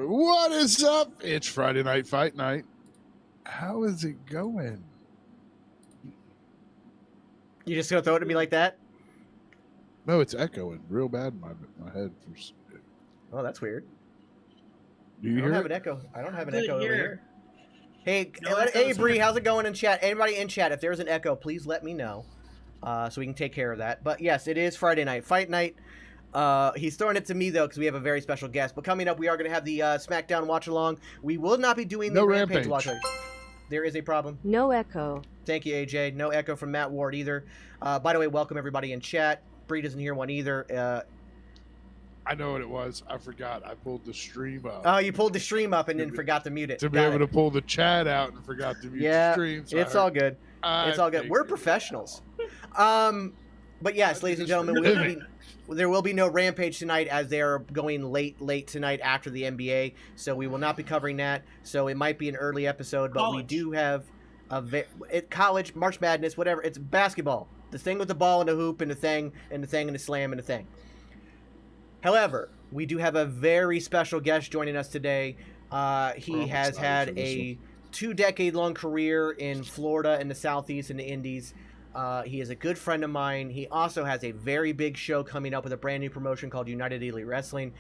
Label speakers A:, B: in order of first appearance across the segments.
A: What is up? It's Friday Night Fight Night. How is it going?
B: You just gonna throw it to me like that?
A: No, it's echoing real bad in my head.
B: Oh, that's weird.
A: Do you
B: I don't
A: hear
B: have
A: it?
B: an echo. I don't have an echo over here. Hey,
C: No
B: hey,
C: echoes
B: Bree,
C: here.
B: how's it going in chat? Anybody in chat, if there's an echo, please let me know, so we can take care of that. But yes, it is Friday Night Fight Night. He's throwing it to me though because we have a very special guest. But coming up, we are going to have the Smackdown watch along. We will not be doing the
A: No
B: Rampage
A: Rampage.
B: watch along. There is a problem.
D: No echo.
B: Thank you, AJ. No echo from Matt Ward either. By the way, welcome everybody in chat. Bree doesn't hear one either.
A: I know what it was. I forgot. I pulled the stream up.
B: Oh, you pulled the stream up and then forgot to mute it.
A: to be
B: Got
A: able
B: it.
A: to pull the chat out and forgot to mute
B: Yeah,
A: the stream. So
B: it's all good. It's all good. We're
A: figured it
B: professionals. But yes, ladies and gentlemen, there will be no Rampage tonight as they are going late tonight after the NBA. So we will not be covering that. So it might be an early episode, but we do have college, March Madness, whatever. It's basketball. The thing with the ball and the hoop and the thing and the thing and the slam and the thing. However, we do have a very special guest joining us today. He has had a 2-decade-long career in Florida and the Southeast and the Indies. He is a good friend of mine. He also has a very big show coming up with a brand new promotion called United Elite Wrestling.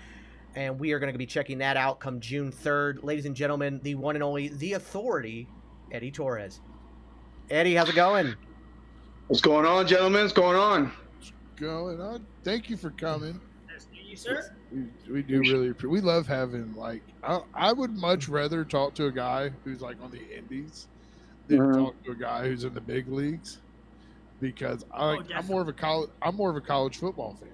B: And we are going to be checking that out come June 3rd. Ladies and gentlemen, the one and only, the authority, Eddie Torres. Eddie, how's it going?
E: What's going on, gentlemen? What's going on?
A: going on. Thank you for coming.
C: Nice to meet you, sir.
A: We do really we love having I would much rather talk to a guy who's like on the indies than talk to a guy who's in the big leagues, because I'm more of a college football fan.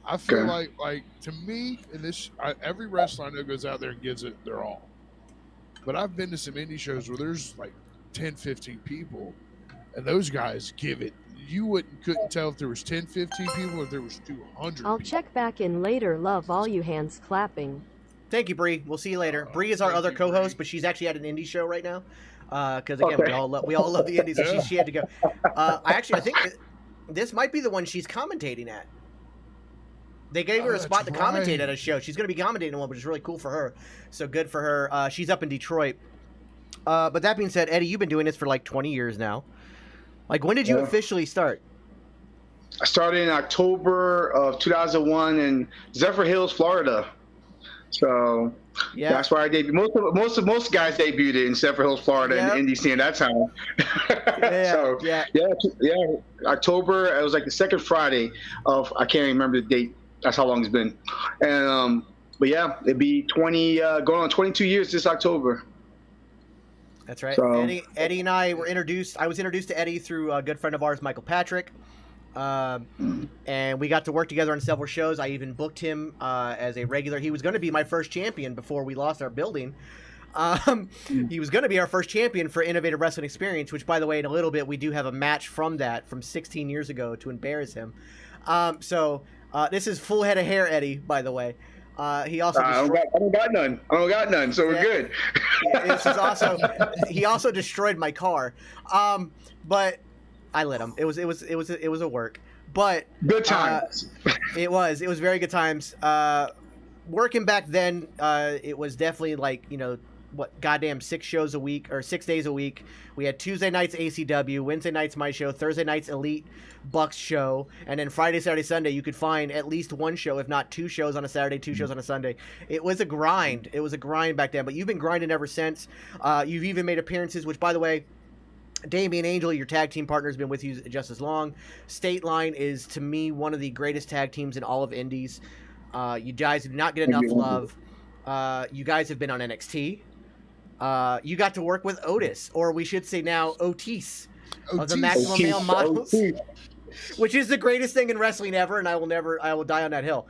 A: I feel like to me, in this every wrestler I know goes out there and gives it their all. But I've been to some indie shows where there's like 10, 15 people, and those guys give it. You couldn't tell if there was 10, 15 people or if there was 200
D: I'll
A: people.
D: check back in later. Love all you hands clapping.
B: Thank you, Bree. We'll see you later. Bree is our other co-host, but she's actually at an indie show right now. Because again, we all love the indies, so she had to go. I think this might be the one she's commentating at. They gave her a spot to commentate at a show. She's going to be commentating one, which is really cool for her. So good for her. She's up in Detroit. But that being said, Eddie, you've been doing this for like 20 years now. Like, when did you officially start?
E: I started in October of 2001 in Zephyr Hills, Florida. So that's where I debuted. Most guys debuted in Zephyr Hills, Florida, in the indie scene at that time. October. It was like the second Friday of, I can't remember the date. That's how long it's been. And but yeah, it'd be 20 going on 22 years this October.
B: That's right.
E: So,
B: Eddie and I were introduced. I was introduced to Eddie through a good friend of ours, Michael Patrick. And we got to work together on several shows. I even booked him as a regular. He was going to be my first champion before we lost our building. He was going to be our first champion for Innovative Wrestling Experience, which, by the way, in a little bit, we do have a match from 16 years ago to embarrass him. This is full head of hair, Eddie, by the way. He also
E: I don't got none. So we're good.
B: This is also, he also destroyed my car. But I let him. It was a work. But
E: good times.
B: It was very good times. Working back then, it was definitely like, goddamn 6 shows a week or 6 days a week. We had Tuesday nights ACW, Wednesday nights my show, Thursday nights Elite Bucks show, and then Friday, Saturday, Sunday you could find at least 1 show, if not 2 shows on a Saturday, 2 shows on a Sunday. It was a grind. It was a grind back then, but you've been grinding ever since. You've even made appearances, which, by the way, Damian Angel, your tag team partner, has been with you just as long. State Line is, to me, one of the greatest tag teams in all of Indies. You guys do not get enough love. You guys have been on NXT. You got to work with Otis, or we should say now Otis, of the Maximum Male Models, which is the greatest thing in wrestling ever, and I will die on that hill.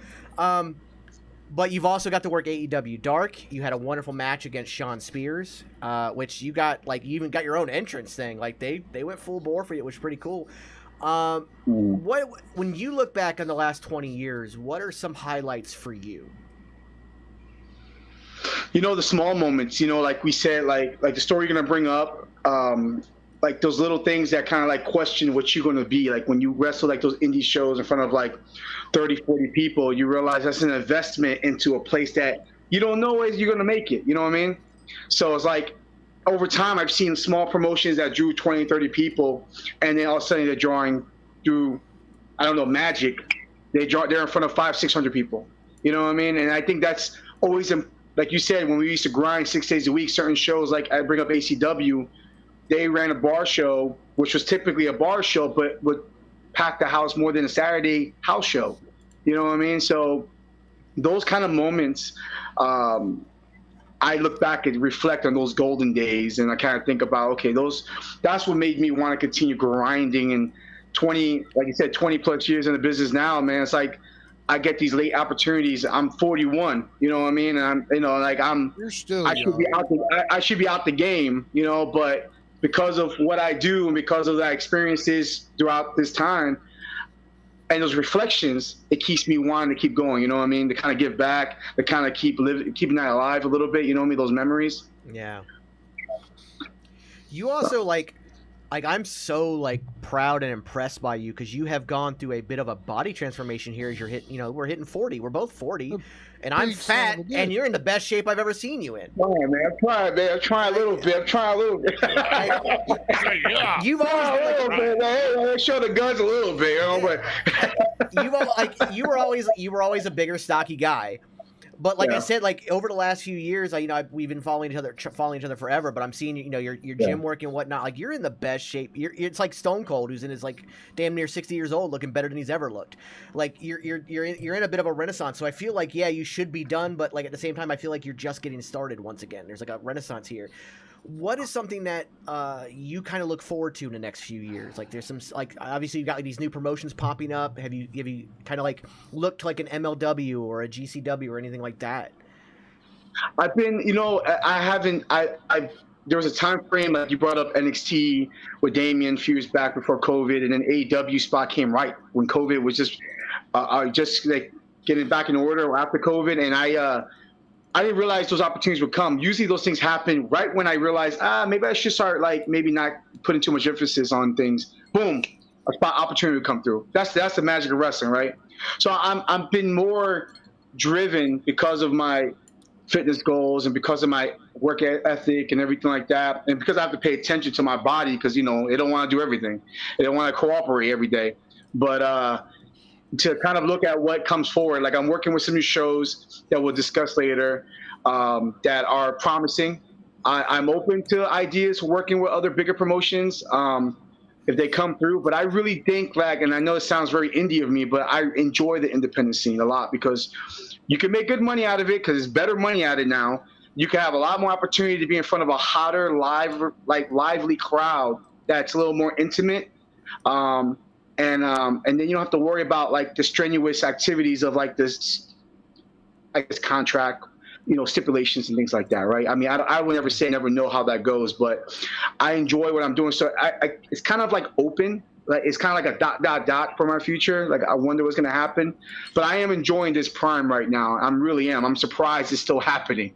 B: But you've also got to work AEW Dark. You had a wonderful match against Sean Spears, which you got, you even got your own entrance thing. Like, they went full bore for you, which was pretty cool. When you look back on the last 20 years, what are some highlights for you?
E: The small moments, like we said, like the story you're going to bring up, like those little things that kind of like question what you're going to be. Like when you wrestle like those indie shows in front of like 30, 40 people, you realize that's an investment into a place that you don't know if you're going to make it. You know what I mean? So it's like over time, I've seen small promotions that drew 20, 30 people, and then all of a sudden they're drawing through, I don't know, magic. They're in front of 500, 600 people. You know what I mean? And I think that's always, like you said, when we used to grind 6 days a week, certain shows, like I bring up ACW, they ran a bar show, which was typically a bar show, but would pack the house more than a Saturday house show. You know what I mean? So those kind of moments, I look back and reflect on those golden days, and I kind of think about, okay, that's what made me want to continue grinding. And 20, like you said, 20 plus years in the business now, man, it's like I get these late opportunities. I'm 41, you know what I mean? And I'm, you know, like
A: You're still
E: I should be out the game, you know, but because of what I do and because of the experiences throughout this time and those reflections, it keeps me wanting to keep going, you know what I mean? To kind of give back, to kind of keeping that alive a little bit, you know what I mean? Those memories.
B: Yeah. You also like I'm so like proud and impressed by you because you have gone through a bit of a body transformation here as you're hitting, you know, we're hitting 40. We're both 40 and I'm fat and you're in the best shape I've ever seen you in.
E: Oh man, I'm trying, man. I'm trying a little bit.
B: You've always been
E: like, show the guns a little bit, you know, but
B: you were always a bigger, stocky guy. But like I said, like over the last few years, we've been following each other forever. But I'm seeing you know your gym work and whatnot. Like you're in the best shape. It's like Stone Cold, who's in his like damn near 60 years old, looking better than he's ever looked. Like you're in a bit of a renaissance. So I feel like you should be done, but like at the same time, I feel like you're just getting started once again. There's like a renaissance here. What is something that you kind of look forward to in the next few years? Like there's some like obviously you got like these new promotions popping up. Have you kind of like looked like an MLW or a GCW or anything like that?
E: I've been, you know, I haven't. There was a time frame like you brought up NXT with Damian a few years back before COVID, and then AEW spot came right when COVID was just like getting back in order after COVID, and I didn't realize those opportunities would come. Usually those things happen right when I realize, maybe I should start like maybe not putting too much emphasis on things. Boom, a spot opportunity would come through. That's the magic of wrestling, right? So I'm been more driven because of my fitness goals and because of my work ethic and everything like that, and because I have to pay attention to my body because, you know, it don't want to do everything. It don't want to cooperate every day. But to kind of look at what comes forward. Like I'm working with some new shows that we'll discuss later that are promising. I'm open to ideas working with other bigger promotions if they come through. But I really think like, and I know it sounds very indie of me, but I enjoy the independent scene a lot because you can make good money out of it because it's better money at it now. You can have a lot more opportunity to be in front of a hotter, lively crowd that's a little more intimate. And then you don't have to worry about like the strenuous activities of like this contract, you know, stipulations and things like that, right? I mean, I would never say never know how that goes, but I enjoy what I'm doing. So it's kind of like open, like it's kind of like a ... for my future. Like I wonder what's going to happen, but I am enjoying this prime right now. I really am. I'm surprised it's still happening.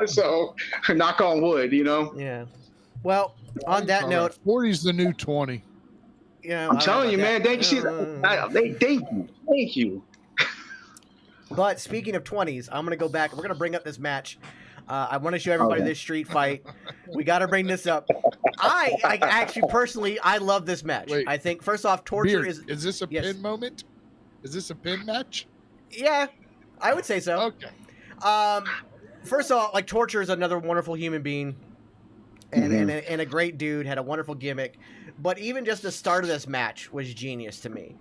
E: So knock on wood, you know?
B: Yeah. Well, on that note,
A: 40 is the new 20.
B: Yeah,
E: I'm telling you, man. Thank you.
B: But speaking of 20s, I'm gonna go back. We're gonna bring up this match. I want to show everybody this street fight. We got to bring this up. I actually personally, I love this match.
A: Wait,
B: I think first off, Torture
A: is this a pin moment? Is this a pin match?
B: Yeah, I would say so.
A: Okay.
B: First off, like Torture is another wonderful human being, and a great dude. Had a wonderful gimmick. But even just the start of this match was genius to me.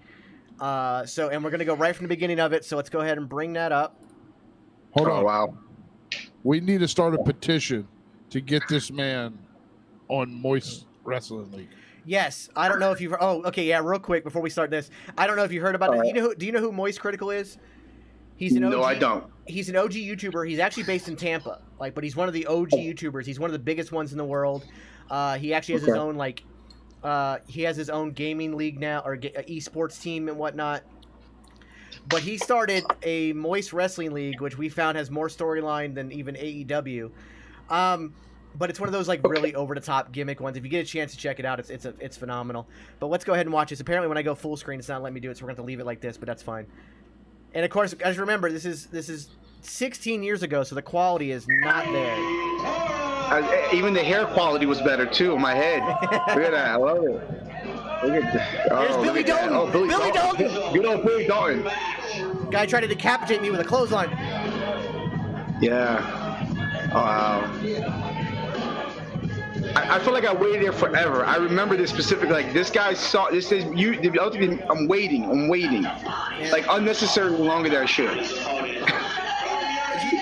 B: And we're going to go right from the beginning of it. So let's go ahead and bring that up.
A: Hold on.
E: Wow.
A: We need to start a petition to get this man on Moist Wrestling League.
B: Yes. I don't know if you've... Oh, okay. Yeah, real quick before we start this. I don't know if you heard about it. Do you know who Moist Critical is? He's an OG,
E: no, I don't.
B: He's an OG YouTuber. He's actually based in Tampa. But he's one of the OG YouTubers. He's one of the biggest ones in the world. He actually has his own, like... he has his own gaming league now, or esports team and whatnot. But he started a Moist Wrestling League, which we found has more storyline than even AEW. But it's one of those like really over the top gimmick ones. If you get a chance to check it out, it's phenomenal. But let's go ahead and watch this. Apparently, when I go full screen, it's not letting me do it, so we're going to leave it like this. But that's fine. And of course, guys, remember this is 16 years ago, so the quality is not there.
E: Even the hair quality was better too in my head. Look at that, I love it. Look at that.
B: There's Billy Dalton.
E: Oh, Billy Dalton. Good old Billy Dalton.
B: Guy tried to decapitate me with a clothesline.
E: Yeah. Wow. I feel like I waited there forever. I remember this specifically. Like this guy saw this. Says you. I'm waiting.
B: Yeah.
E: Like unnecessarily longer than I should.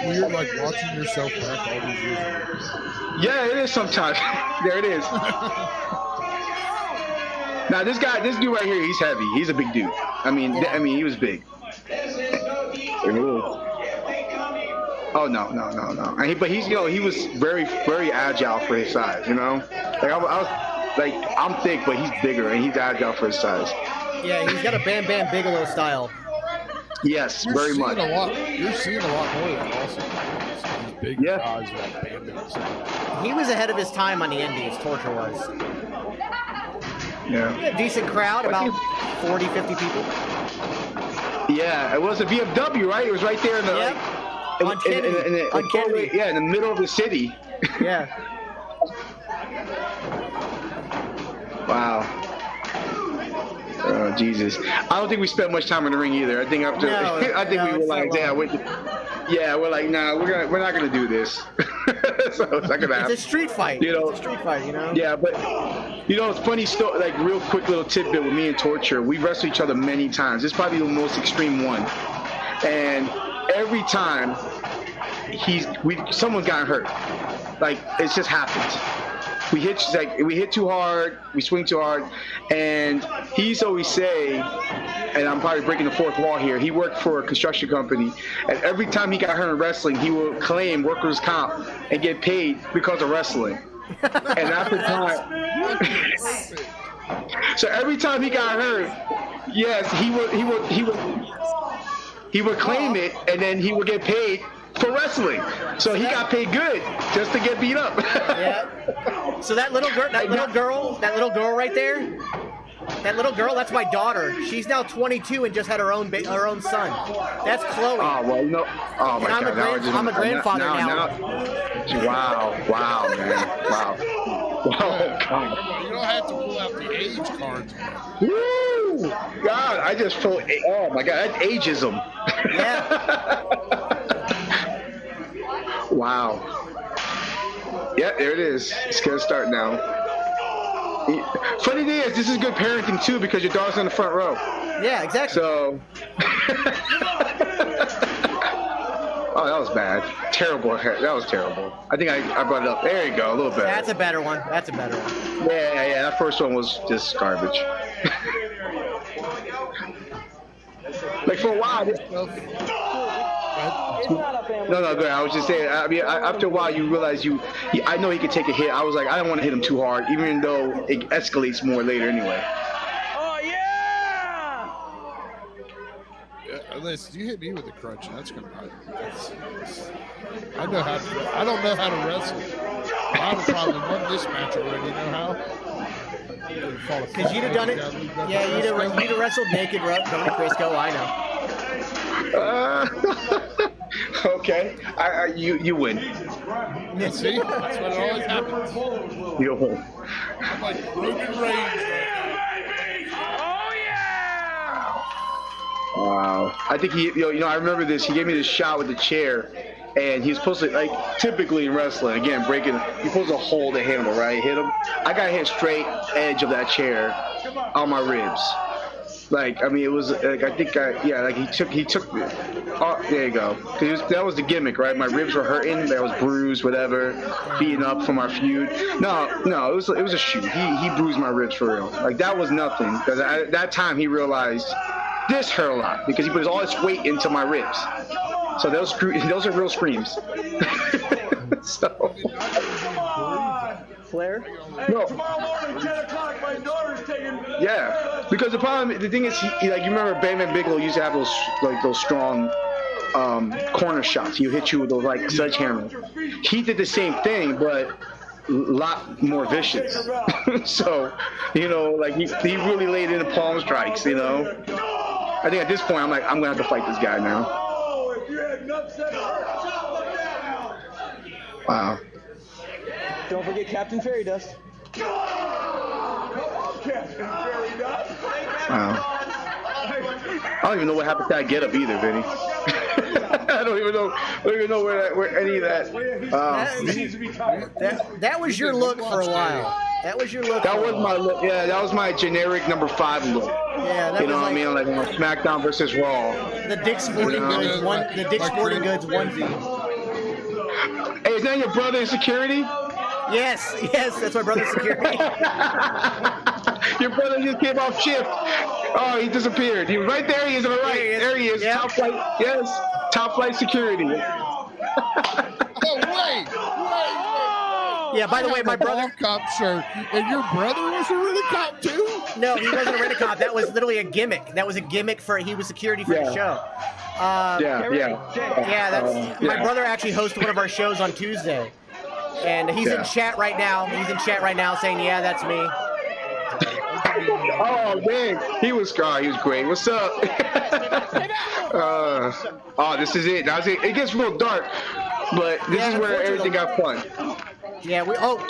A: Weird, like watching yourself back all these years ago.
E: Yeah, it is sometimes. There it is. Now this dude right here, he's heavy. He's a big dude. I mean, he was big. Oh no. But he's, he was very, very agile for his size. Like I was like, I'm thick, but he's bigger and he's agile for his size.
B: Yeah, he's got a Bam Bam Bigelow style.
E: Yes, very much.
A: You're seeing a lot more of that also. These big guys with Bam Bam style.
B: He was ahead of his time on the Indies. Torture was.
E: Yeah.
B: A decent crowd, about 40, 50 people.
E: Yeah, it was a VFW, right? It was right there in the
B: on Kennedy.
E: Yeah, in the middle of the city.
B: Yeah.
E: Wow. Oh Jesus! I don't think we spent much time in the ring either. I think after, we were like, we're like, nah, we're not gonna do this. So it's not gonna happen.
B: It's a street fight. It's a street fight,
E: Yeah, but it's funny. Still, like real quick little tidbit with me and Torture. We've wrestled each other many times. This is probably the most extreme one, and every time someone's gotten hurt. Like it just happens. We hit too hard, we swing too hard, and he's always say, and I'm probably breaking the fourth wall here, he worked for a construction company, and every time he got hurt in wrestling, he would claim workers' comp and get paid because of wrestling. And after time, so every time he got hurt, yes, he would claim it, and then he would get paid for wrestling. So he got paid good just to get beat up.
B: Yeah. So that little girl right there, that's my daughter. She's now 22 and just had her own son. That's Chloe.
E: Oh well, oh my God!
B: I'm a grandfather now.
E: Wow, man, wow. Oh God!
A: You don't have to pull out the age cards.
E: Woo! God, I just feel. Oh my God, that's ageism.
B: Yeah.
E: Wow. Yeah, there it is. It's gonna start now. Funny thing is, this is good parenting too because your daughter's in the front row.
B: Yeah, exactly.
E: So. Oh, that was bad. Terrible. That was terrible. I think I brought it up. There you go. A little better.
B: That's a better one.
E: Yeah. That first one was just garbage. Like for a while. No, go ahead. I was just saying. I mean, after a while, you realize I know he could take a hit. I was like, I don't want to hit him too hard, even though it escalates more later anyway.
C: Oh yeah!
A: Unless you hit me with a crutch, that's gonna hurt. I don't know how to wrestle. I would probably won this match already. You know how?
B: Because you'd have done it. Yeah, you'd have wrestled naked, going to Crisco. I know.
E: Okay, you win.
A: Yeah, see, that's what always happens.
E: You win.
A: I'm like Roman Reigns.
C: Oh yeah!
E: Wow. I think I remember this. He gave me this shot with the chair, and he was supposed to, like, typically in wrestling, again, you're supposed to hold the handle, right? Hit him. I got hit straight edge of that chair on my ribs. Like, I mean, it was like, he took me. Oh, there you go. That was the gimmick, right? My ribs were hurting. I was bruised, whatever, beaten up from our feud. No, it was a shoot. He bruised my ribs for real. Like, that was nothing. Because at that time, he realized this hurt a lot because he put all his weight into my ribs. So those are real screams. So.
B: Flair?
E: No. Yeah, because the thing is, you remember Bam Bam Bigelow used to have those strong corner shots. He'll hit you with those like sledgehammer. He did the same thing, but lot more vicious. So, you know, like he really laid in the palm strikes, you know. I think at this point I'm like, I'm gonna have to fight this guy now. Wow.
C: Don't forget Captain Fairy Dust.
E: Wow. I don't even know what happened to that getup either, Vinny. I don't even know where any of that.
B: That was your look for a while. That was your look.
E: That was my look. Yeah, that was my generic number 5 look.
B: Yeah, that
E: you know
B: was
E: what I mean? Like on SmackDown versus Raw.
B: The Dick's Sporting Goods one. The Dick's Sporting Goods onesie.
E: Hey, is that your brother in security?
B: Yes, that's my brother's security.
E: Your brother just came off shift. Oh, he disappeared. He was right there. He is on the right. There he is. Yep. Top flight. Yes, top flight security.
A: Oh wait.
B: Yeah. By the way, my brother
A: cop shirt, and your brother was a really cop too.
B: No, he wasn't a rent a cop. That was literally a gimmick. That was a gimmick for he was security for the show. Yeah. My brother actually hosts one of our shows on Tuesday. And he's in chat right now. He's in chat right now saying, "Yeah, that's me."
E: Oh man, he was great. What's up? Oh, this is it. That's it. It gets real dark, but this is where everything got fun.
B: Yeah.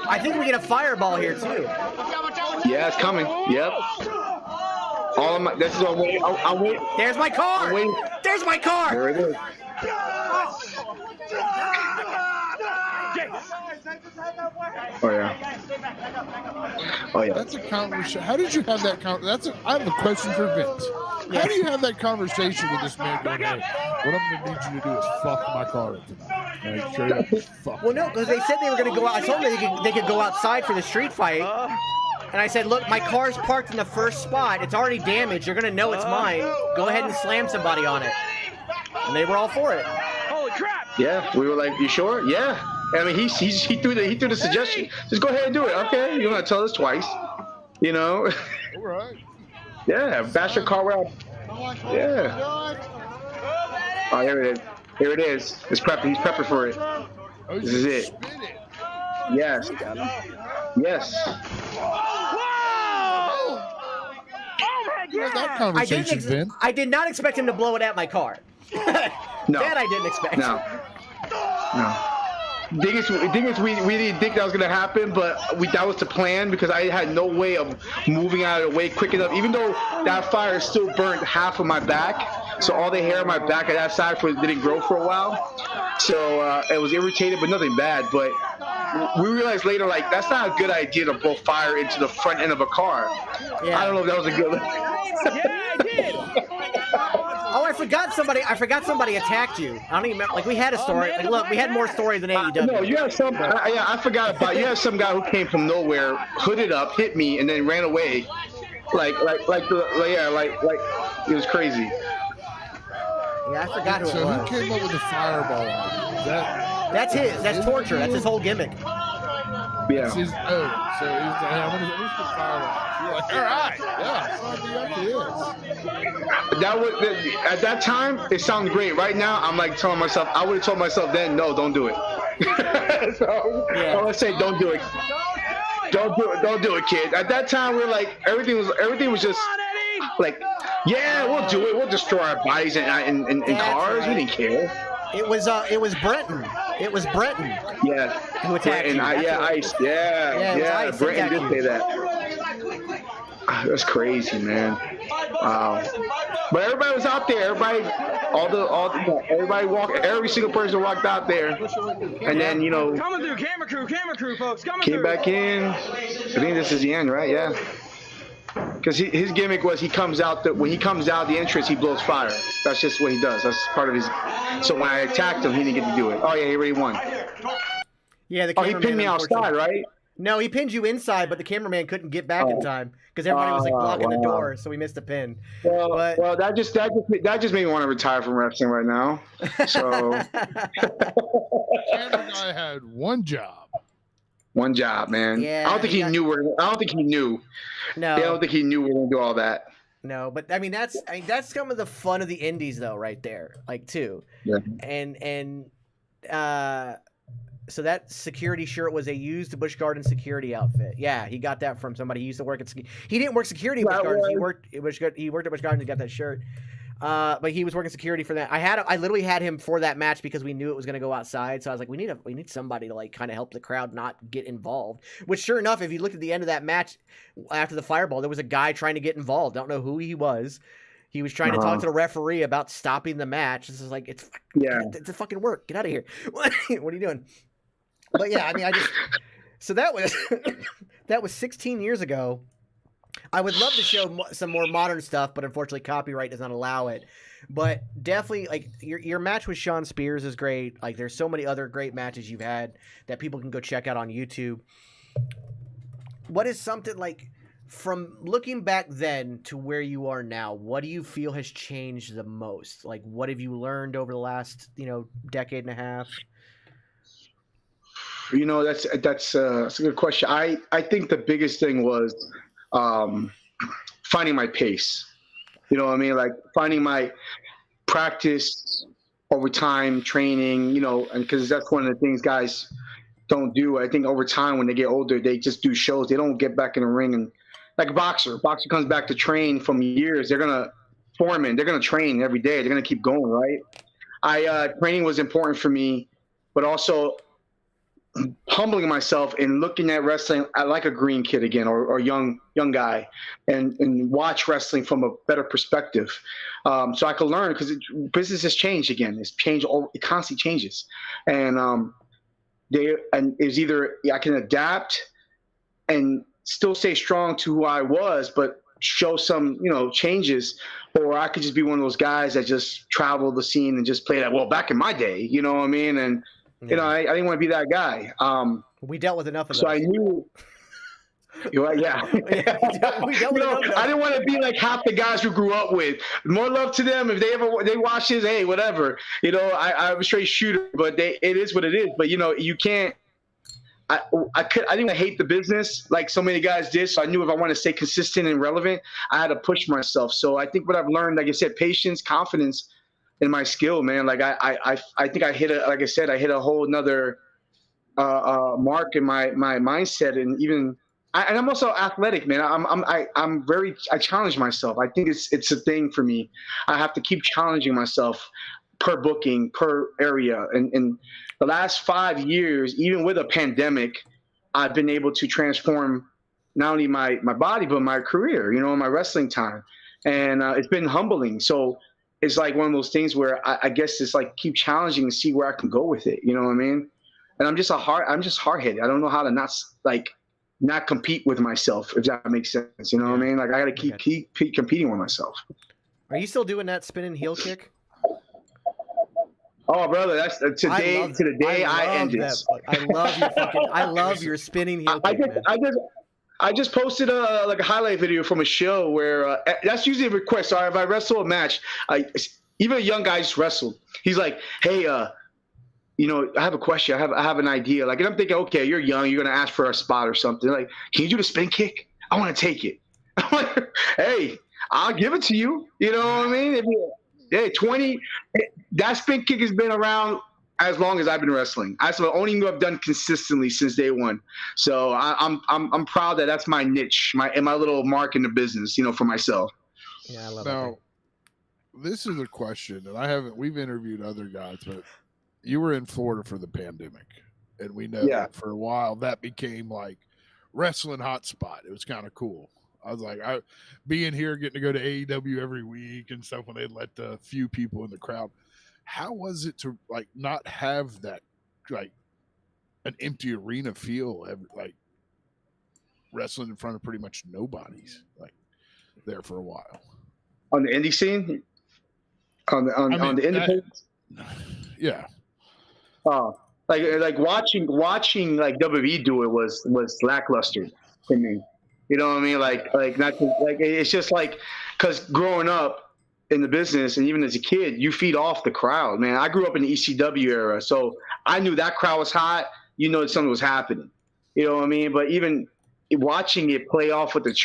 B: I think we get a fireball here too.
E: Yeah, it's coming. Yep. All of my. This is what I'm waiting.
B: There's my car. There's my car.
E: There it is. Oh yeah.
A: That's a conversation. How did you have that conversation? I have a question for Vince. How do you have that conversation with this man going, "Hey, what I'm going to need you to do is fuck my car up tonight"? Like, straight up, fuck.
B: Well, no, because they said they were going to go out. I told them they could go outside for the street fight. And I said, "Look, my car's parked in the first spot. It's already damaged. You're going to know it's mine. Go ahead and slam somebody on it." And they were all for it.
C: Holy crap!
E: Yeah, we were like, "You sure?" Yeah. I mean, he threw the suggestion. Just go ahead and do it. Okay, you don't have to tell us twice. You know.
A: All right.
E: Yeah, bash your car out. Yeah. Oh, here it is. Here it is. It's prepping. He's prepping for it. This is it. Yes. Yes.
A: That conversation, Vin.
B: I did not expect him to blow it at my car.
E: No.
B: That I didn't expect.
E: No. Thing is, we didn't think that was gonna happen, but that was the plan because I had no way of moving out of the way quick enough. Even though that fire still burned half of my back, so all the hair on my back at that side didn't grow for a while. So it was irritated, but nothing bad. But we realized later, like, that's not a good idea to blow fire into the front end of a car. Yeah. I don't know if that was a good.
C: Yeah, I did.
B: Oh, I forgot somebody attacked you. I don't even remember. Like, we had a story. Like, look, we had more stories than AEW.
E: No, you have some. Yeah, I forgot about. You have some guy who came from nowhere, hooded up, hit me, and then ran away. Like it was crazy.
B: Yeah, I forgot who it was.
A: So who came up with the fireball?
B: That's his. That's torture. That's his whole gimmick.
E: Yeah.
A: So he's like, "Hey, I'm gonna put fireball." You're like, "All right, yeah."
E: That was at that time. It sounded great. Right now, I'm like telling myself. I would have told myself then, no, don't do it. So let's say, don't do it. Don't do it, kid. At that time, we were like, everything was just like, yeah, we'll do it. We'll destroy our bodies in cars. Right. We didn't care.
B: It was Brenton. It was Brenton.
E: Yeah.
B: Who attacked you.
E: Ice. Yeah. Brenton did say that. That's crazy, man. Wow. But everybody was out there. Every single person walked out there. And then,
C: coming through, camera crew, folks,
E: came back in. I think this is the end, right? Yeah. Because his gimmick was when he comes out the entrance, he blows fire. That's just what he does. That's part of his. So when I attacked him, he didn't get to do it. Oh yeah, he already won.
B: Yeah,
E: he pinned me outside, right?
B: No, he pinned you inside, but the cameraman couldn't get back in time because everybody was like blocking the door, so we missed the pin.
E: Well, that just made me want to retire from wrestling right now. So
A: Camera guy had one job.
E: One job, man.
B: Yeah,
E: I don't think he knew. I don't think he knew.
B: No,
E: I don't think he knew we were gonna do all that.
B: No, but I mean that's some of the fun of the indies though, right there, like too.
E: Yeah.
B: And So that security shirt was a used Busch Gardens security outfit. Yeah, he got that from somebody. He used to work at. He didn't work security at Busch Gardens. He worked at Busch Gardens and got that shirt. But he was working security for that. I literally had him for that match because we knew it was going to go outside. So I was like, we need somebody to like kind of help the crowd not get involved. Which sure enough, if you looked at the end of that match after the fireball, there was a guy trying to get involved. I don't know who he was. He was trying to talk to the referee about stopping the match. This is like, it's a fucking work. Get out of here. What are you doing? But yeah, I mean, so that was 16 years ago. I would love to show some more modern stuff, but unfortunately copyright does not allow it. But definitely, like, your match with Shawn Spears is great. Like, there's so many other great matches you've had that people can go check out on YouTube. What is something, like, from looking back then to where you are now, what do you feel has changed the most? Like, what have you learned over the last, decade and a half?
E: That's a good question. I think the biggest thing was finding my pace. You know what I mean? Like finding my practice over time, training, and because that's one of the things guys don't do. I think over time when they get older, they just do shows. They don't get back in the ring. And like a boxer comes back to train from years. They're going to train every day. They're going to keep going, right? Training was important for me, but also humbling myself and looking at wrestling like a green kid again, or young guy, and watch wrestling from a better perspective, so I could learn, because business has changed again. It constantly changes, and it's either I can adapt and still stay strong to who I was, but show some changes, or I could just be one of those guys that just travel the scene and just play that. Well, back in my day, you know what I mean, and. Yeah. I didn't want to be that guy.
B: We dealt with enough of
E: so
B: those.
E: I knew. Yeah. I didn't want to be like half the guys who grew up with. More love to them. If they watch this, hey, whatever. I'm a straight shooter, but it is what it is. But you can't. I didn't hate the business like so many guys did. So I knew if I wanted to stay consistent and relevant, I had to push myself. So I think what I've learned, like I said, patience, confidence. In my skill, man, like I think I hit a whole nother mark in my mindset, and even and I'm also athletic, man. I challenge myself. I think it's a thing for me. I have to keep challenging myself per booking, per area, and in the last 5 years, even with a pandemic, I've been able to transform not only my body but my career. My wrestling time, and it's been humbling. So. It's like one of those things where I guess it's like keep challenging and see where I can go with it. You know what I mean? And I'm just hard-headed. I don't know how to not compete with myself, if that makes sense. You know what I mean? Like I got to keep competing with myself.
B: Are you still doing that spinning heel kick?
E: Oh, brother, that's to the day I end this.
B: I love your spinning heel kick.
E: I just posted a highlight video from a show where that's usually a request. So if I wrestle a match, even a young guy just wrestled. He's like, "Hey, I have a question. I have an idea." Like, and I'm thinking, okay, you're young. You're gonna ask for a spot or something. Like, can you do the spin kick? I want to take it. I'm like, hey, I'll give it to you. You know what I mean? That spin kick has been around as long as I've been wrestling. That's the only thing I've done consistently since day one. So I'm proud that that's my niche, my little mark in the business, for myself.
B: Yeah, I love
A: it. This is a question, and we've interviewed other guys, but you were in Florida for the pandemic, and we know that for a while that became like wrestling hotspot. It was kind of cool. I was like, being here, getting to go to AEW every week and stuff when they let the few people in the crowd. How was it to like not have that like an empty arena feel, like wrestling in front of pretty much nobody's like there for a while
E: on the indie scene, on the independent?
A: Yeah.
E: Like watching like WWE do it was lackluster to me. You know what I mean? Like not to, like it's just like because growing up in the business and even as a kid, you feed off the crowd, man. I grew up in the ECW era, so I knew that crowd was hot. That something was happening. You know what I mean? But even watching it play off with the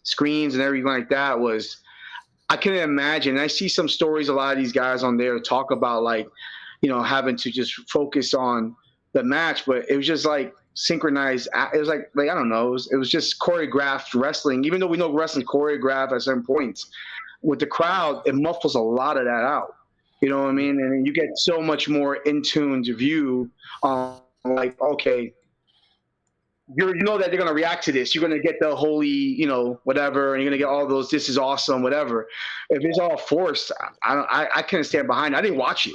E: screens and everything like that I couldn't imagine. I see some stories a lot of these guys on there talk about like having to just focus on the match, but it was just like synchronized. It was like I don't know. It was just choreographed wrestling. Even though we know wrestling choreographed at certain points, with the crowd, it muffles a lot of that out. You know what I mean? And you get so much more in tune to view. Like, okay, you know that they're gonna react to this. You're gonna get the holy, whatever, and you're gonna get all those. This is awesome, whatever. If it's all forced, I couldn't stand behind it. I didn't watch it.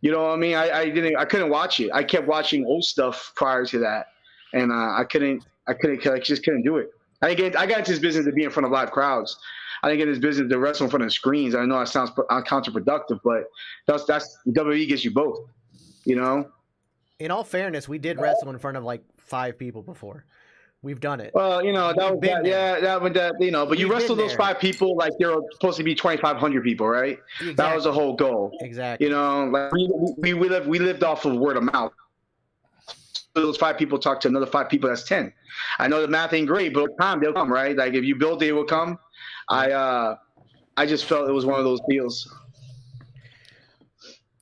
E: You know what I mean? I couldn't watch it. I kept watching old stuff prior to that, and I just couldn't do it. I got into this business to be in front of live crowds. I didn't get this business to wrestle in front of screens. I know that sounds counterproductive, but that's WWE gets you both.
B: In all fairness, we did wrestle in front of like 5 people before. We've done it.
E: Well, but you wrestled those 5 people like there were supposed to be 2,500 people, right? Exactly. That was the whole goal.
B: Exactly.
E: Like we lived off of word of mouth. Those 5 people talk to another 5 people. That's 10. I know the math ain't great, but with time they'll come, right? Like if you build it, it will come. I just felt it was one of those deals.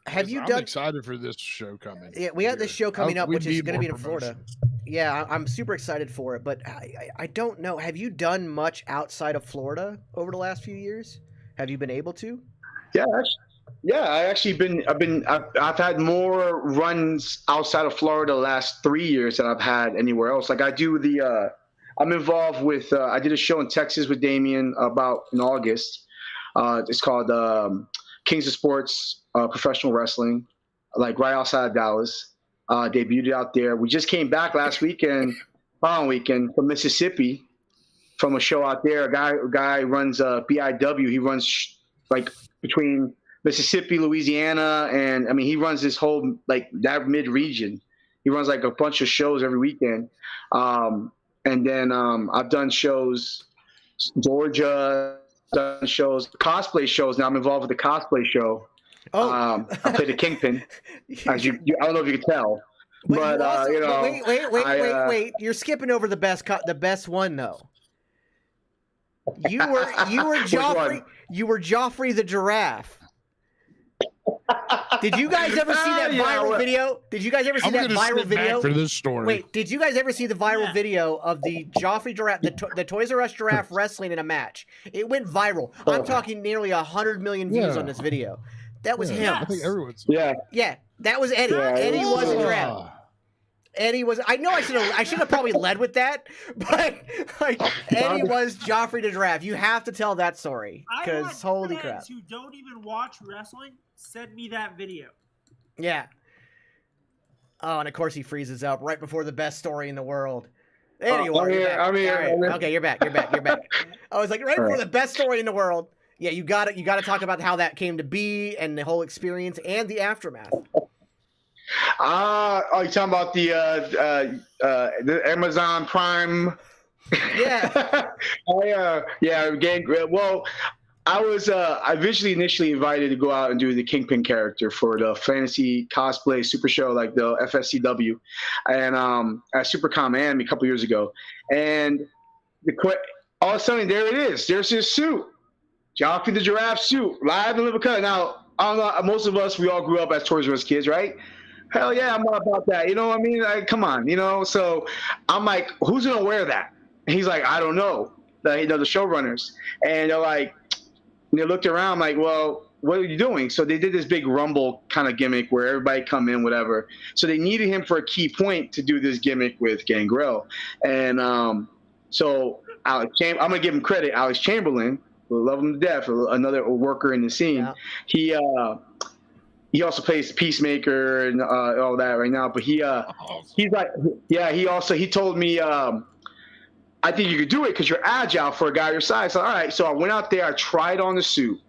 A: I'm excited for this show coming.
B: Yeah, we have this show coming up, which is going to be in Florida. Yeah, I'm super excited for it, but I don't know. Have you done much outside of Florida over the last few years? Have you been able to? I've had more runs outside of Florida the last 3 years than I've had anywhere else. Like I do I'm involved with, I did a show in Texas with Damien in August. It's called Kings of Sports Professional Wrestling, like right outside of Dallas. Debuted out there. We just came back last weekend, following weekend from Mississippi, from a show out there. A guy runs BIW. He runs like between Mississippi, Louisiana, and he runs this whole like that mid region. He runs like a bunch of shows every weekend. And then I've done shows, Georgia, done shows, cosplay shows. Now I'm involved with the cosplay show. Oh, I play the Kingpin. I don't know if you can tell, but wait! You're skipping over the best one though. You were Joffrey. You were Joffrey the giraffe. Did you guys ever see that viral video? Did you guys ever see that viral video?
A: For this story.
B: Wait, did you guys ever see the viral video of the Joffrey giraffe, the Toys R Us giraffe wrestling in a match? It went viral. I'm talking nearly 100 million views on this video. That was him.
A: I think everyone's.
B: Yeah, that was Eddie. Eddie was a giraffe. Eddie was. I know I should have probably led with that, but like Eddie was Joffrey the giraffe. You have to tell that story because holy crap!
F: Who don't even watch wrestling, send me that video.
B: Yeah. Oh, and of course he freezes up right before the best story in the world. There you are. Okay, you're back. I was like right before the best story in the world. Yeah, you got to talk about how that came to be and the whole experience and the aftermath.
E: Are you talking about the Amazon Prime?
B: Yeah.
E: Well, I was I initially invited to go out and do the Kingpin character for the fantasy cosplay super show, like the FSCW, and at SuperCon Miami a couple years ago, and all of a sudden there it is. There's his suit. Joffrey the giraffe suit, live in Liverpool. Now, I don't know, most of us, we all grew up as Toys R Us kids, right? Hell yeah, I'm all about that. You know what I mean? Like, come on, So I'm like, who's going to wear that? And he's like, I don't know. The showrunners. And they're like, they looked around like, well, what are you doing? So they did this big Rumble kind of gimmick where everybody come in, whatever. So they needed him for a key point to do this gimmick with Gangrel. And so I'm going to give him credit. Alex Chamberlain, we love him to death, another worker in the scene. Yeah. He also plays Peacemaker and all that right now. But he's like, he told me, I think you could do it because you're agile for a guy your size. So, all right. So I went out there, I tried on the suit.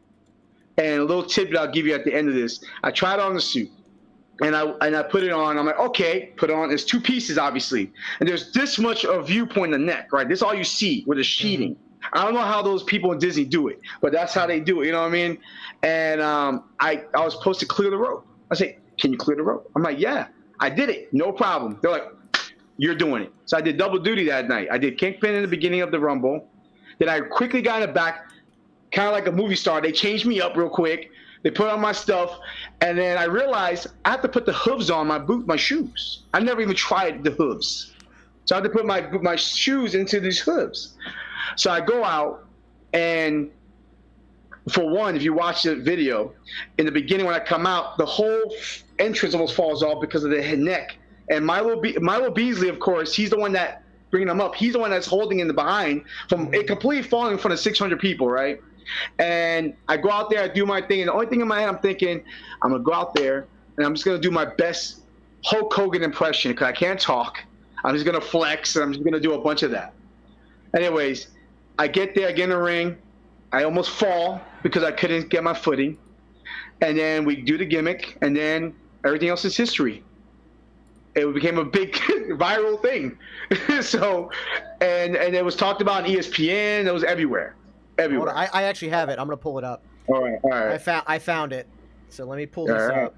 E: And a little tidbit I'll give you at the end of this. I tried on the suit. And I put it on. I'm like, okay, put it on. There's 2 pieces, obviously. And there's this much of viewpoint in the neck, right? This is all you see with the sheeting. Mm-hmm. I don't know how those people in Disney do it, but that's how they do it. You know what I mean? And I was supposed to clear the rope. I say, can you clear the rope? I'm like, yeah, I did it. No problem. They're like, you're doing it. So I did double duty that night. I did Kingpin in the beginning of the Rumble. Then I quickly got in the back, kind of like a movie star. They changed me up real quick. They put on my stuff, and then I realized I have to put the hooves on my shoes. I never even tried the hooves. So I had to put my shoes into these hooves. So I go out, and for one, if you watch the video, in the beginning when I come out, the whole entrance almost falls off because of the neck. And Milo Beasley, of course, he's the one that bringing them up. He's the one that's holding in the behind from it completely falling in front of 600 people, right? And I go out there, I do my thing, and the only thing in my head I'm thinking, I'm gonna go out there and I'm just gonna do my best Hulk Hogan impression because I can't talk. I'm just gonna flex and I'm just gonna do a bunch of that. Anyways, I get there, I get in the ring, I almost fall because I couldn't get my footing, and then we do the gimmick, and then everything else is history. It became a big viral thing. So, and it was talked about on ESPN. It was everywhere. Everywhere.
B: Hold on, I actually have it. I'm gonna pull it up.
E: All right.
B: I found it. So let me pull this up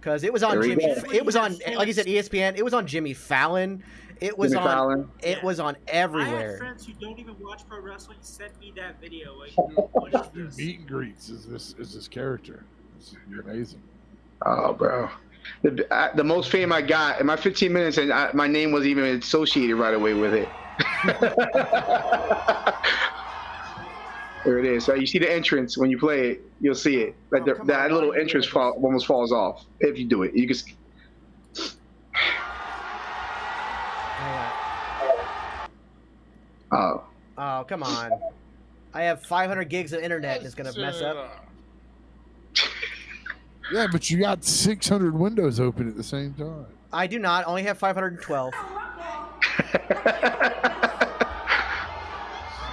B: because it was on Jimmy. It was on, like you said, ESPN. It was on Jimmy Fallon. It was on. Fallon. It was on everywhere.
F: I have friends who don't even watch pro wrestling send me that video. Like, what is this?
A: Meet and greets is this character. It's amazing.
E: Oh, bro. The most fame I got in my 15 minutes, and my name wasn't even associated right away with it. There it is. So you see the entrance when you play it, you'll see it. Like that little entrance almost falls off if you do it. You just.
B: Oh, come on. I have 500 gigs of internet and it's going to mess up.
A: Yeah, but you got 600 windows open at the same time.
B: I do not. I only have 512.
A: That's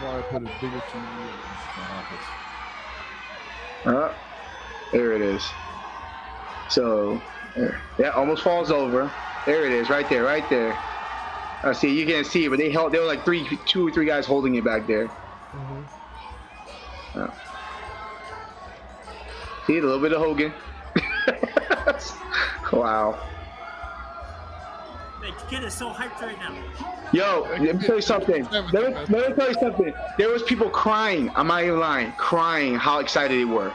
A: why I put a bigger TV in my office.
E: There it is. So, yeah, almost falls over. There it is, right there, right there. I see, you can't see it, but they were like two or three guys holding it back there. Mm-hmm. See, a little bit of Hogan. Wow.
F: The kid is so hyped right now.
E: Yo, let me tell you something. Let me tell you something. There was people crying. I'm not even lying. Crying how excited they were.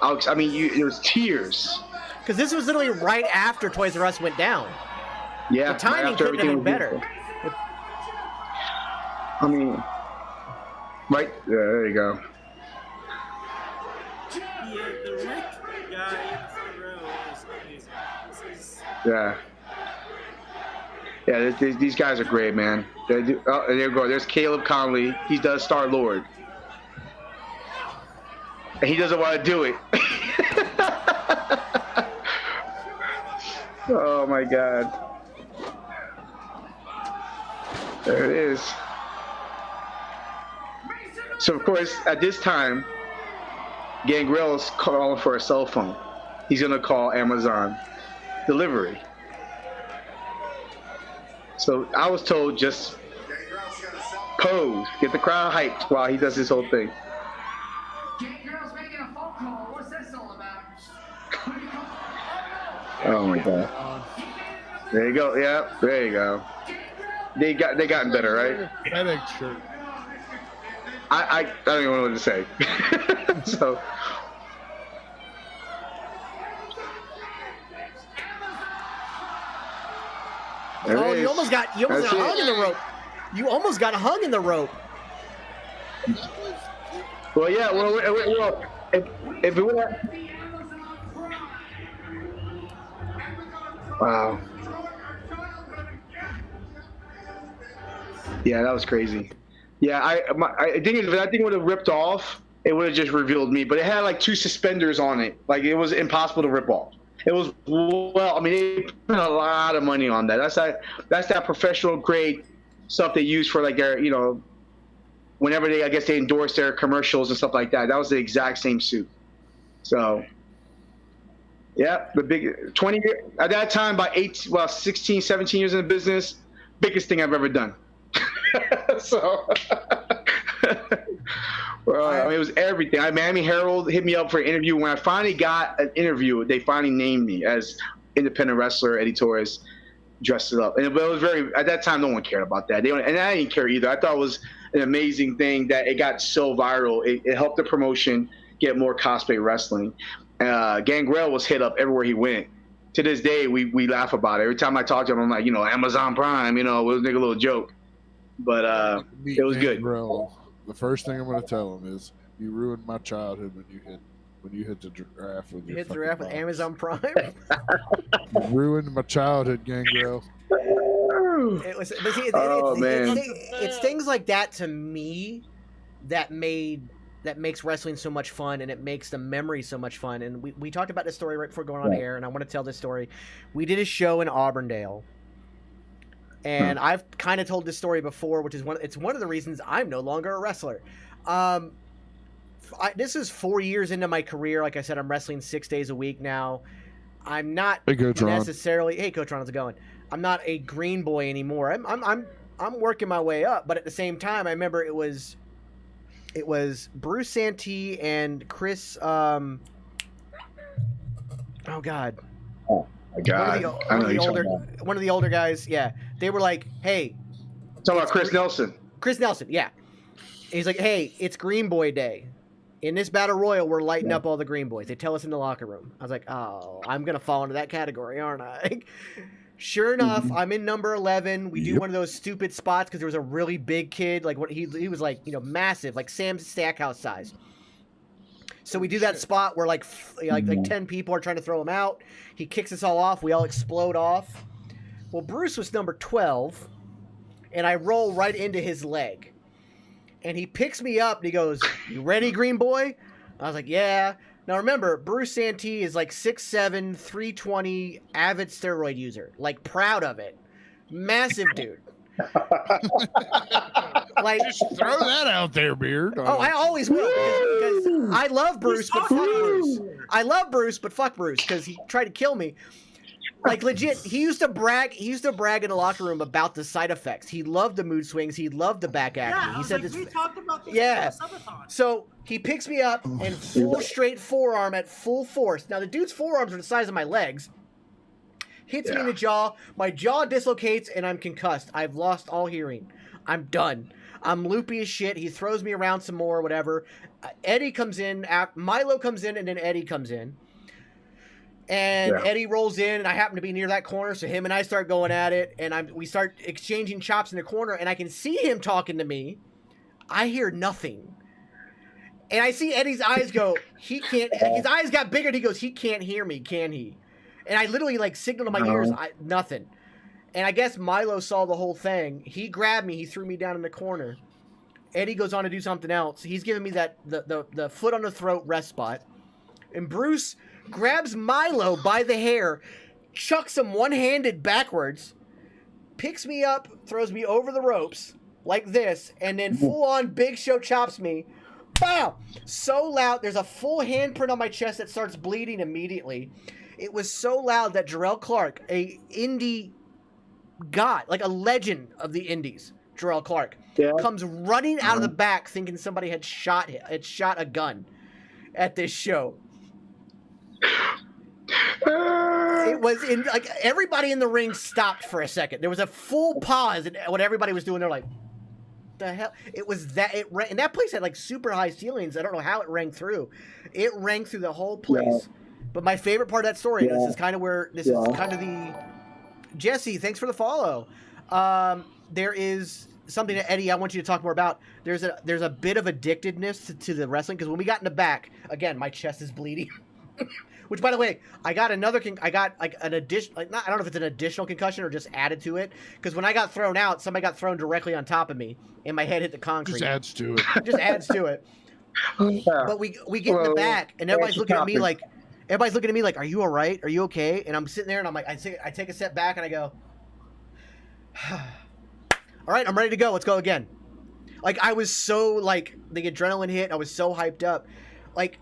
E: I mean, it was tears.
B: Because this was literally right after Toys R Us went down.
E: Yeah.
B: The timing couldn't have been better.
E: I mean, right there you go.
F: The Rick guy in the front row is amazing.
E: Yeah. Yeah, these guys are great, man. There you go. There's Caleb Conley. He does Star-Lord. And he doesn't want to do it. Oh, my God. There it is. So, of course, at this time, Gangrel's calling for a cell phone. He's going to call Amazon delivery. So I was told just pose, get the crowd hyped while he does his whole thing.
G: Gangrel's making a phone call. What's this all about?
E: Oh my God. There you go. Yeah, there you go. They gotten better, right?
A: FedEx shirt.
E: I don't even know what to say. So.
B: Oh, you almost got hung in the rope. You almost got hung in the rope.
E: Well, yeah. Well, if it were. Wow. Yeah, that was crazy. Yeah, I think if that thing would have ripped off, it would have just revealed me. But it had like 2 suspenders on it. Like it was impossible to rip off. It was, well, I mean, they put a lot of money on that. That's that professional grade stuff they use for like their, whenever I guess they endorse their commercials and stuff like that. That was the exact same suit. So, yeah, the big 20 years at that time, by 16, 17 years in the business, biggest thing I've ever done. So, well, I mean, it was everything. Miami Herald hit me up for an interview. When I finally got an interview, they finally named me as independent wrestler. Eddie Torres dressed it up, and it was very. At that time, no one cared about that. And I didn't care either. I thought it was an amazing thing that it got so viral. It helped the promotion get more cosplay wrestling, Gangrel was hit up everywhere he went. To this day, we laugh about it. Every time I talk to him, I'm like, Amazon Prime, it was a little joke. But it was good.
A: The first thing I'm going to tell him is, you ruined my childhood when you hit the draft with
B: Amazon Prime.
A: You ruined my childhood, Gangrel.
B: It's things like that to me that makes wrestling so much fun, and it makes the memory so much fun. And we talked about this story right before going on air, and I want to tell this story. We did a show in Auburndale, and I've kind of told this story before, which is one of the reasons I'm no longer a wrestler. This is 4 years into my career. Like I said, I'm wrestling 6 days a week now. I'm not necessarily. Hey, Coach Ron, how's it going? I'm not a green boy anymore. I'm working my way up, but at the same time, I remember it was Bruce Santee and Chris. Oh God.
E: Oh my God.
B: One of the older guys. Yeah, they were like, "Hey."
E: Talking about Chris Nelson.
B: Chris Nelson, yeah. He's like, "Hey, it's Green Boy Day. In this battle royal, we're lighting up all the Green Boys." They tell us in the locker room. I was like, "Oh, I'm gonna fall into that category, aren't I?" Sure enough, I'm in number 11. We do one of those stupid spots because there was a really big kid, like he was like massive, like Sam's Stackhouse size. So we do that spot where like 10 people are trying to throw him out. He kicks us all off. We all explode off. Well, Bruce was number 12, and I roll right into his leg. And he picks me up and he goes, "You ready, Green Boy?" I was like, "Yeah." Now remember, Bruce Santee is like 6'7", 320, avid steroid user. Like, proud of it. Massive dude. Like,
A: just throw that out there, Beard.
B: Oh, I always will, because I love Bruce, but fuck Bruce. I love Bruce, but fuck Bruce, because he tried to kill me. Like, legit, he used to brag in the locker room about the side effects. He loved the mood swings. He loved the back acne. He said
F: we talked about this.
B: Yeah. So he picks me up and full straight forearm at full force. Now, the dude's forearms are the size of my legs. Hits me in the jaw. My jaw dislocates, and I'm concussed. I've lost all hearing. I'm done. I'm loopy as shit. He throws me around some more, whatever. Eddie comes in. Milo comes in, and then Eddie comes in. And Eddie rolls in, and I happen to be near that corner, so him and I start going at it, and we start exchanging chops in the corner, and I can see him talking to me. I hear nothing. And I see Eddie's eyes go, he can't, his eyes got bigger, and he goes, he can't hear me, can he? And I literally, like, signaled to my ears, nothing. And I guess Milo saw the whole thing. He grabbed me, he threw me down in the corner. Eddie goes on to do something else. He's giving me that, the foot on the throat rest spot. And Bruce grabs Milo by the hair, chucks him one-handed backwards, picks me up, throws me over the ropes like this, and then full-on Big Show chops me. Bow! So loud. There's a full handprint on my chest that starts bleeding immediately. It was so loud that Jarrell Clark, a indie god, like a legend of the indies, Jarrell Clark, comes running out of the back thinking somebody had shot a gun at this show. It was in, like, everybody in the ring stopped for a second. There was a full pause in what everybody was doing. They're like, the hell? It was that and that place had like super high ceilings. I don't know how it rang through. It rang through the whole place. But my favorite part of that story, this is kind of the Jesse, thanks for the follow. There is something that Eddie, I want you to talk more about. There's a bit of addictedness to the wrestling, because when we got in the back, again, my chest is bleeding. Which, by the way, I got an addition. I don't know if it's an additional concussion or just added to it. Because when I got thrown out, somebody got thrown directly on top of me, and my head hit the concrete.
A: Just adds to it.
B: Just adds to it. But we get in the back, and everybody's looking at me like, "Are you all right? Are you okay?" And I'm sitting there, and I'm like, I take a step back, and I go, "All right, I'm ready to go. Let's go again." Like, I was so, like, the adrenaline hit. I was so hyped up. Like,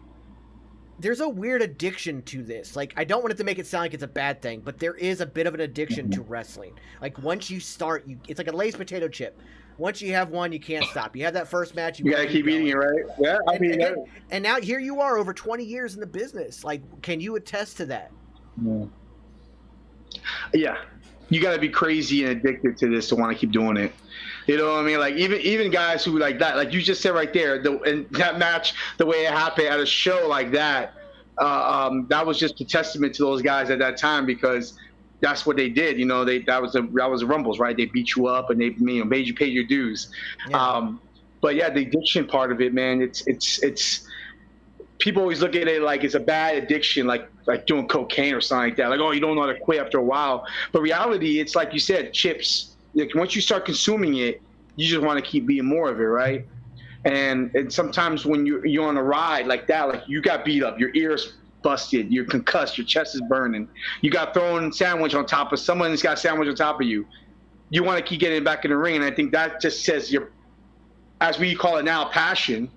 B: there's a weird addiction to this. Like, I don't want it to make it sound like it's a bad thing, but there is a bit of an addiction to wrestling. Like, once you start, it's like a Lay's potato chip. Once you have one, you can't stop. You have that first match.
E: You gotta keep eating it, right? Yeah.
B: And now here you are, over 20 years in the business. Like, can you attest to that?
E: Yeah. You gotta be crazy and addicted to this to want to keep doing it. You know what I mean? Like, even guys who like that, like you just said right there, in that match, the way it happened at a show like that, that was just a testament to those guys at that time, because that's what they did. You know, that was the Rumbles, right? They beat you up and they made you pay your dues. Yeah. But yeah, the addiction part of it, man, it's people always look at it like it's a bad addiction, like doing cocaine or something like that. Like, oh, you don't know how to quit after a while. But reality, it's like you said, chips. Like once you start consuming it, you just want to keep being more of it, right? And sometimes when you're on a ride like that, like you got beat up, your ears busted, you're concussed, your chest is burning, you got thrown sandwich on top of someone's got a sandwich on top of you. You want to keep getting back in the ring, and I think that just says your, as we call it now, passion.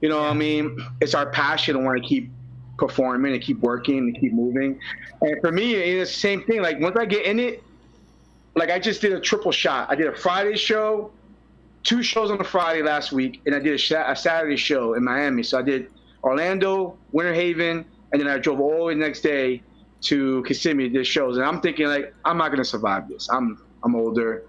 E: You know what I mean? It's our passion to want to keep performing and keep working and keep moving. And for me, it's the same thing. Like once I get in it, like I just did a triple shot. I did a Friday show, 2 shows on a Friday last week, and I did a Saturday show in Miami. So I did Orlando, Winter Haven, and then I drove all the way the next day to Kissimmee to do shows. And I'm thinking, like, I'm not gonna survive this. I'm older.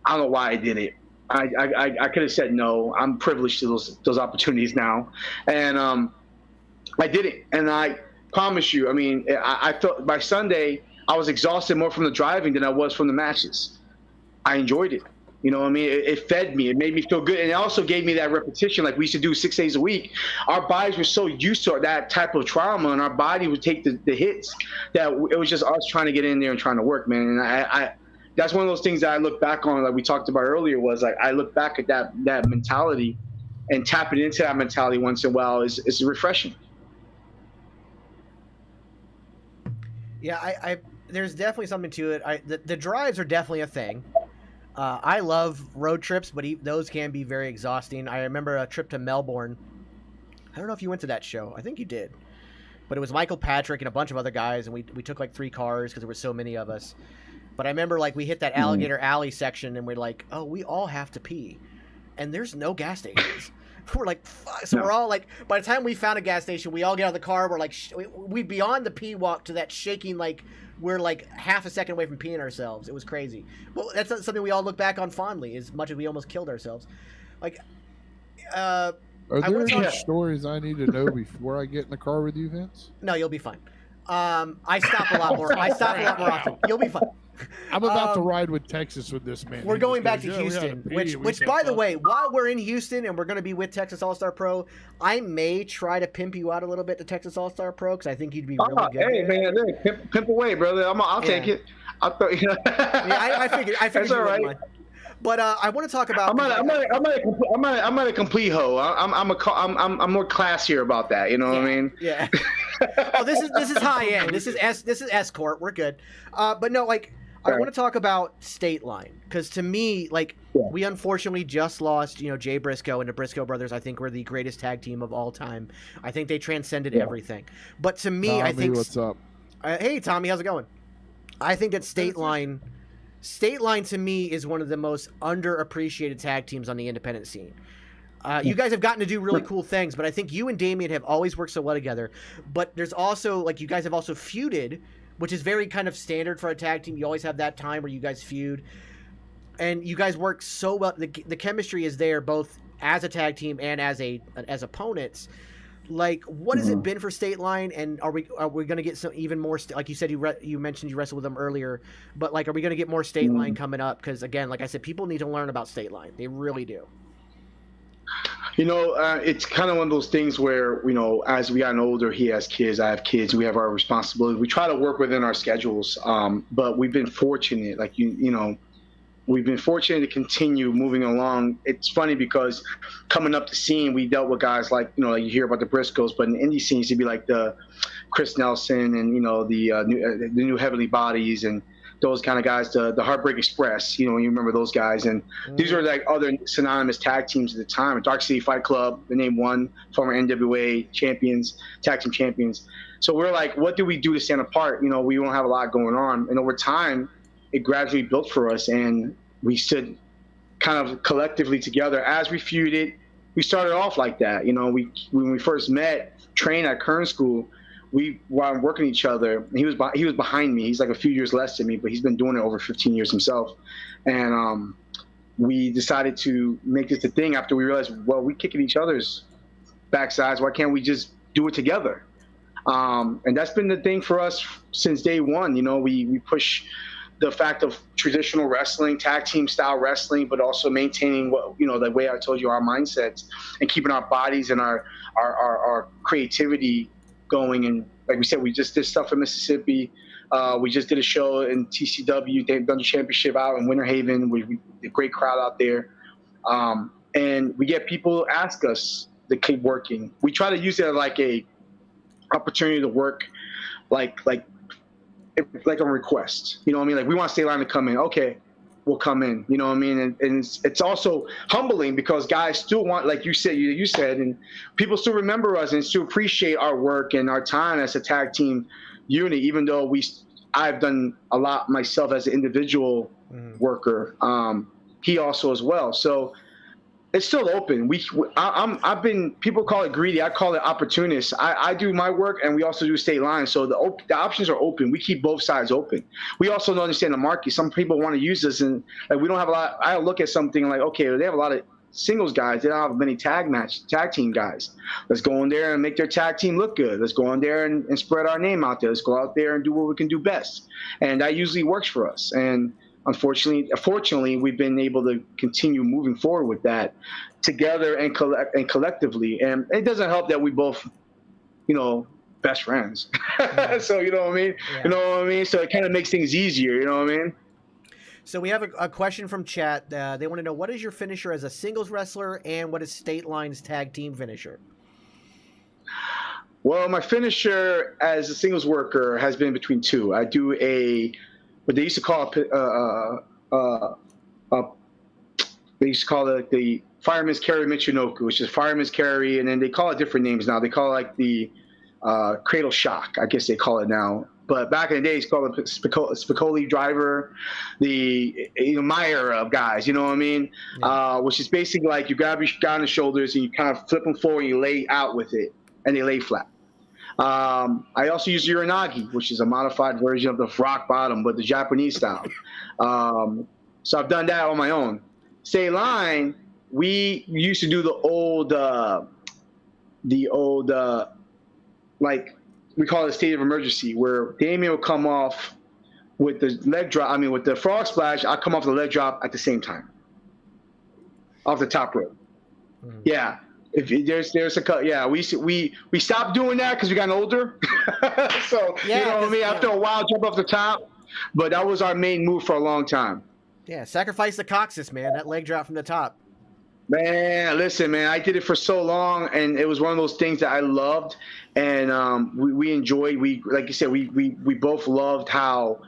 E: I don't know why I did it. I could have said no. I'm privileged to those opportunities now, and I did it. And I promise you, I mean, I felt by Sunday I was exhausted more from the driving than I was from the matches. I enjoyed it. You know what I mean? It fed me. It made me feel good. And it also gave me that repetition. Like we used to do 6 days a week. Our bodies were so used to that type of trauma, and our body would take the hits, that it was just us trying to get in there and trying to work, man. And I that's one of those things that I look back on, like we talked about earlier, was like I look back at that mentality, and tapping into that mentality once in a while is refreshing.
B: Yeah, there's definitely something to it. The drives are definitely a thing. I love road trips, but those can be very exhausting. I remember a trip to Melbourne. I don't know if you went to that show. I think you did. But it was Michael Patrick and a bunch of other guys, and we took like 3 cars because there were so many of us. But I remember like we hit that Alligator Alley section, and we're like, oh, we all have to pee. And there's no gas stations. We're like, fuck. So we're all like, by the time we found a gas station, we all get out of the car. We're like, we'd be on the pee walk to that shaking, like, we're like half a second away from peeing ourselves. It was crazy. Well, that's something we all look back on fondly, as much as we almost killed ourselves. Like,
A: are there any stories I need to know before I get in the car with you, Vince?
B: No, you'll be fine. I stop a lot more. I stop a lot more often. You'll be fine.
A: I'm about to ride with Texas with this man.
B: We're going back to Houston, which by the way, while we're in Houston and we're going to be with Texas All-Star Pro, I may try to pimp you out a little bit to Texas All-Star Pro, because I think you'd be really good.
E: Hey, man, look, pimp away, brother. I'll take it.
B: I figured
E: That's all right.
B: But I want to talk about.
E: I'm not a complete hoe. I'm more classier about that. You know what I mean?
B: Yeah. Oh, this is high end. This is escort. We're good. But no, like. I want to talk about State Line, because to me, like, we unfortunately just lost, Jay Briscoe and the Briscoe brothers. I think we're the greatest tag team of all time. I think they transcended everything. But to me,
A: Tommy,
B: I think.
A: What's up?
B: Hey, Tommy, how's it going? I think that State Line to me is one of the most underappreciated tag teams on the independent scene. You guys have gotten to do really cool things, but I think you and Damian have always worked so well together. But there's also, like, you guys have also feuded, which is very kind of standard for a tag team. You always have that time where you guys feud, and you guys work so well. The chemistry is there both as a tag team and as opponents. Like, what has it been for State Line, and are we going to get some even more? Like you said, you mentioned you wrestled with them earlier, but like, are we going to get more State Line coming up? Because again, like I said, people need to learn about State Line. They really do.
E: It's kind of one of those things where, as we gotten older, he has kids, I have kids, we have our responsibilities. We try to work within our schedules, but we've been fortunate, like, we've been fortunate to continue moving along. It's funny because coming up the scene, we dealt with guys like, like you hear about the Briscoes, but in the indie scenes, it'd be like the Chris Nelson and, the new Heavenly Bodies and those kind of guys, the Heartbreak Express, you remember those guys. And these are like other synonymous tag teams at the time. Dark City Fight Club, the name one, former NWA champions, tag team champions. So we're like, what do we do to stand apart? We don't have a lot going on. And over time, it gradually built for us, and we stood kind of collectively together. As we feuded, we started off like that. When we first met, trained at Kern School, we were working each other. He was behind me. He's like a few years less than me, but he's been doing it over 15 years himself. And we decided to make this a thing after we realized, well, we kicking each other's backsides. Why can't we just do it together? And that's been the thing for us since day one. You know, we push the fact of traditional wrestling, tag team style wrestling, but also maintaining the way I told you, our mindsets, and keeping our bodies and our creativity going. And like we said, we just did stuff in Mississippi. We just did a show in TCW. They've done the championship out in Winter Haven. We a great crowd out there. And we get people ask us to keep working. We try to use it like a opportunity to work, like a request. You know what I mean? Like, we want State Line to come in. Okay, we'll come in. You know what I mean? And it's also humbling because guys still want, like you said, and people still remember us and still appreciate our work and our time as a tag team unit, even though I've done a lot myself as an individual worker. He also as well. So it's still open. People call it greedy. I call it opportunist. I do my work, and we also do State Line. So the options are open. We keep both sides open. We also don't understand the market. Some people want to use this, and like, we don't have a lot. I look at something like, okay, they have a lot of singles guys. They don't have many tag team guys. Let's go in there and make their tag team look good. Let's go in there and spread our name out there. Let's go out there and do what we can do best. And that usually works for us. And fortunately, we've been able to continue moving forward with that together and collectively. And it doesn't help that we both, best friends. So, you know what I mean? Yeah. You know what I mean? So it kind of makes things easier. You know what I mean?
B: So we have a question from chat. They want to know, what is your finisher as a singles wrestler, and what is State Line's tag team finisher?
E: Well, my finisher as a singles worker has been between two. I do what they used to call it the Fireman's Carry Michinoku, which is Fireman's Carry, and then they call it different names now. They call it like the Cradle Shock, I guess they call it now. But back in the day, it's called the Spicoli Driver, my era of guys, you know what I mean? Yeah. Which is basically like you grab your guy on the shoulders and you kind of flip them forward and you lay out with it, and they lay flat. I also use Uranagi, which is a modified version of the rock bottom, but the Japanese style. So I've done that on my own. State Line, we used to do the old, like, we call it a state of emergency, where Damien will come off with the leg drop. With the frog splash, I come off the leg drop at the same time, off the top rope. Mm-hmm. Yeah. If there's a cut, yeah, we stopped doing that because we got older. So yeah, you know what I mean. Yeah. After a while, jump off the top, but that was our main move for a long time.
B: Yeah, sacrifice the coccyx, man. That leg drop from the top.
E: Man, listen, man, I did it for so long, and it was one of those things that I loved, and we enjoyed. Like you said, we both loved how.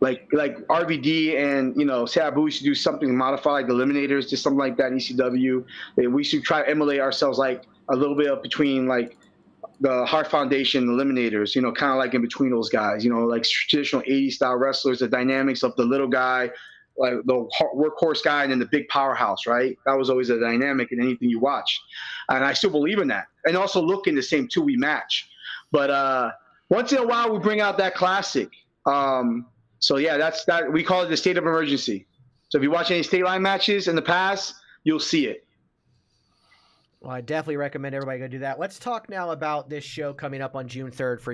E: Like RVD and Sabu used to do something modified, like the Eliminators, just something like that in ECW. We should try to emulate ourselves like a little bit up between like the Heart Foundation and Eliminators, kind of like in between those guys, like traditional 80s style wrestlers, the dynamics of the little guy, like the workhorse guy, and then the big powerhouse, right? That was always a dynamic in anything you watch. And I still believe in that. And also looking the same two we match. But once in a while we bring out that classic. So yeah, that's that. We call it the state of emergency. So if you watch any State Line matches in the past, you'll see it.
B: Well, I definitely recommend everybody go do that. Let's talk now about this show coming up on June 3rd for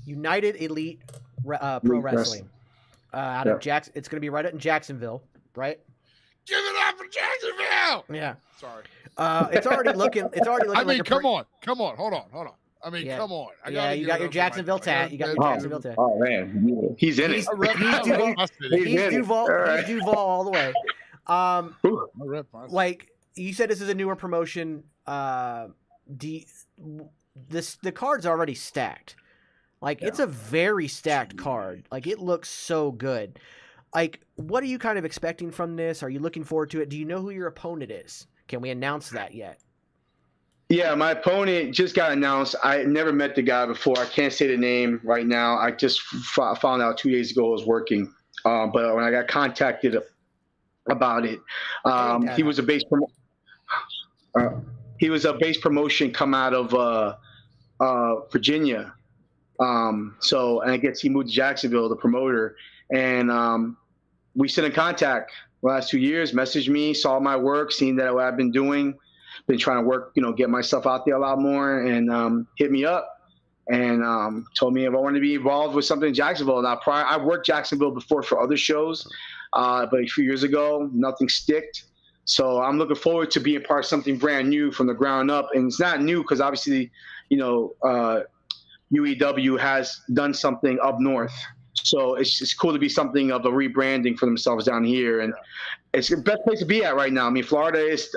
B: United Elite Pro Wrestling. Out of Jackson, it's going to be right in Jacksonville, right?
A: Give it up for Jacksonville.
B: Yeah.
A: Sorry.
B: It's already looking.
A: Come on. Hold on. Come on.
B: You got your Jacksonville tat.
E: Oh man, he's in it.
B: He's Duval all the way. Like you said, this is a newer promotion. The card's already stacked. Like it's a very stacked card. Like it looks so good. Like, what are you kind of expecting from this? Are you looking forward to it? Do you know who your opponent is? Can we announce that yet?
E: Yeah, my opponent just got announced. I never met the guy before. I can't say the name right now. I just found out 2 days ago I was working. But when I got contacted about it, he was a base promotion come out of Virginia. And I guess he moved to Jacksonville, the promoter, and we stayed in contact the last 2 years. Messaged me, saw my work, seen that what I've been doing. been trying to work, get myself out there a lot more, and hit me up and told me if I wanted to be involved with something in Jacksonville. Now, I worked Jacksonville before for other shows, but a few years ago, nothing sticked. So I'm looking forward to being part of something brand new from the ground up. And it's not new because obviously, UEW has done something up north. So it's cool to be something of a rebranding for themselves down here. And it's the best place to be at right now. I mean,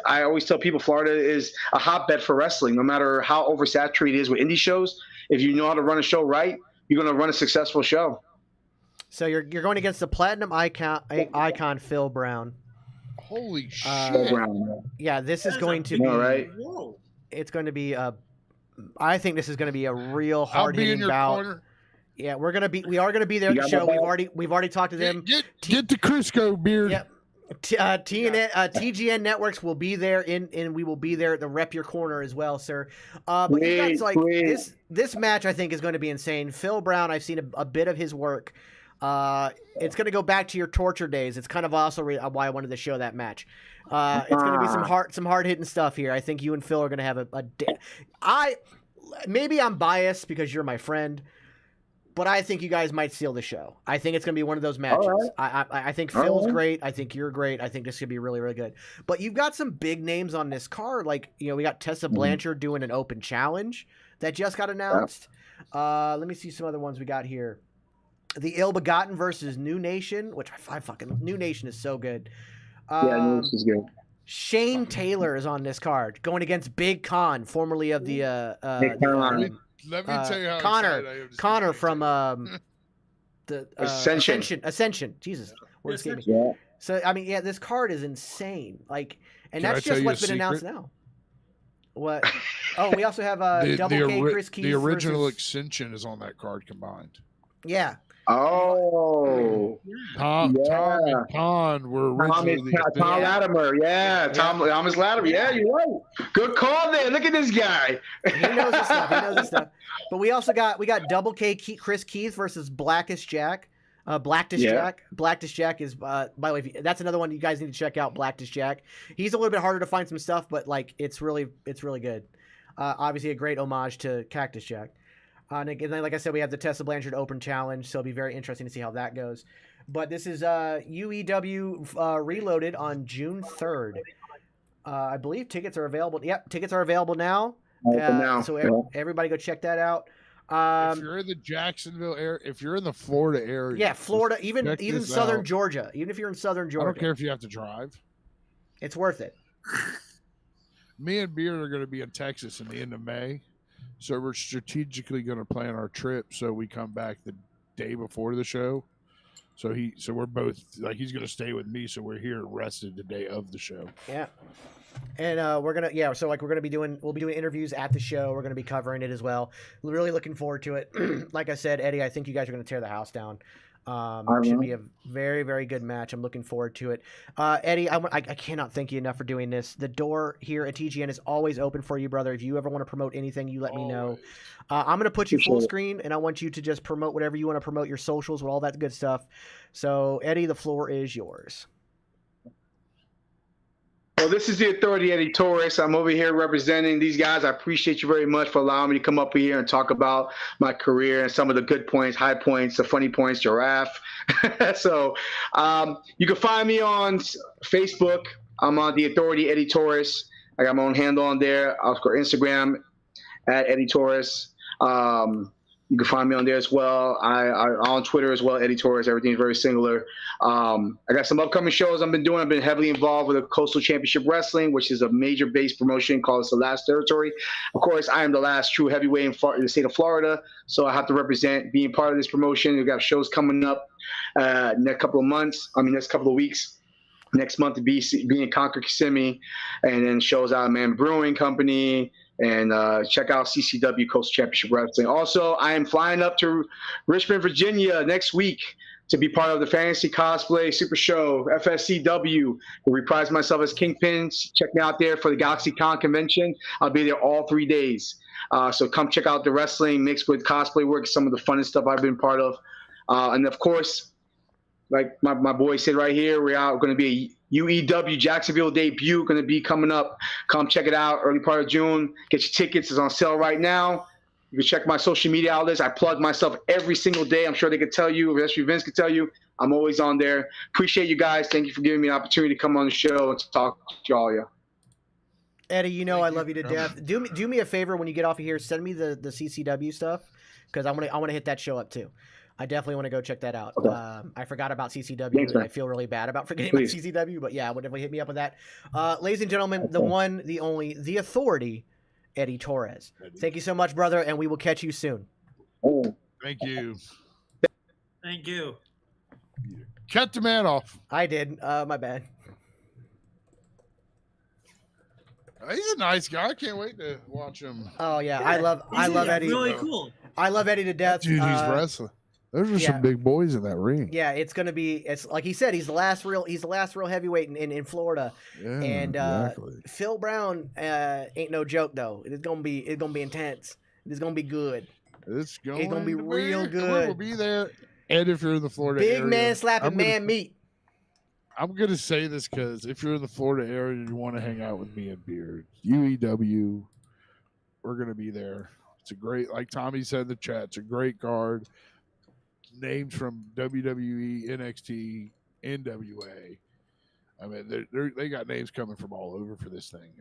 E: I always tell people Florida is a hotbed for wrestling. No matter how oversaturated it is with indie shows, if you know how to run a show right, you're going to run a successful show.
B: So you're going against the Platinum icon Phil Brown.
A: Holy shit!
B: Yeah, this is going to be.
E: Right?
B: It's going to be I think this is going to be a real hard hitting bout. Corner. Yeah, we are going to be there at the show. We've already talked to them.
A: Get the Crisco beard.
B: Yep. TGN Networks will be there and we will be there to rep your corner as well, sir. But you guys, this match I think is going to be insane. Phil Brown, I've seen a bit of his work. It's going to go back to your torture days. It's kind of also why I wanted to show that match. It's going to be some hard hitting stuff here. I think you and Phil are going to have maybe I'm biased because you're my friend, but I think you guys might steal the show. I think it's going to be one of those matches. Right. I think Phil's great. I think you're great. I think this could be really, really good. But you've got some big names on this card. Like, we got Tessa Blanchard doing an open challenge that just got announced. Let me see some other ones we got here. The Ill Begotten versus New Nation, which I fucking New Nation is so good.
E: New Nation is good.
B: Shane Taylor is on this card, going against Big Con, formerly of the
A: let me tell you how
B: Connor from the Ascension. Jesus, words escaping me. Yeah. So I mean, this card is insane. Like, and that's just what's been announced now. What? Oh, we also have Double K Chris Keith.
A: The original Ascension is on that card combined.
B: Yeah.
E: Oh,
A: Tom and Con were originally
E: Tom Latimer. Yeah, Thomas Latimer. Yeah, you're right. Good call there. Look at this guy.
B: He knows his stuff. But we also got Double K Chris Keith versus Blackish Jack. Jack. Blackish Jack is by the way, that's another one you guys need to check out. Blackish Jack. He's a little bit harder to find some stuff, but like it's really good. Obviously a great homage to Cactus Jack. And then, like I said, we have the Tessa Blanchard Open Challenge, so it'll be very interesting to see how that goes. But this is UEW Reloaded on June 3rd. I believe tickets are available. Yep, tickets are available now. So everybody go check that out.
A: If you're in the Jacksonville area, if you're in the Florida area.
B: Yeah, Florida, even southern Georgia. Even if you're in southern Georgia.
A: I don't care if you have to drive.
B: It's worth it.
A: Me and Beard are going to be in Texas in the end of May. So we're strategically going to plan our trip so we come back the day before the show. So we're both like he's going to stay with me, so we're here rested the day of the show.
B: Yeah, and we'll be doing interviews at the show. We're going to be covering it as well. Really looking forward to it. Like I said, Eddie, I think you guys are going to tear the house down. Should be a very, very good match. I'm looking forward to it. Eddie, I cannot thank you enough for doing this. The door here at TGN is always open for you, brother. If you ever want to promote anything, you let me know. I'm going to put you full screen, and I want you to just promote whatever you want to promote, your socials, with all that good stuff. So, Eddie, the floor is yours.
E: Well, this is the Authority, Eddie Taurus. I'm over here representing these guys. I appreciate you very much for allowing me to come up here and talk about my career and some of the good points, high points, the funny points, Giraffe. So you can find me on Facebook. I'm on the Authority, Eddie Taurus. I got my own handle on there. I'll go Instagram at Eddie Taurus. You can find me on there as well. I'm on Twitter as well, Eddie Taurus. Everything's very singular. I got some upcoming shows I've been doing. I've been heavily involved with the Coastal Championship Wrestling, which is a major base promotion called The Last Territory. Of course, I am the last true heavyweight in the state of Florida, so I have to represent being part of this promotion. We've got shows coming up next couple of weeks. Next month to be in Concord, Kissimmee, and then shows out at Man Brewing Company. And check out CCW Coastal Championship Wrestling. Also, I am flying up to Richmond, Virginia next week to be part of the Fantasy Cosplay Super Show, FSCW. I reprise myself as Kingpin. Check me out there for the GalaxyCon convention. I'll be there all 3 days. So come check out the wrestling mixed with cosplay work, some of the funnest stuff I've been part of. And, of course, like my boy said right here, we're going to be UEW Jacksonville debut going to be coming up. Come check it out. Early part of June. Get your tickets. It's on sale right now. You can check my social media outlets. I plug myself every single day. I'm sure they could tell you. Wrestling Vince could tell you. I'm always on there. Appreciate you guys. Thank you for giving me an opportunity to come on the show and talk to all you.
B: Eddie, you know I love you to death. Do me a favor when you get off of here. Send me the CCW stuff because I want to hit that show up too. I definitely want to go check that out.
E: Okay.
B: I forgot about CCW.
E: Thanks,
B: and
E: man.
B: I feel really bad about forgetting about CCW, but yeah, definitely hit me up with that. Ladies and gentlemen, the one, the only, the authority, Eddie Torres. Thank you so much, brother, and we will catch you soon.
A: Thank you.
F: Thank you.
A: Cut the man off.
B: I did. My bad.
A: He's a nice guy. I can't wait to watch him.
B: Oh yeah, I love Eddie.
F: Really cool.
B: I love Eddie to death.
A: Dude, he's wrestling. Those are some big boys in that ring.
B: Yeah, it's gonna be. It's like he said. He's the last real heavyweight in Florida.
A: Yeah,
B: and
A: exactly.
B: Phil Brown ain't no joke though. It's gonna be intense. It's gonna be good.
A: It's gonna
B: be real good.
A: We'll be there. And if you're in the Florida
B: big
A: area,
B: man slapping man meat.
A: I'm gonna say this because if you're in the Florida area and you want to hang out with me and Beard, UEW, we're gonna be there. It's a great, like Tommy said in the chat, it's a great card. Names from WWE, NXT, NWA. I mean, they got names coming from all over for this thing.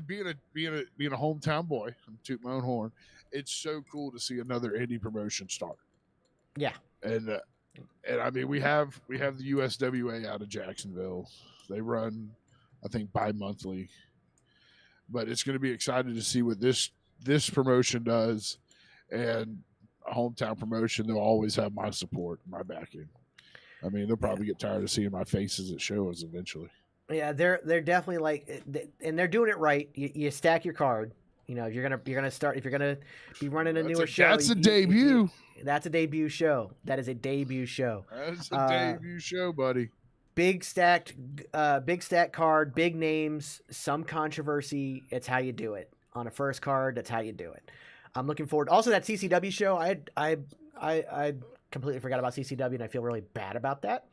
A: Being a hometown boy, I'm toot my own horn. It's so cool to see another indie promotion start.
B: Yeah,
A: and I mean, we have the USWA out of Jacksonville. They run, I think, bi-monthly. But it's going to be exciting to see what this promotion does, and a hometown promotion. They'll always have my support, my backing. I mean, they'll probably get tired of seeing my faces at shows eventually.
B: Yeah, they're definitely like, and they're doing it right. You stack your card. You know, you're gonna start if you're gonna be running a newer show.
A: That's a debut.
B: That's a debut show. That is a debut show.
A: That's a debut show, buddy.
B: Big stacked card, big names, some controversy. It's how you do it on a first card. That's how you do it. I'm looking forward. Also, that CCW show. I completely forgot about CCW, and I feel really bad about that.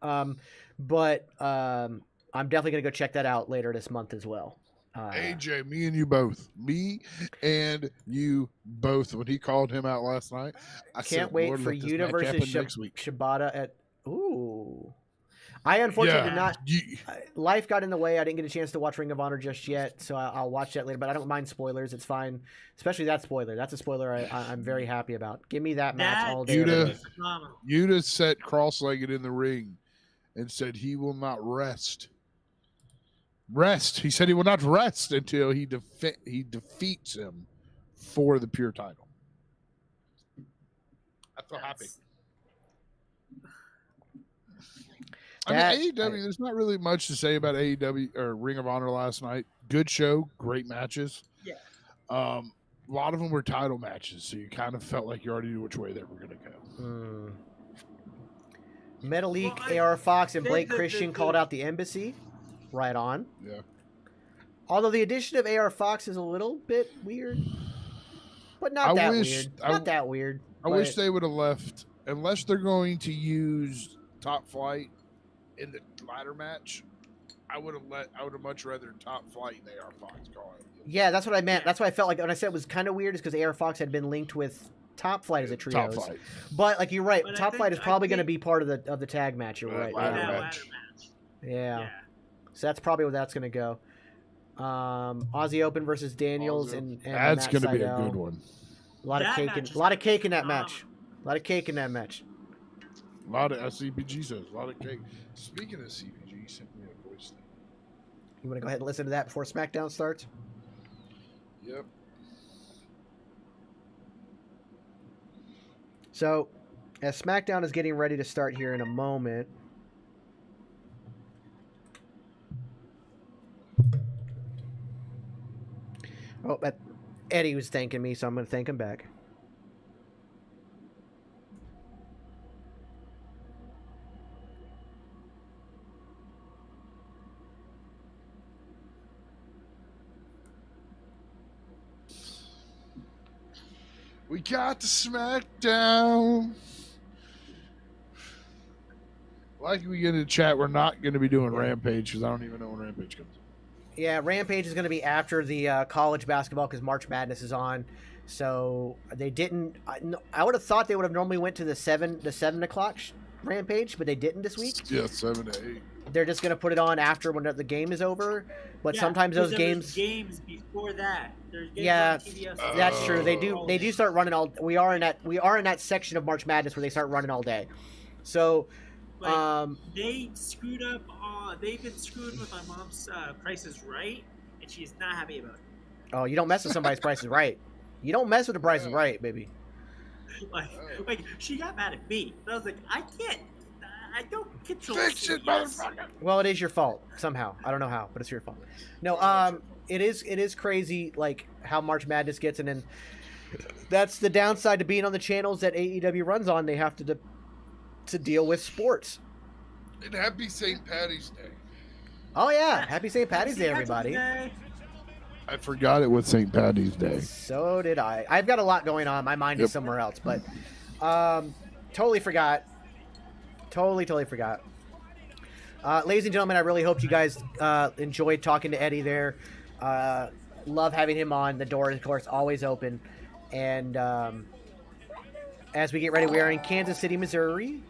B: But I'm definitely gonna go check that out later this month as well.
A: AJ, me and you both. Me and you both. When he called him out last night, I
B: can't wait for Yuta versus Shibata at. Ooh. I unfortunately did not. Life got in the way. I didn't get a chance to watch Ring of Honor just yet, so I'll watch that later. But I don't mind spoilers. It's fine, especially that spoiler. That's a spoiler I'm very happy about. Give me that match all day.
A: Yuta sat cross-legged in the ring and said he will not rest. He said he will not rest until he defeats him for the pure title. I feel happy. I mean, AEW, there's not really much to say about AEW or Ring of Honor last night. Good show, great matches.
F: Yeah.
A: A lot of them were title matches, so you kind of felt like you already knew which way they were going to go.
B: Metalik, AR Fox, and Blake Christian called out the Embassy. Right on.
A: Yeah.
B: Although the addition of AR Fox is a little bit weird, but not that weird. Not that weird.
A: I wish they would have left, unless they're going to use Top Flight in the ladder match. I would have much rather Top Flight and AR Fox call it.
B: Yeah, that's what I meant. That's what I felt like when I said it was kind of weird, is because AR Fox had been linked with Top Flight as a trio.
A: Top Flight.
B: But like you're right, Top Flight is probably going to be part of the tag match. You're right.
A: Ladder match.
B: Yeah. So that's probably where that's going to go. Aussie Open versus Daniels and
A: that's
B: going
A: to be a good one.
B: A lot of cake in that match. A lot of cake in that match.
A: A lot of CPG says a lot of cake. Speaking of CPG, sent me a voice thing.
B: You want to go ahead and listen to that before SmackDown starts?
A: Yep.
B: So, as SmackDown is getting ready to start here in a moment. Oh, Eddie was thanking me, so I'm going to thank him back.
A: We got the SmackDown. Like we get in the chat, we're not going to be doing Rampage because I don't even know when Rampage comes.
B: Yeah, Rampage is going to be after the college basketball because March Madness is on. So they didn't. I would have thought they would have normally went to the 7 o'clock Rampage, but they didn't this week.
A: Yeah, 7 to 8.
B: They're just going to put it on after when the game is over. But sometimes those games
F: before that. There's games
B: yeah,
F: on TBS.
B: that's true. They do start running all. We are in that section of March Madness where they start running all day. So.
F: They screwed up. They've been screwed with my mom's Price is Right, and she's not happy about it.
B: Oh, you don't mess with somebody's Price is Right. You don't mess with the Price is Right, baby.
F: Like she got mad at me. And I was like, I can't. I don't control.
A: Fix it, motherfucker.
B: Well, it is your fault somehow. I don't know how, but it's your fault. No, it is crazy like how March Madness gets, and then that's the downside to being on the channels that AEW runs on. They have to deal with sports.
A: And happy St. Patty's Day.
B: Oh yeah, happy St. Patty's Day, everybody.
A: I forgot it was St. Patty's Day.
B: So did I. I've got a lot going on. My mind is somewhere else, but totally forgot. Totally forgot. Ladies and gentlemen, I really hope you guys enjoyed talking to Eddie there. Love having him on. The door is, of course, always open. And as we get ready, we are in Kansas City, Missouri.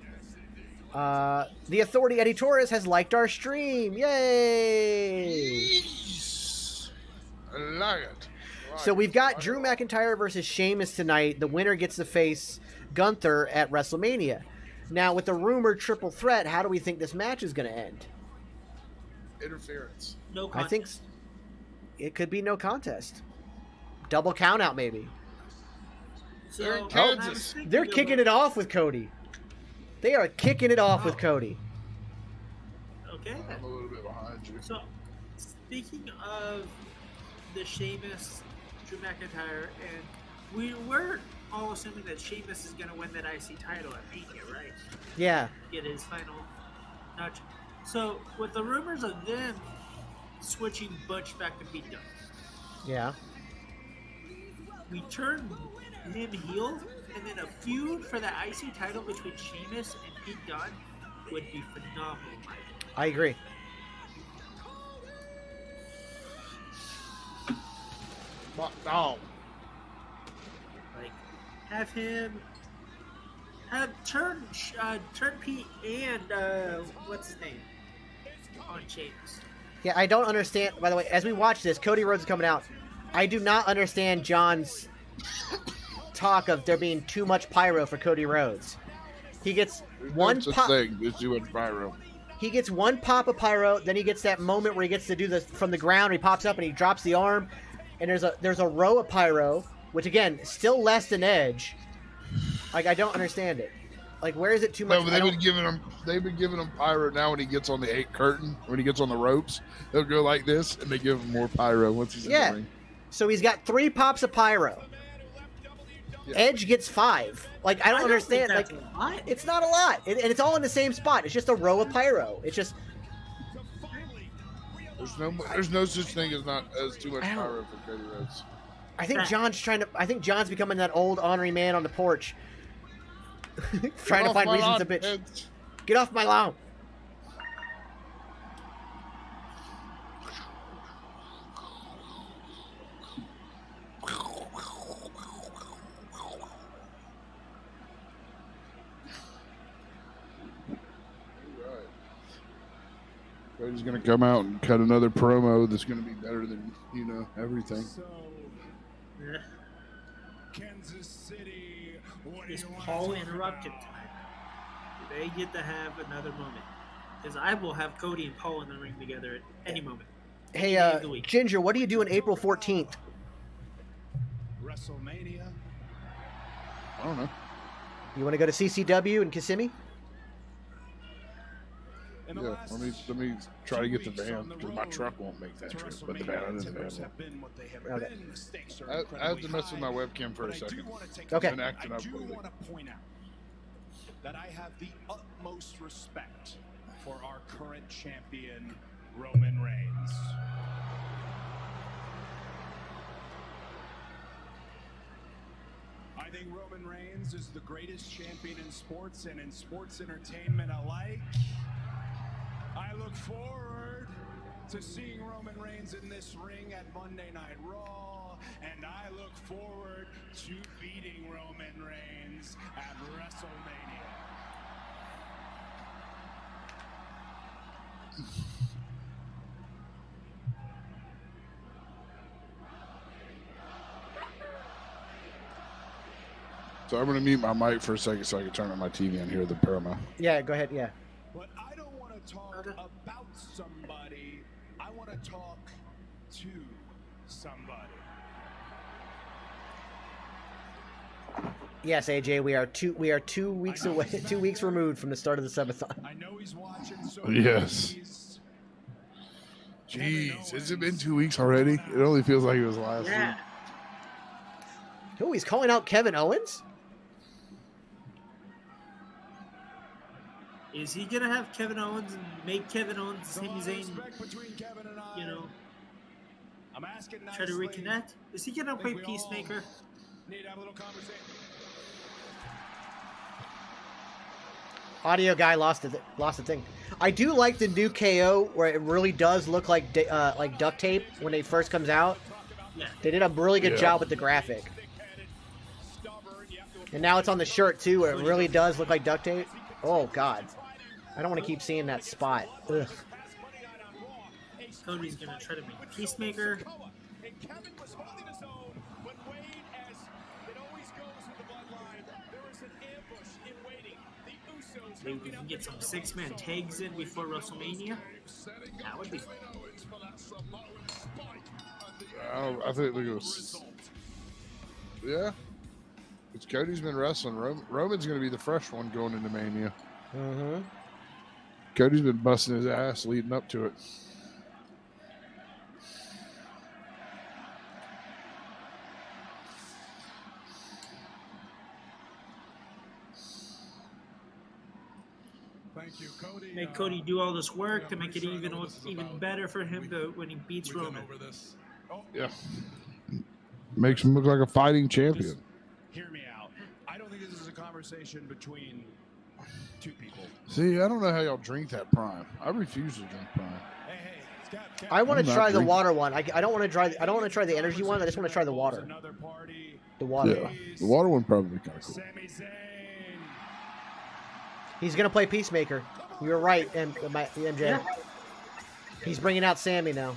B: The Authority, Eddie Torres, has liked our stream. Yay!
A: I like it.
B: So we've got Drew McIntyre versus Sheamus tonight. The winner gets to face Gunther at WrestleMania. Now, with the rumored triple threat, how do we think this match is going to end?
A: Interference.
F: No contest.
B: I think it could be no contest. Double count out, maybe.
A: They're in
F: So,
A: Kansas.
B: They're kicking it off with Cody. They are kicking it off with Cody.
F: Okay.
A: I'm a little bit behind you.
F: So, speaking of the Sheamus, Drew McIntyre, and we were all assuming that Sheamus is going to win that IC title at Mania, right?
B: Yeah.
F: Get his final notch. So, with the rumors of them switching Butch back to Pete Dunne,
B: Yeah.
F: we turn him heel, and then a feud for the IC title between Sheamus and Pete Dunne would be phenomenal.
B: I agree.
A: Smackdown.
F: Like, turn Pete and what's his name on Sheamus.
B: Yeah, I don't understand. By the way, as we watch this, Cody Rhodes is coming out. I do not understand John's talk of there being too much pyro for Cody Rhodes. He gets one pop.
A: There's too much pyro.
B: He gets one pop of pyro, then he gets that moment where he gets to do this from the ground. He pops up and he drops the arm, and there's a row of pyro, which again, still less than Edge. Like, I don't understand it. Like, where is it too much?
A: No, but they've been giving him pyro now when he gets on the 8 curtain, when he gets on the ropes. They'll go like this, and they give him more pyro once he's in the ring.
B: So he's got 3 pops of pyro. Yeah. Edge gets 5. Like, I don't understand. Like, it's not a lot, and it's all in the same spot. It's just a row of pyro. It's just
A: there's no such thing as too much pyro for Cody Rhodes.
B: I think John's becoming that old ornery man on the porch, trying to find reasons to bitch. Get off my lawn.
A: Cody's going to come out and cut another promo that's going to be better than, everything.
F: Yeah. Kansas City. Is Paul interrupted tonight? Do they get to have another moment? Because I will have Cody and Paul in the ring together at any moment.
B: Hey, Ginger, what do you do on April 14th?
H: WrestleMania.
A: I don't know.
B: You want to go to CCW in Kissimmee?
A: Yeah, let me try to get the van because my truck won't make that trip, but the van is available.
B: Okay.
A: I have to mess with my webcam for a second.
B: Okay.
H: I do want to point out that I have the utmost respect for our current champion, Roman Reigns. I think Roman Reigns is the greatest champion in sports and in sports entertainment alike. I look forward to seeing Roman Reigns in this ring at Monday Night Raw, and I look forward to beating Roman Reigns at WrestleMania.
A: So I'm going to mute my mic for a second so I can turn on my TV and hear the promo.
B: Yeah, go ahead. Yeah.
H: But I don't want to talk about somebody. I want to talk to somebody.
B: Yes, AJ, we are 2 weeks away, 2 weeks removed from the start of the subathon.
H: I know he's watching. So
A: Yes. Jeez, has it been 2 weeks already? It only feels like it was last week.
B: Oh, he's calling out Kevin Owens?
F: Is he gonna have Kevin Owens and make Kevin Owens Sami Zayn, you know,
H: I'm asking
F: try to reconnect? Is he gonna play Peacemaker?
H: Need to have a little conversation.
B: Audio guy lost the thing. I do like the new KO where it really does look like duct tape when it first comes out.
F: Yeah.
B: They did a really good job with the graphic. And now it's on the shirt too, where it really does look like duct tape. Oh God, I don't want to keep seeing that spot. Ugh.
F: Cody's gonna try to make Peacemaker. Maybe we can get some 6-man tags in before WrestleMania. That would be fun.
A: I think it was. Yeah. It's Cody's been wrestling. Roman's going to be the fresh one going into Mania.
B: Mm-hmm.
A: Cody's been busting his ass leading up to it.
H: Thank you, Cody.
F: Make Cody do all this work to make it even better for him when he beats Roman.
A: Yeah. Makes him look like a fighting champion.
H: Just hear me out. I don't think this is a conversation between two people.
A: See, I don't know how y'all drink that Prime. I refuse to drink Prime.
H: Hey,
B: I want to
A: I'm
B: try
A: not
B: the
A: drinking.
B: water one. I don't want to try. I don't want to try the energy one. I just want to try the water. The water.
A: Yeah. The water one probably kind of cool.
H: Sami Zayn.
B: He's gonna play Peacemaker. You're right, MJ.
F: Yeah.
B: He's bringing out Sammy now.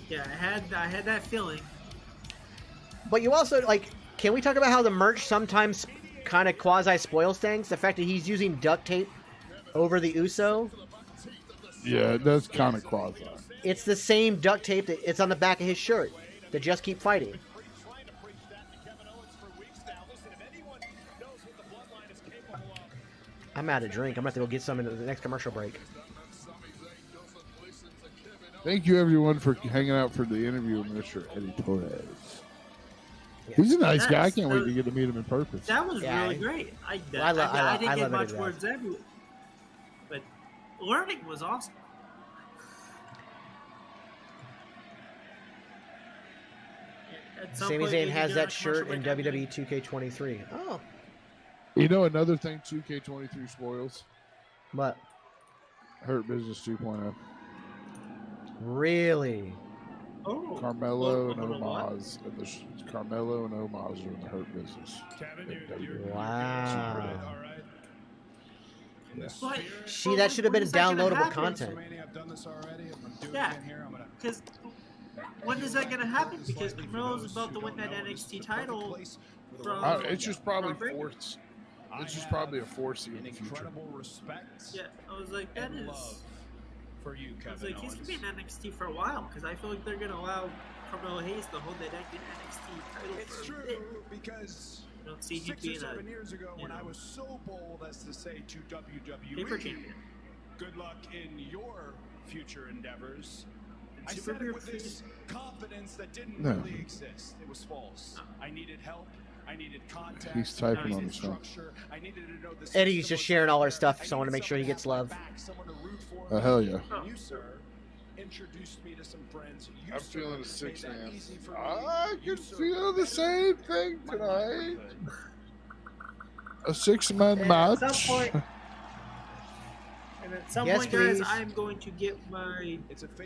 F: Yeah, I had that feeling.
B: But you also can we talk about how the merch sometimes kind of quasi spoils things? The fact that he's using duct tape over the Uso.
A: Yeah, it does kind of quasi.
B: It's the same duct tape that it's on the back of his shirt. That Just Keep Fighting. I'm out of drink. I'm gonna have to go get some in the next commercial break.
A: Thank you, everyone, for hanging out for the interview with Mr. Eddie Torres. He's a nice guy. I can't wait to get to meet him in person.
F: That was really great. I didn't get much words everywhere, but learning was awesome.
B: Sami Zayn has that shirt in WWE 2K23. Oh.
A: You know another thing 2K23 spoils?
B: What?
A: Hurt Business 2.0.
B: Really?
F: Oh.
A: Carmelo and Omos. Carmelo and Omos are in the Hurt Business.
B: Wow.
A: Yeah.
B: See, that should have been downloadable content.
F: Yeah, because when is that going to happen? Because Carmelo's about to win that NXT title from...
A: It's just probably forced. It's just probably a force in the future.
F: Yeah, I was like, that is...
H: For you, Kevin
F: I was like, he's
H: Owens.
F: going to be in NXT for a while, because I feel like they're going to allow Carmelo Hayes to hold that NXT title
H: It's
F: for a
H: true,
F: bit.
H: because
F: I don't see him
H: 6 or
F: being
H: 7 years ago, when I was so bold as to say to
F: paper
H: WWE,
F: champion.
H: good luck in your future endeavors,
F: And
H: I
F: Super
H: said it
F: Beard
H: with this confidence that didn't
A: No.
H: really exist. It was false. I needed help. I needed contact.
A: He's typing
H: I needed
A: on his phone.
H: structure. I needed to know the
B: Eddie's
H: system
B: just
H: was
B: sharing all our stuff,
H: I
B: so I want to
H: needed
B: make sure he
H: someone
B: gets
H: to have
B: love.
H: my back, someone to root for.
A: Oh, hell yeah.
H: And you, sir, introduced me to some friends. You,
A: I'm
H: sir,
A: feeling a
H: made
A: 6
H: that
A: man.
H: easy for me.
A: I
H: You,
A: can
H: sir,
A: feel the
H: made
A: same thing
H: my
A: tonight.
H: livelihood.
A: A 6-man
F: And
A: match.
F: at some point, At some
B: Yes,
F: point, guys,
B: please.
F: I'm going to get my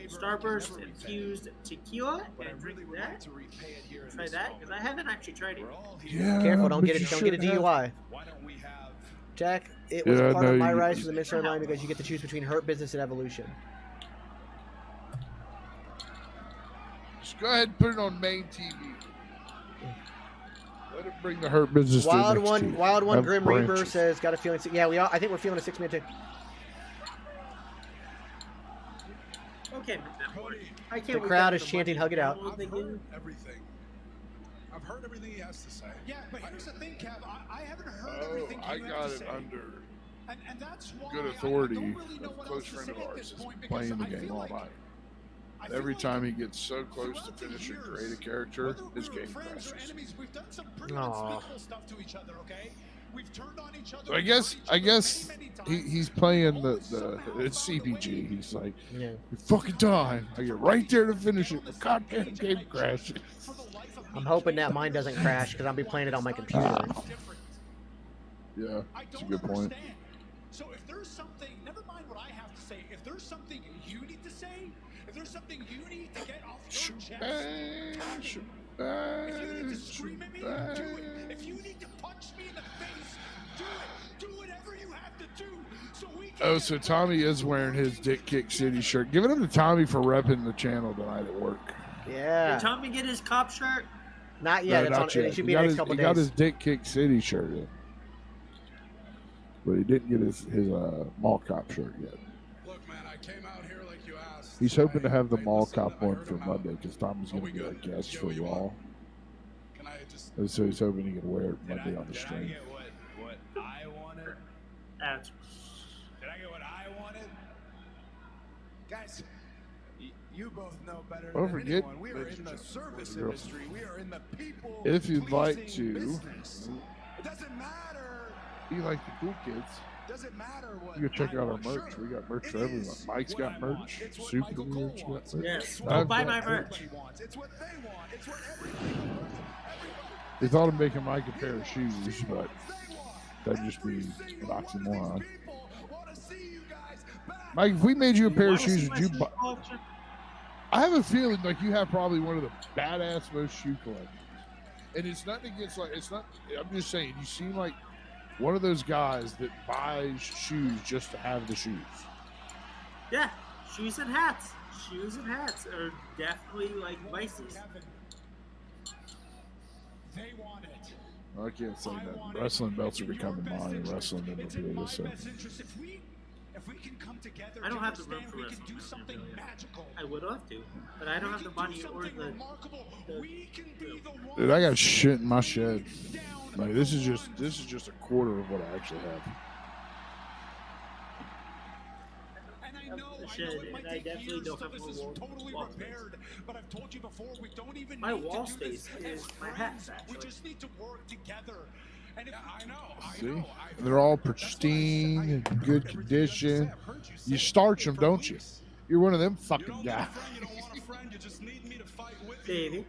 F: Starburst infused tequila and drink that. Try that because I haven't actually tried it.
A: Yeah.
B: Careful, don't
A: but
B: get a
A: you should
B: DUI.
H: Why don't we have
B: Jack, it was
A: Yeah,
B: part
A: no,
B: of my
A: you-
B: rise for the Mr. Line because you get to choose between Hurt Business and Evolution.
A: Just go ahead and put it on main TV. Let it bring the Hurt Business to the
B: Wild
A: next
B: one,
A: tier.
B: Wild One
A: Have
B: Grim Reaper
A: branches.
B: says, got a feeling. Yeah, I think we're feeling a 6-man too.
F: Okay, I can't.
B: The
F: wait
B: crowd
F: to
B: is
F: have
B: chanting,
F: money
B: "Hug it out."
F: download the
H: I've
F: game.
H: heard everything. I've heard everything he has to say. Yeah, but here's the thing, Kev. I haven't heard everything
A: I
H: you have
A: got
H: to
A: it
H: say.
A: under
H: And that's why
A: good
H: I
A: authority.
H: don't really know
A: A
H: what
A: close
H: else to
A: friend
H: say
A: of
H: at
A: ours
H: this
A: is
H: point because
A: playing the
H: I
A: game
H: feel
A: all
H: like-
A: night.
H: I feel
A: Every
H: like
A: time he gets so close to
H: throughout the
A: finishing
H: years,
A: create a character,
H: whether
A: his
H: we were
A: game
H: friends or
A: crashes.
H: enemies, we've done some pretty
B: Aw.
H: unspeakable stuff to each other, okay? We've turned on each other.
A: So I
H: we've
A: guess
H: hurt each other many times.
A: he's playing
H: Always
A: the
H: somehow
A: it's
H: found a way
A: CBG. He's like,
B: Yeah.
A: you fucking die. I get right there to finish it. The goddamn game crashes.
H: For the life of
B: I'm
H: me,
B: hoping that
H: Jimmy,
B: mine doesn't crash because I'll be playing it on my computer.
A: Yeah,
H: I
A: it's a
H: don't
A: good point.
H: understand. So if there's something, never mind what I have to say. If there's something you need to say, if there's something you need to get off your chest, tell me. If you need to scream at me, do it. If you need to punch me in the face, do it. Do whatever you have to do so we can
A: Oh,
H: get
A: so
H: back
A: Tommy
H: to
A: is wearing
H: where
A: his
H: we
A: Dick Kick
H: were
A: City shirt. Give it up to Tommy for repping the channel tonight at work.
B: Yeah.
F: Did Tommy get his cop shirt?
B: Not yet.
A: No,
B: It's on,
A: not yet.
B: it should
A: He
B: be in
A: got
B: the next
A: his-
B: couple
A: he got
B: days.
A: his Dick Kick City shirt in, but he didn't get his mall cop shirt yet.
H: Look, man, I came out here like you asked.
A: He's hoping to have the
H: I
A: mall
H: listened,
A: cop
H: I
A: one
H: heard
A: for
H: him out.
A: Monday because Tommy's
H: Are
A: going
H: we
A: to be a
H: good?
A: guest
H: Yo,
A: for
H: you
A: Raw.
H: want- Can I just
A: And so he's hoping he can wear it Monday on the
H: did I
A: stream.
H: get what I wanted?
F: That's
H: Did I get what I wanted? Guys, you both know better
A: Don't
H: than
A: forget,
H: anyone. We are
A: ladies
H: in
A: and
H: the
A: gentlemen,
H: service
A: girls.
H: industry. We are in the people.
A: If you'd like
H: pleasing
A: to-
H: business. It doesn't matter.
A: You like the cool kids?
H: Doesn't matter what.
A: You can check
H: I
A: out our
H: want.
A: merch.
H: Sure,
A: We got merch
H: it
A: for everyone.
H: is
A: Mike's
H: what
A: got
H: I want.
A: merch.
H: It's what
A: Super
H: Michael
A: merch.
H: Cole wants.
A: Got merch.
F: Yes,
A: I've
F: go buy
A: got
F: my
A: merch.
F: merch.
H: Wants. It's what they want. It's what every single person, everybody.
A: They thought of making Mike a pair of shoes, but that'd just be an oxymoron. Mike, if we made you a pair of shoes, would you buy? I have a feeling like you have probably one of the badass most shoe collections. And it's nothing against like it's not. I'm just saying you seem like one of those guys that buys shoes just to have the shoes.
F: Yeah, shoes and hats. Shoes and hats are definitely like vices.
H: They want it.
A: I can't say that. Wrestling belts are becoming mine, and wrestling memorabilia. So
H: If we can come together,
F: I don't have the room
H: understand
F: for
H: we can
F: wrestling
H: do something
F: memorabilia.
H: magical.
F: I would love to, but I don't have the money or the.
H: We can be the ones
A: dude, I got shit in my shed.
H: down
A: Like this is just a quarter of what I actually have.
H: And I know,
F: the
H: I
F: shed,
H: know it might
F: and I
H: take
F: definitely
H: years
F: don't
H: till
F: have
H: this
F: more
H: is
F: wall
H: totally
F: space.
H: repaired, but I've told you before, we don't even
F: My
H: need
F: wall
H: to do this
F: space
H: as
F: is my
H: friends.
F: hats,
H: We
F: actually.
H: just need to work together. And if I know,
A: See, they're all pristine, in good condition. You starch them, don't you? You're one of them fucking guys.
H: You don't want a friend, you just need me to fight with
F: Baby.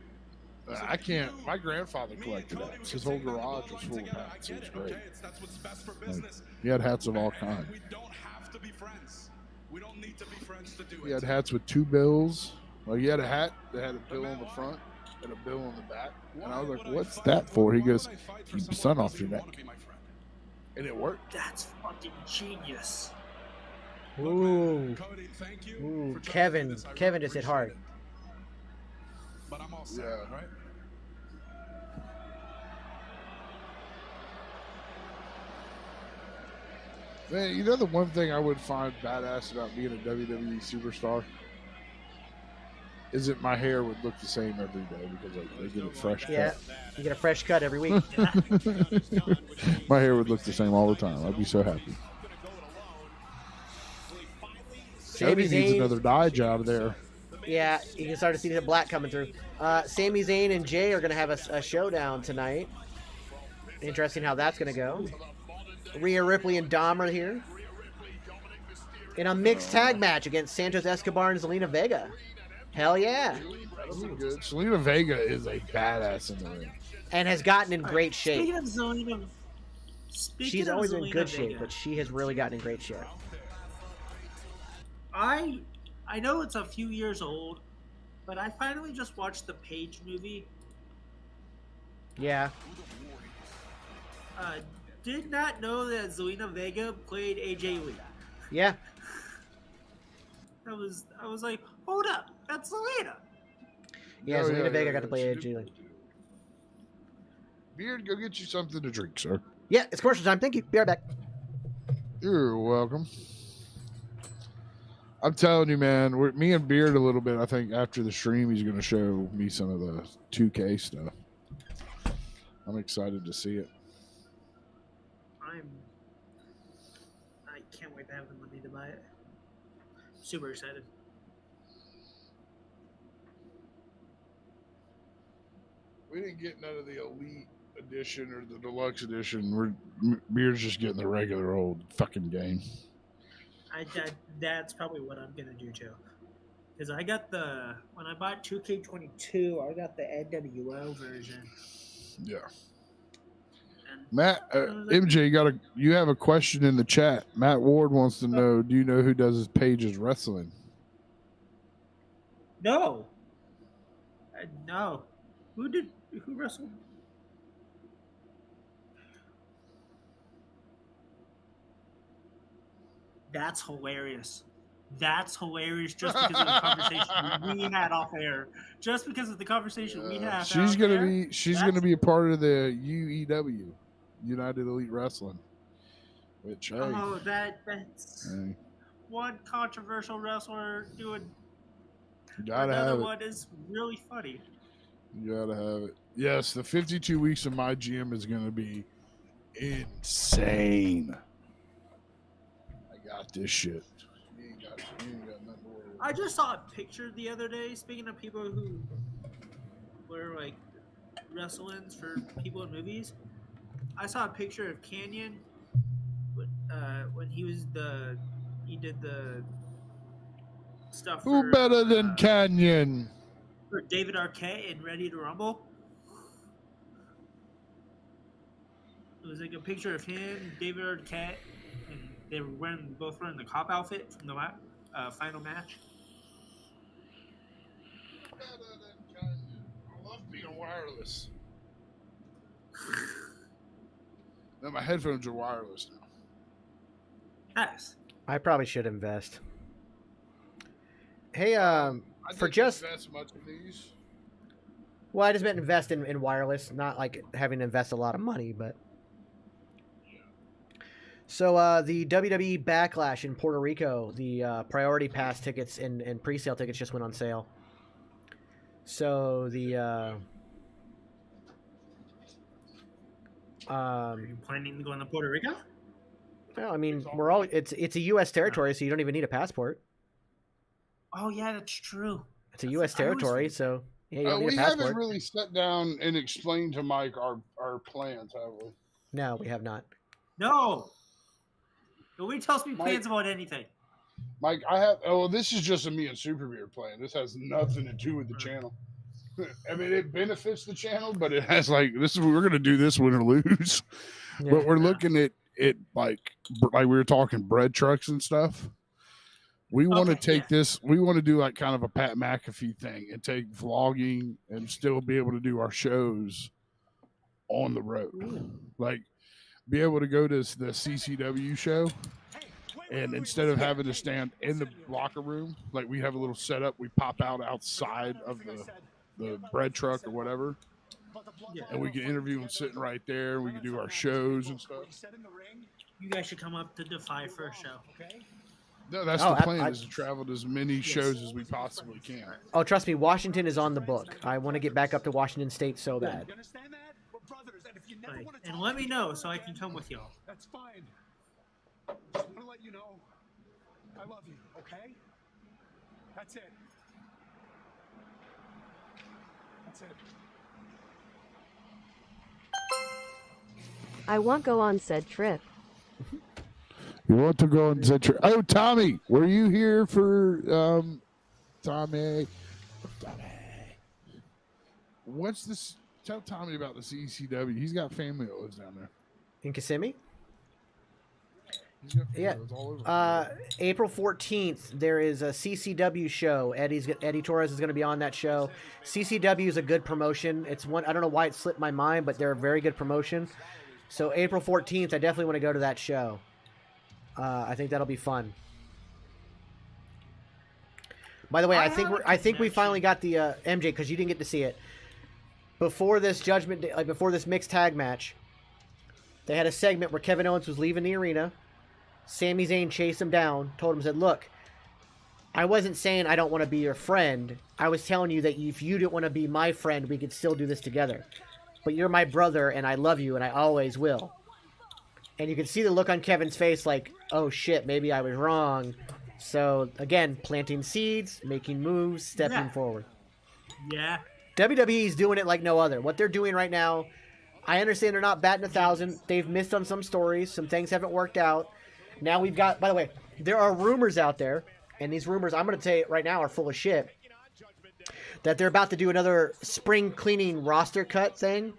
A: I can't. My grandfather collected hats. His whole garage was full of hats. It was great.
H: That's what's best for
A: Like,
H: business.
A: he had hats of all kinds.
H: We don't have to be friends. We don't need to be friends to do
A: He
H: it.
A: had hats with two bills. Like he had a hat that had a bill on the front and a bill on the back. And I was like, "What's that for?" He goes, "Keep the sun off your neck." And it worked.
F: That's fucking genius.
B: Ooh.
H: Cody, thank you
B: Ooh,
H: for joining
B: Kevin.
H: this. I really
B: Kevin just hit
H: appreciate
B: hard.
H: it. But I'm all set,
A: Yeah.
H: right?
A: Man, you know the one thing I would find badass about being a WWE superstar is that my hair would look the same every day because they get a fresh
B: Yeah.
A: cut.
B: You get a fresh cut every week.
A: My hair would look the same all the time. I'd be so happy. Cody
B: Sami
A: needs
B: Zayn.
A: another dye job there.
B: Yeah, you can start to see the black coming through. Sami Zayn and Jay are going to have a showdown tonight. Interesting how that's going to go. Rhea Ripley and Dom are here. In a mixed tag match against Santos Escobar and Zelina Vega. Hell yeah.
A: That'll be good. Selena Vega is a badass in the ring.
B: And has gotten in great shape.
F: Speaking of Zelina,
B: She's always in good shape, but she has really gotten in great shape.
F: I know it's a few years old, but I finally just watched the Page movie.
B: Yeah.
F: Did not know that Zelina Vega played AJ Lee.
B: Yeah.
F: I was like, hold up, that's Zelina.
B: Yeah, Zelina Vega got to play AJ Lee.
A: Beard, go get you something to drink, sir.
B: Yeah, it's commercial time. Thank you. Be right back.
A: You're welcome. I'm telling you, man, me and Beard a little bit. I think after the stream, he's going to show me some of the 2K stuff. I'm excited to see it.
F: I can't wait to have the money to buy it. Super excited.
A: We didn't get none of the Elite Edition or the Deluxe Edition. Beard's just getting the regular old fucking game.
F: That's probably what I'm gonna do too. Because I got when I bought 2K22, I got the NWO version.
A: Yeah. Matt, MJ, you have a question in the chat. Matt Ward wants to know, do you know who does his Page's wrestling?
F: No. No. Who wrestled? That's hilarious. That's hilarious just because of the conversation we had off air. Just because of the conversation we had.
A: She's gonna be a part of the UEW, United Elite Wrestling. Which
F: that's one controversial wrestler doing.
A: You gotta
F: another
A: have it.
F: one is really funny.
A: You gotta have it. Yes, the 52 weeks of my gym is gonna be insane. I got this shit. You ain't got nothing to worry about.
F: I just saw a picture the other day. Speaking of people who were like wrestling for people in movies, I saw a picture of Canyon when he did the stuff.
A: Who better than Canyon?
F: For David Arquette and Ready to Rumble. It was like a picture of him, David Arquette, and they were both wearing the cop outfit from the final match.
A: I love being wireless. No, my headphones are wireless now.
F: Nice.
B: I probably should invest. Hey, for just
A: invest much of these.
B: Well, I just meant invest in wireless, not like having to invest a lot of money, but. So the WWE Backlash in Puerto Rico, the priority pass tickets and pre-sale tickets just went on sale. So the
F: Are you planning to go into Puerto Rico?
B: well, I mean, it's a U.S. territory, so you don't even need a passport.
F: Oh yeah, that's true.
B: It's a U.S. territory, so yeah, you don't need
A: we
B: a passport.
A: haven't really sat down and explained to Mike our plans, have we?
B: No, we have not.
F: No. Nobody tells me plans about anything.
A: Mike, this is just a me and Superbeard plan. This has nothing to do with the channel. I mean, it benefits the channel, but it has we're going to do this win or lose. Yeah. But we're looking at it like we were talking bread trucks and stuff. We want to take this. We want to do like kind of a Pat McAfee thing and take vlogging and still be able to do our shows on the road. Like be able to go to the CCW show. And instead of having to stand in the locker room, like we have a little setup, we pop out outside of the bread truck or whatever, and we can interview them sitting right there. We can do our shows and stuff.
F: You guys should come up to Defy for a show.
A: No, that's the plan, is to travel to as many shows as we possibly can.
B: Oh, trust me, Washington is on the book. I want to get back up to Washington State so bad.
F: Right. And let me know so I can come with y'all.
H: That's fine. Just want to let you know I love you, okay? That's it. That's it.
D: I want go on said trip.
A: You want to go on said trip? Oh, Tommy, were you here for Tommy? What's this? Tell Tommy about the CCW. He's got family that lives down there.
B: In Kissimmee? Yeah. April 14th, there is a CCW show. Eddie Torres is going to be on that show. CCW is a good promotion. It's one, I don't know why it slipped my mind, but they're a very good promotion. So April 14th, I definitely want to go to that show. I think that'll be fun. By the way, I think we finally got the MJ, because you didn't get to see it. Before this Judgment Day, like before this mixed tag match, they had a segment where Kevin Owens was leaving the arena. Sami Zayn chased him down, told him, said, look, I wasn't saying I don't want to be your friend. I was telling you that if you didn't want to be my friend, we could still do this together. But you're my brother, and I love you, and I always will. And you can see the look on Kevin's face like, oh shit, maybe I was wrong. So, again, planting seeds, making moves, stepping forward.
F: Yeah.
B: WWE's doing it like no other. What they're doing right now, I understand they're not batting 1,000. They've missed on some stories. Some things haven't worked out. Now we've got, by the way, there are rumors out there, and these rumors, I'm going to say right now, are full of shit, that they're about to do another spring cleaning roster cut thing.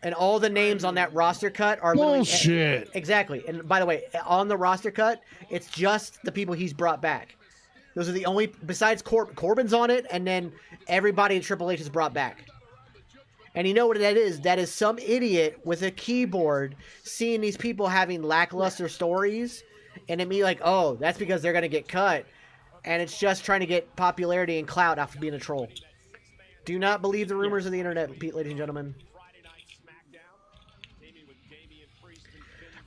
B: And all the names on that roster cut are
A: bullshit.
B: Exactly. And by the way, on the roster cut, it's just the people he's brought back. Those are the only, besides Corbin's on it, and then everybody in Triple H is brought back. And you know what that is? That is some idiot with a keyboard seeing these people having lackluster stories, and it be like, oh, that's because they're going to get cut. And it's just trying to get popularity and clout after being a troll. Do not believe the rumors of the internet, ladies and gentlemen.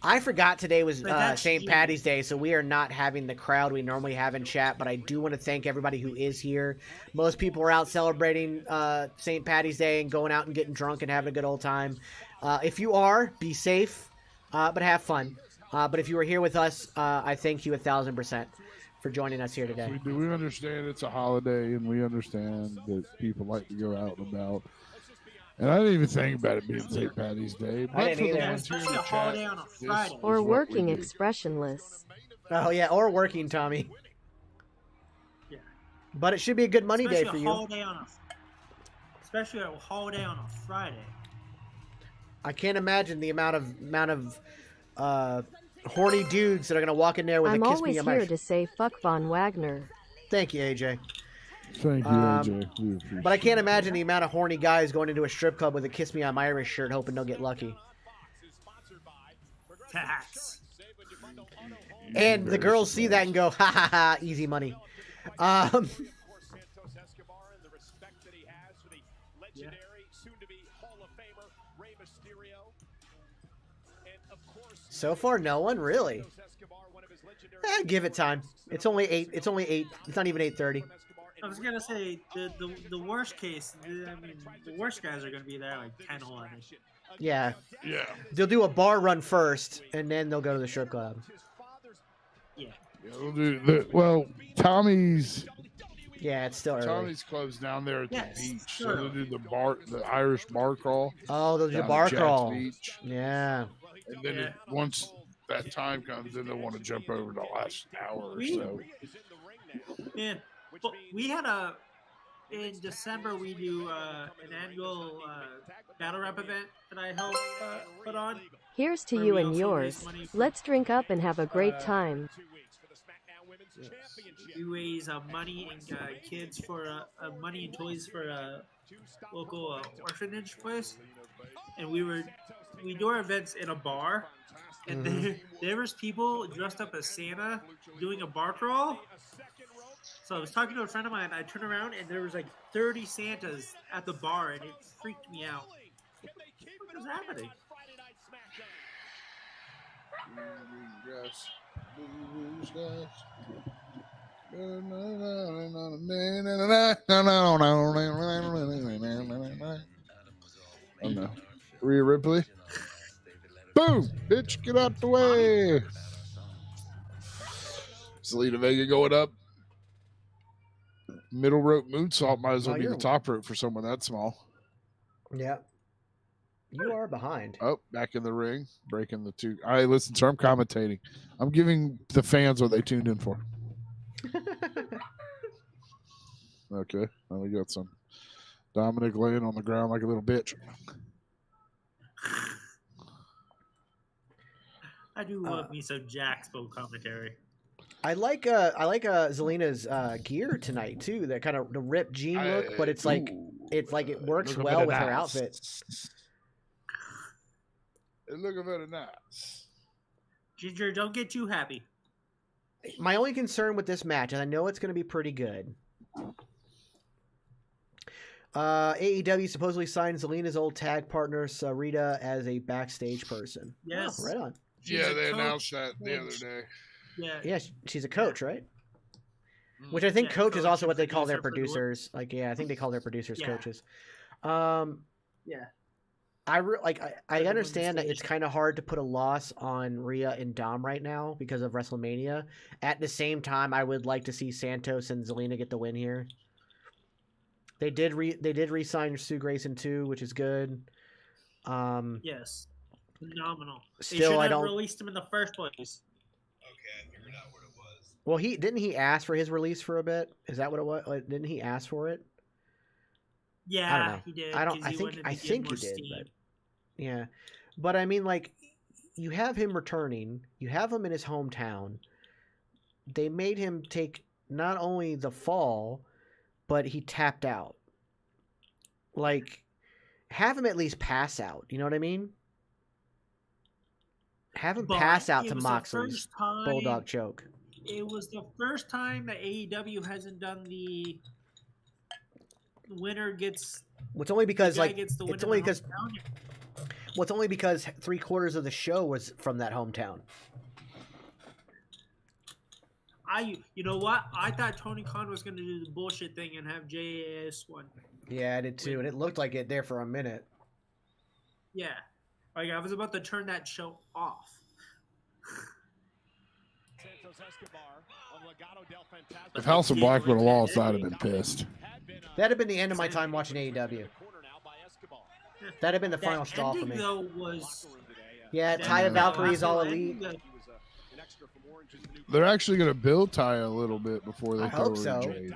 B: I forgot today was St. Patty's Day, so we are not having the crowd we normally have in chat, but I do want to thank everybody who is here. Most people are out celebrating St. Patty's Day and going out and getting drunk and having a good old time. If you are, be safe, but have fun. But if you are here with us, I thank you 1,000% for joining us here today.
A: We understand it's a holiday, and we understand that people like to go out and about. And I didn't even think about it being St. Patty's Day.
B: I didn't either.
F: Especially a holiday on a Friday.
D: Or working expressionless.
B: Oh, yeah, or working, Tommy.
F: Yeah.
B: But it should be a good money day for you.
F: Especially a holiday on a Friday.
B: I can't imagine the amount of horny dudes that are going to walk in there with
D: I'm
B: a kiss me.
D: always here to say fuck Von Wagner.
B: Thank you, AJ.
A: Thank you, AJ.
B: But I can't imagine the amount of horny guys going into a strip club with a Kiss Me I'm Irish shirt hoping they'll get lucky.
F: Tax.
B: And the girls see that and go, ha ha ha, easy money. So far, no one really. Give it time. It's only 8. It's only 8. It's not even 8:30.
F: I was gonna say the worst case. I mean, the worst guys are gonna be there like 10-11.
B: Yeah.
A: Yeah.
B: They'll do a bar run first, and then they'll go to the strip club.
F: Yeah.
A: They'll do well, Tommy's.
B: Yeah, it's still early.
A: Tommy's club's down there at the beach, so they'll do the Irish bar crawl.
B: Oh, they'll do bar crawl.
A: Beach.
B: Yeah.
A: And then once that time comes, then they'll want to jump over the last hour or so.
F: Yeah. Well, we had in December we do an annual battle rap event that I helped put on.
D: Here's to you and yours. Let's drink up and have a great time.
F: We raise money and kids for money and toys for a local orphanage place, and we do our events in a bar, and there was people dressed up as Santa doing a bar crawl. So I was talking to a friend of mine. I turned around and there was like 30 Santas at the bar, and it freaked me out. What was happening?
A: Oh no, Rhea Ripley. Boom, bitch, get out the way. Zelina Vega going up. Middle rope moonsault might as well be the top rope for someone that small.
B: Yeah. You are behind.
A: Oh, back in the ring, breaking the two. All right, listen, sir, I'm commentating. I'm giving the fans what they tuned in for. Okay, now we got some Dominic laying on the ground like a little bitch.
F: I do love me some Jacksbo commentary.
B: I like Zelina's gear tonight too. That kind of the ripped jean look, but it's like it works well with her outfit.
A: It looks very nice.
F: Ginger, don't get too happy.
B: My only concern with this match, and I know it's going to be pretty good. AEW supposedly signed Zelina's old tag partner Sarita as a backstage person.
F: Yes,
B: right on.
A: Yeah, they announced that the other day.
B: Yeah, she's a coach, right? Which I think coach is also what they call their producers. Like, yeah, I think they call their producers coaches.
F: Yeah.
B: I understand that it's kind of hard to put a loss on Rhea and Dom right now because of WrestleMania. At the same time, I would like to see Santos and Zelina get the win here. They did re-sign Sue Grayson too, which is good.
F: Yes, phenomenal.
B: Still,
F: they should
B: I
F: have
B: don't
F: released him in the first place.
H: Okay, I figured out what it was.
B: Well, didn't he ask for his release for a bit? Is that what it was? Didn't he ask for it?
F: Yeah,
B: I don't know.
F: he did.
B: I think he did. But, yeah, but I mean, like, you have him returning. You have him in his hometown. They made him take not only the fall, but he tapped out. Like, have him at least pass out. You know what I mean? Have him pass out to Moxley's Bulldog choke.
F: It was the first time that AEW hasn't done the winner gets.
B: It's only because like
F: it's
B: only because 3/4 of the show was from that hometown.
F: You know what? I thought Tony Khan was going to do the bullshit thing and have JAS one.
B: Yeah, I did too, and it looked like it there for a minute.
F: Yeah, like I was about to turn that show off.
A: If House of Black would have lost, I'd have been pissed.
B: That'd have been the end of my time watching AEW. That'd have been the final straw for me.
F: Though, was
B: Taya Valkyrie's all elite.
A: They're actually going to build Taya a little bit before they throw her in Jade.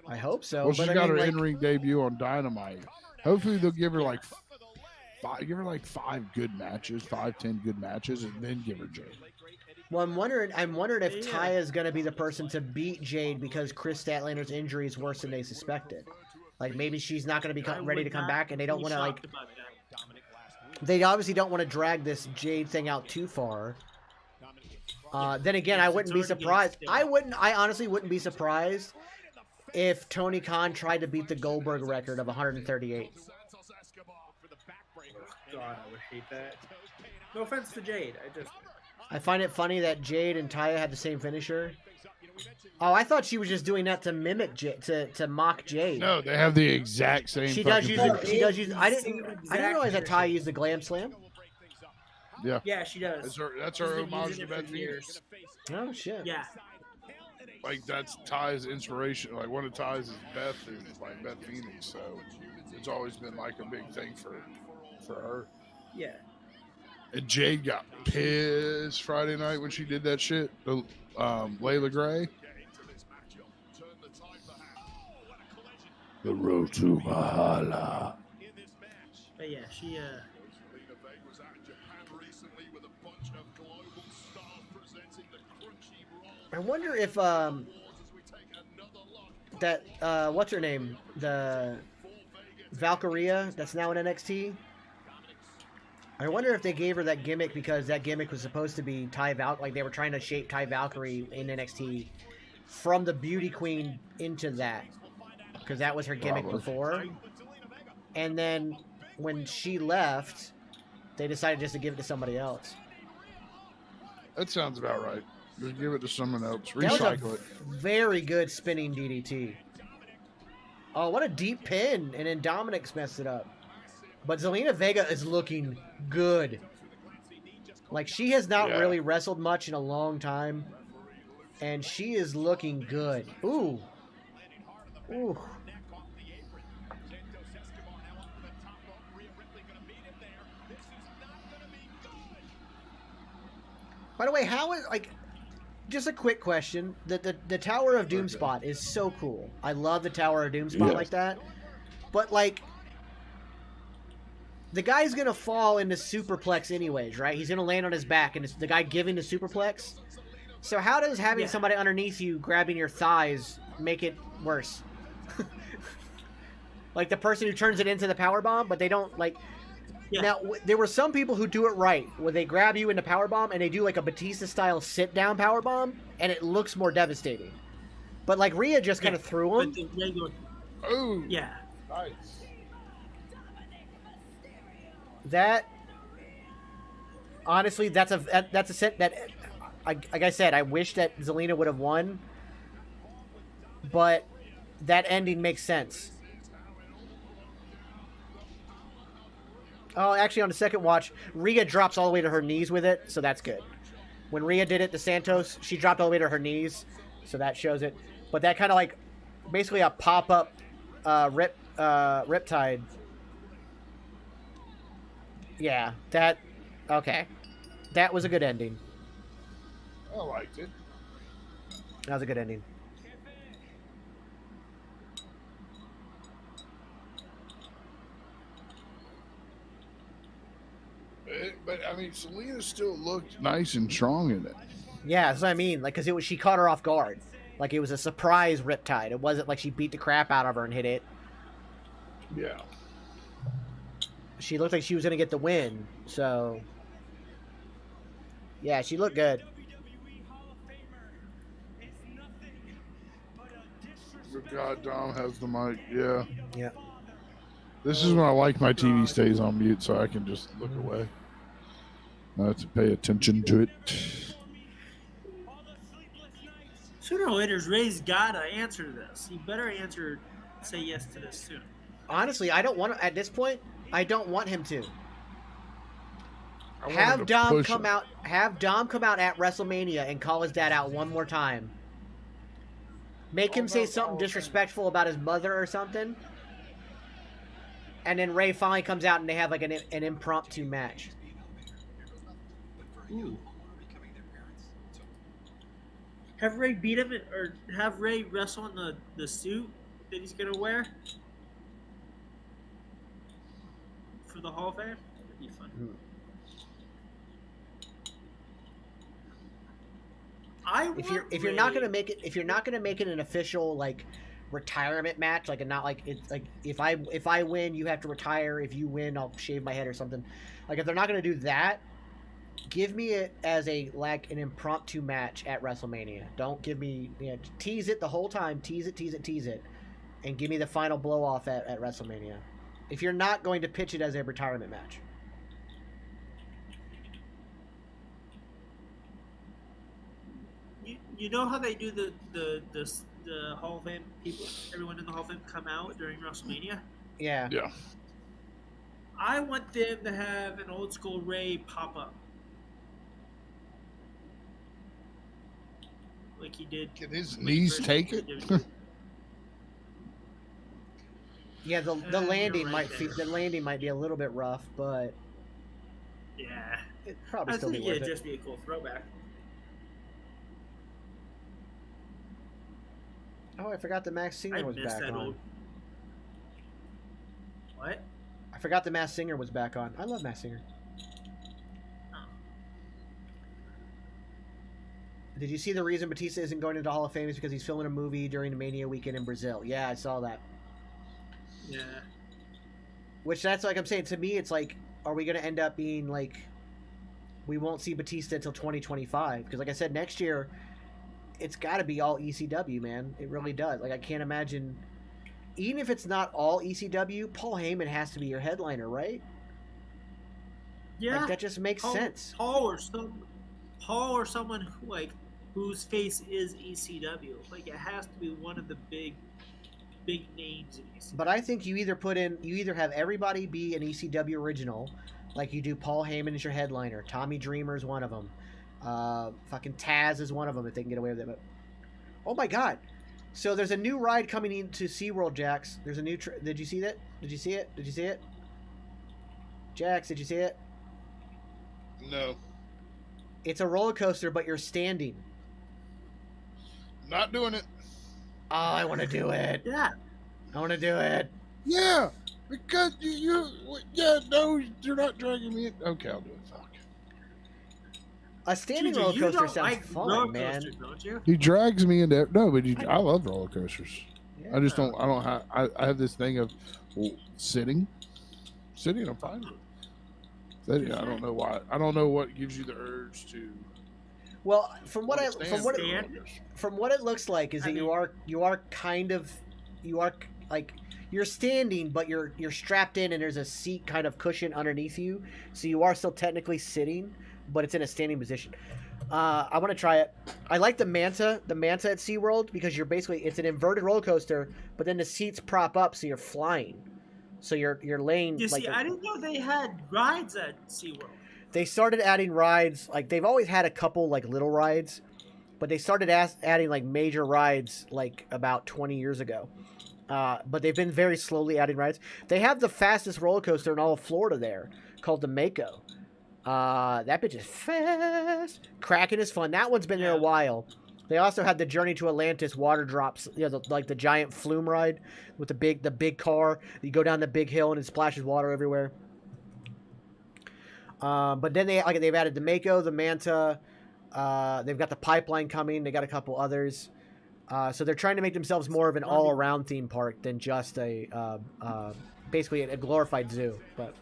B: I hope so.
A: Well, she's got her in-ring debut on Dynamite. Hopefully, they'll give her like 5 good matches, 5-10 good matches, and then give her Jade.
B: Well, I'm wondering if Taya is going to be the person to beat Jade because Chris Statlander's injury is worse than they suspected. Like, maybe she's not going to be ready to come back, and they don't want to, like... They obviously don't want to drag this Jade thing out too far. Then again, I wouldn't be surprised. I honestly wouldn't be surprised if Tony Khan tried to beat the Goldberg record of 138.
F: God, I would hate that. No offense to Jade.
B: I find it funny that Jade and Taya had the same finisher. Oh, I thought she was just doing that to mimic to mock Jade.
A: No, they have the exact same.
B: She does use. I didn't realize that Taya used the Glam Slam.
A: Yeah.
F: Yeah, she does.
A: That's her homage to Beth Phoenix.
B: Oh shit.
F: Yeah.
A: Like that's Ty's inspiration. Like one of Ty's is Beth is like Beth Phoenix, so it's always been like a big thing for her.
F: Yeah.
A: And Jade got pissed Friday night when she did that shit. Layla Gray. The road to Valhalla.
F: But yeah, she
B: I wonder if that what's her name, the Valkyria that's now in NXT. I wonder if they gave her that gimmick because that gimmick was supposed to be like they were trying to shape Ty Valkyrie in NXT from the beauty queen into that because that was her gimmick before. And then when she left, they decided just to give it to somebody else.
A: That sounds about right. Just give it to someone else. Recycle
B: that was
A: it.
B: Very good spinning DDT. Oh, what a deep pin! And then Dominic's messed it up. But Zelina Vega is looking good. Like, she has not really wrestled much in a long time. And she is looking good. Ooh. Ooh. By the way, how is, like, just a quick question. The Tower of Doom spot is so cool. I love the Tower of Doom spot like that. But, like, the guy's gonna fall into superplex anyways, right? He's gonna land on his back, and it's the guy giving the superplex. So how does having somebody underneath you grabbing your thighs make it worse? Like the person who turns it into the powerbomb, but they don't like. Yeah. Now there were some people who do it right, where they grab you in the powerbomb and they do like a Batista style sit down powerbomb, and it looks more devastating. But like Rhea just kind of threw him.
A: Oh
B: yeah,
A: nice.
B: That honestly, that's a set that, like I said, I wish that Zelina would have won, but that ending makes sense. Oh, actually, on the second watch, Rhea drops all the way to her knees with it, so that's good. When Rhea did it to Santos, she dropped all the way to her knees, so that shows it. But that kind of like, basically a pop-up Riptide. Yeah, that, okay. That was a good ending.
A: I liked it.
B: That was a good ending.
A: But I mean, Selena still looked nice and strong in it.
B: Yeah, that's what I mean. Like, because she caught her off guard. Like, it was a surprise Riptide. It wasn't like she beat the crap out of her and hit it.
A: Yeah.
B: She looked like she was going to get the win. So, yeah, she looked good.
A: God, Dom has the mic. Yeah.
B: Yeah.
A: This is when I like my TV stays on mute so I can just look away. Not to pay attention to it.
F: Sooner or later, Ray's got to answer this. He better say yes to this soon.
B: Honestly, I don't want to, at this point, I don't want him to.
A: Have Dom
B: come out at WrestleMania and call his dad out one more time. Make him say something disrespectful about his mother or something. And then Ray finally comes out and they have like an impromptu match.
F: Ooh. Have Ray beat him, or have Ray wrestle in the suit that he's gonna wear for the Hall of Fame? That'd be fun.
B: If you're not gonna make it an official like retirement match, like, and not like it's like if I win you have to retire, if you win I'll shave my head or something, like if they're not gonna do that, give me it as an impromptu match at WrestleMania. Don't give me, tease it the whole time, tease it, and give me the final blow off at WrestleMania. If you're not going to pitch it as a retirement match.
F: You know how they do the Hall of Fame people, everyone in the Hall of Fame come out during WrestleMania?
B: Yeah.
A: Yeah.
F: I want them to have an old school Ray pop up. Like he did.
A: Can his knees take it?
B: Yeah, the landing might be a little bit rough, but
F: yeah,
B: it probably still be worth it.
F: It'd just be a cool throwback.
B: Oh, I forgot the Masked Singer was back on.
F: What?
B: I forgot the Masked Singer was back on. I love Masked Singer.
F: Oh.
B: Did you see the reason Batista isn't going into the Hall of Fame is because he's filming a movie during the Mania weekend in Brazil? Yeah, I saw that.
F: Yeah.
B: Which that's like I'm saying, to me it's like, are we going to end up being like, we won't see Batista until 2025? Because like I said, next year it's got to be all ECW, man. It really does. Like I can't imagine, even if it's not all ECW, Paul Heyman has to be your headliner, right?
F: Yeah.
B: Like, that just makes sense.
F: Paul or someone who, like, whose face is ECW. Like it has to be one of the big names in ECW.
B: But I think you either have everybody be an ECW original, like you do Paul Heyman as your headliner, Tommy Dreamer is one of them, fucking Taz is one of them if they can get away with it. But oh my god! So there's a new ride coming into SeaWorld, Jax. There's a new. Did you see that? Did you see it? Did you see it? Jax, did you see it?
A: No.
B: It's a roller coaster, but you're standing.
A: Not doing it.
B: Oh, I want to do it.
F: Yeah.
B: I want to do it.
A: Yeah, because no, you're not dragging me in. Okay, I'll do it. Fuck.
B: A standing
F: TJ,
B: roller
F: you
B: coaster
F: don't
B: sounds
F: like
B: fun,
F: roller
B: man.
F: coasters, don't you?
A: He drags me into no, but I love roller coasters.
B: Yeah.
A: I just don't. I don't have. I have this thing of sitting. I'm fine. Sitting, I don't know why. I don't know what gives you the urge to.
B: Well, from what it looks like is that you are kind of like you're standing, but you're strapped in, and there's a seat kind of cushion underneath you, so you are still technically sitting, but it's in a standing position. I want to try it. I like the Manta at SeaWorld because it's an inverted roller coaster, but then the seats prop up, so you're flying. So you're laying.
F: You see, I didn't know they had rides at SeaWorld.
B: They started adding rides. Like they've always had a couple like little rides, but they started adding like major rides like about 20 years ago. But they've been very slowly adding rides. They have the fastest roller coaster in all of Florida there, called the Mako. That bitch is fast. Kraken is fun. That one's been there a while. They also had the Journey to Atlantis water drops, like the giant flume ride with the big car. You go down the big hill and it splashes water everywhere. But then they've added the Mako, the Manta. They've got the Pipeline coming. They got a couple others. So they're trying to make themselves more of an all-around theme park than just basically a glorified zoo. But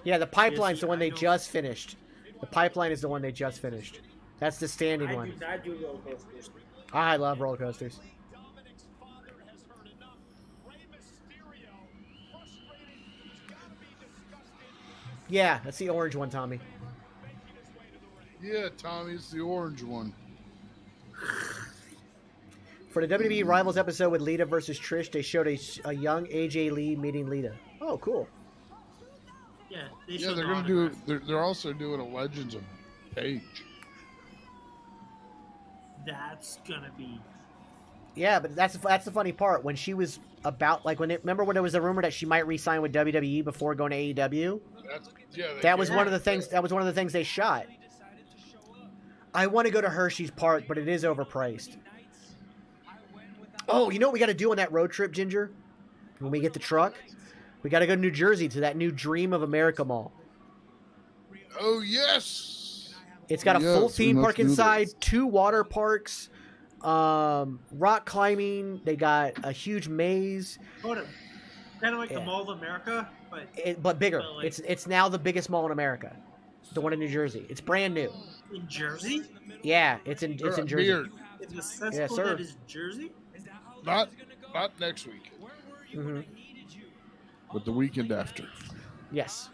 B: yeah, the Pipeline's the one they just finished. The Pipeline is the one they just finished. That's the standing one.
F: I do roller coasters.
B: I love roller coasters. Yeah, that's the orange one, Tommy.
A: Yeah, Tommy, it's the orange one.
B: For the WWE Rivals episode with Lita versus Trish, they showed a young AJ Lee meeting Lita. Oh, cool.
F: Yeah,
A: they're gonna do. They're also doing a Legends of Paige.
F: That's gonna be.
B: Yeah, but that's the funny part. When she was about remember when there was a rumor that she might re-sign with WWE before going to AEW? That was one of the things. That was one of the things they shot. I want to go to Hershey's Park, but it is overpriced. Oh, you know what we got to do on that road trip, Ginger? When we get the truck, we got to go to New Jersey to that new Dream of America mall.
A: Oh yes!
B: It's got a full theme park inside, 2 water parks, rock climbing. They got a huge maze.
F: Kind of like the Mall of America,
B: but bigger.
F: But like,
B: it's now the biggest mall in America, the one in New Jersey. It's brand new.
F: In Jersey?
B: Yeah, it's in Jersey.
F: It's accessible.
B: Yes, sir.
F: That is Jersey.
A: Not next week.
B: Mm-hmm.
A: But the weekend after.
B: Yes.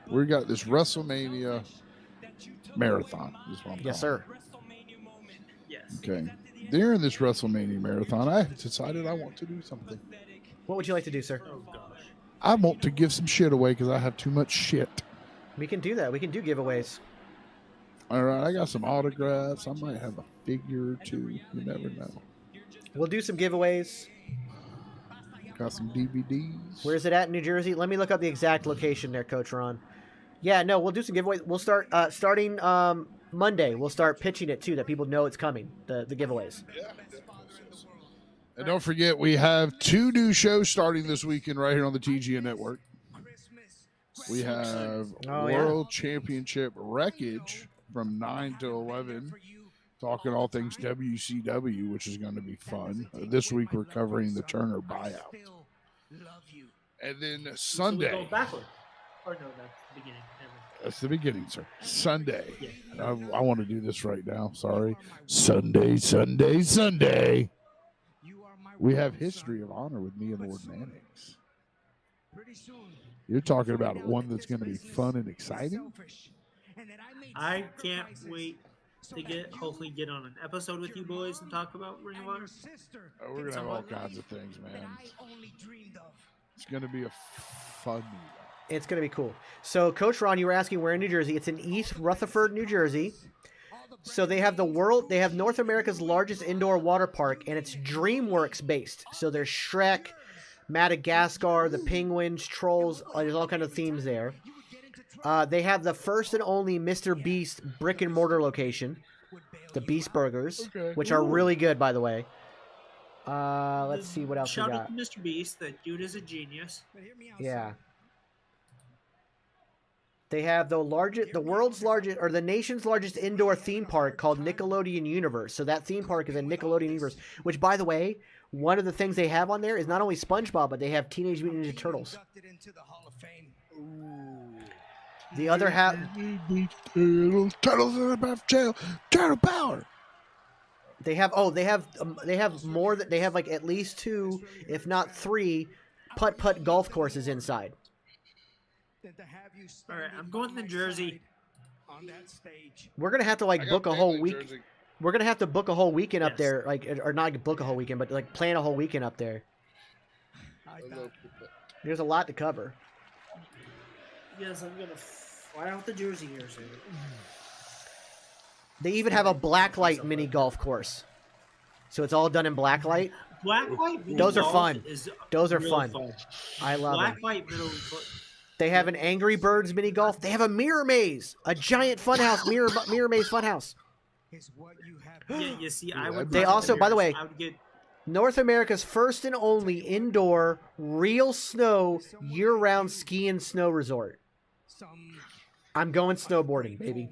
A: We got this WrestleMania marathon.
B: Yes, sir.
F: Yes.
A: Okay. During this WrestleMania marathon, I decided I want to do something.
B: What would you like to do, sir?
F: Oh gosh.
A: I want to give some shit away because I have too much shit.
B: We can do that. We can do giveaways.
A: All right, I got some autographs. I might have a figure or two. You never know.
B: We'll do some giveaways.
A: Got some DVDs.
B: Where's it at in New Jersey? Let me look up the exact location there, Coach Ron. Yeah, no, we'll do some giveaways. We'll start starting Monday. We'll start pitching it too, that people know it's coming. The giveaways.
A: Yeah. And don't forget, we have 2 new shows starting this weekend right here on the TGN Network. We have World Championship Wreckage from 9 to 11, talking all things WCW, which is going to be fun. This week we're covering the Turner buyout. And then Sunday.
F: So we go backward. Or no, that's the beginning.
A: That's the beginning, sir. Sunday.
F: Yeah.
A: I want to do this right now. Sorry. Sunday. We have History of Honor with me and Lord Mannix. You're talking about one that's going to be fun and exciting?
F: I can't wait to hopefully get on an episode with you boys and talk about Ring of Honor.
A: Oh, we're going to have all kinds of things, man. It's going to be a fun meetup.
B: It's going to be cool. So, Coach Ron, you were asking where in New Jersey. It's in East Rutherford, New Jersey. So they have North America's largest indoor water park, and it's DreamWorks based. So there's Shrek, Madagascar, the Penguins, Trolls. There's all kind of themes there. They have the first and only Mr. Beast brick and mortar location, the Beast Burgers, which are really good, by the way. Let's see what else we
F: Shout
B: got.
F: out to Mr. Beast. That dude is a genius.
B: Yeah. They have the world's largest, or the nation's largest indoor theme park called Nickelodeon Universe. So that theme park is a Nickelodeon Universe, which, by the way, one of the things they have on there is not only SpongeBob, but they have Teenage Mutant Ninja Turtles. The other half.
A: Turtles in the jail. Turtle power.
B: They have more that they have like at least 2, if not 3, putt golf courses inside.
F: All right, I'm going to Jersey.
B: We're gonna have to book a whole week.
A: Jersey.
B: We're gonna have to book a whole weekend up there, or not book a whole weekend, but like plan a whole weekend up there. There's a lot to cover.
F: Yes, I'm gonna fly out to Jersey here soon.
B: They even have a blacklight mini golf course, so it's all done in blacklight.
F: Blacklight.
B: Those are
F: golf
B: fun.
F: is
B: Those are
F: real
B: fun. I love them.
F: Blacklight middle.
B: They have an Angry Birds mini golf. They have a mirror maze, a giant funhouse mirror maze funhouse.
F: Yeah, you see, I would.
B: They also, by the way,
F: I would get
B: North America's first and only indoor real snow year-round ski and snow resort. I'm going snowboarding, baby.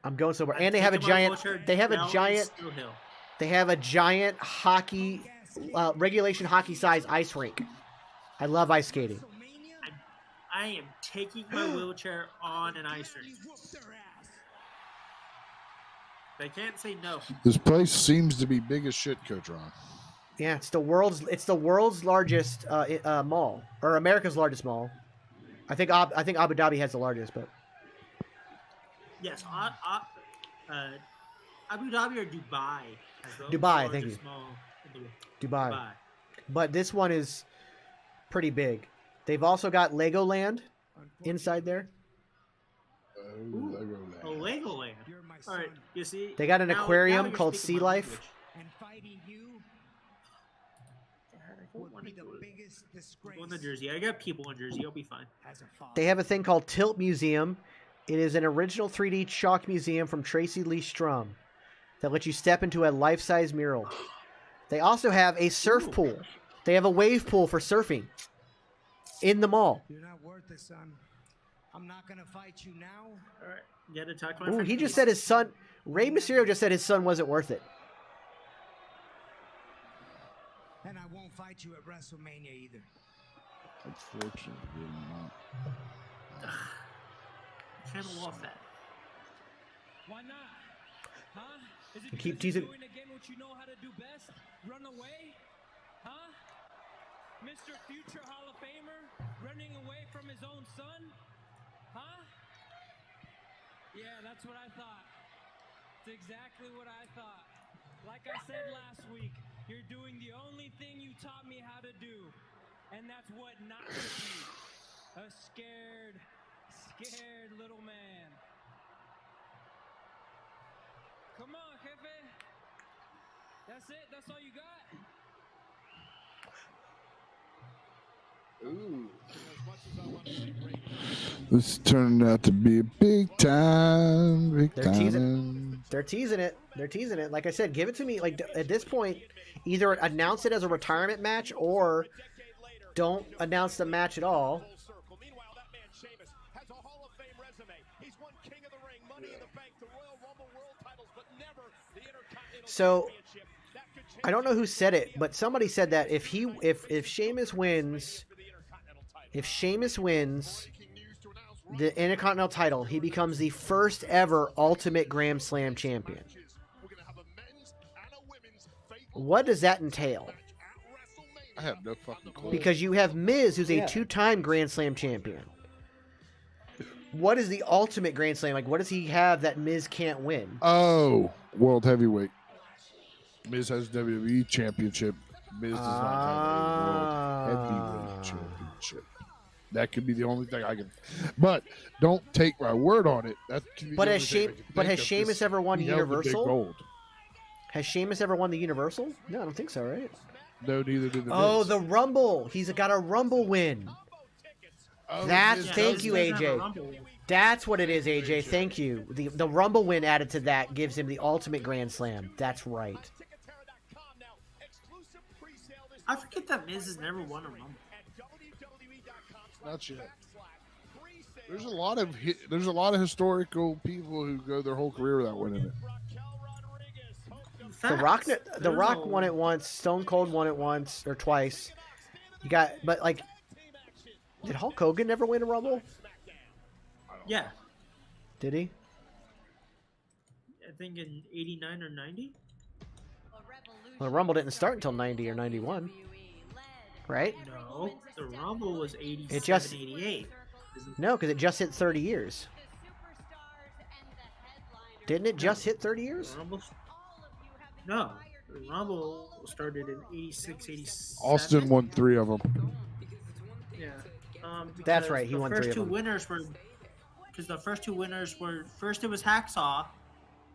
B: I'm going snowboarding, and they have a giant. They have a giant. They have a giant hockey, regulation hockey size ice rink. I love ice skating.
F: I am taking my wheelchair on an ice rink. They can't say no.
A: This place seems to be big as shit, Coach Ron.
B: Yeah, it's the world's largest mall, or America's largest mall. I think Abu Dhabi has the largest, but
F: yes, Abu Dhabi or Dubai.
B: Dubai, thank you. Dubai. But this one is pretty big. They've also got Legoland inside there.
F: Oh, Legoland. All right, you see.
B: They got an
F: now
B: aquarium
F: you're
B: called
F: speaking
B: Sea
F: my
B: Life.
F: Going to Jersey. I got people in Jersey. I'll be fine.
B: They have a thing called Tilt Museum. It is an original 3D chalk museum from Tracy Lee Strum that lets you step into a life-size mural. They also have a surf pool. They have a wave pool for surfing in the mall.
I: You're not worth it, son. I'm not gonna fight you now.
F: All right, you got to talk to my
B: Ooh,
F: friend.
B: he just said his son. Rey Mysterio just said his son wasn't worth it.
I: And I won't fight you at WrestleMania either.
A: Unfortunately, not.
F: Kind of lost that.
C: Why not? Huh? Is it
B: Keep
C: because
B: teasing.
C: you're doing again what you know how to do best? Run away? Huh? Mr. Future Hall of Famer running away from his own son? Huh? Yeah, that's what I thought. It's exactly what I thought. Like I said last week, you're doing the only thing you taught me how to do. And that's what not to be. A scared little man. Come on, Jefe. That's it? That's all you got?
A: Ooh. This turned out to be a big time.
B: They're teasing it. They're teasing it. Like I said, give it to me. Like at this point, either announce it as a retirement match or don't announce the match at all. So I don't know who said it, but somebody said that if Sheamus wins the Intercontinental title, he becomes the first ever Ultimate Grand Slam champion. What does that entail?
A: I have no fucking clue.
B: Because you have Miz, who's a two-time Grand Slam champion. What is the Ultimate Grand Slam? Like, what does he have that Miz can't win?
A: Oh, World Heavyweight. Miz has WWE Championship. Miz does not have a World Heavyweight Championship. That could be the only thing I can. But don't take my word on it. That could be
B: But
A: the
B: has
A: only thing I can
B: but
A: think
B: has
A: of.
B: Sheamus ever won
A: He held the big
B: Universal?
A: gold.
B: Has Sheamus ever won the Universal? No, I don't think so, right?
A: No, neither did the
B: Oh,
A: Miz.
B: the Rumble. He's got a Rumble win.
A: Oh,
B: That's
A: Miz
B: thank
A: does
B: you,
A: that.
B: AJ. That's what it is, AJ. Thank you. The Rumble win added to that gives him the Ultimate Grand Slam. That's right.
F: I forget that Miz has never won a Rumble.
A: Not yet. There's a lot of historical people who go their whole career without winning it.
B: The Rock won it once. Stone Cold won it once or twice. But like, did Hulk Hogan never win a Rumble?
F: Yeah.
B: Did he?
F: I think in 89 or 90.
B: Well, the Rumble didn't start until 90 or 91. Right?
F: No, the Rumble was 87,
B: It just
F: 88.
B: No, because it just hit 30 years. Didn't it just hit 30 years?
F: No, the Rumble started in 86, 87.
A: Austin won 3 of them.
F: Yeah.
B: That's right, he won 3 of them.
F: The first 2 winners were... Because the first 2 winners were... First it was Hacksaw,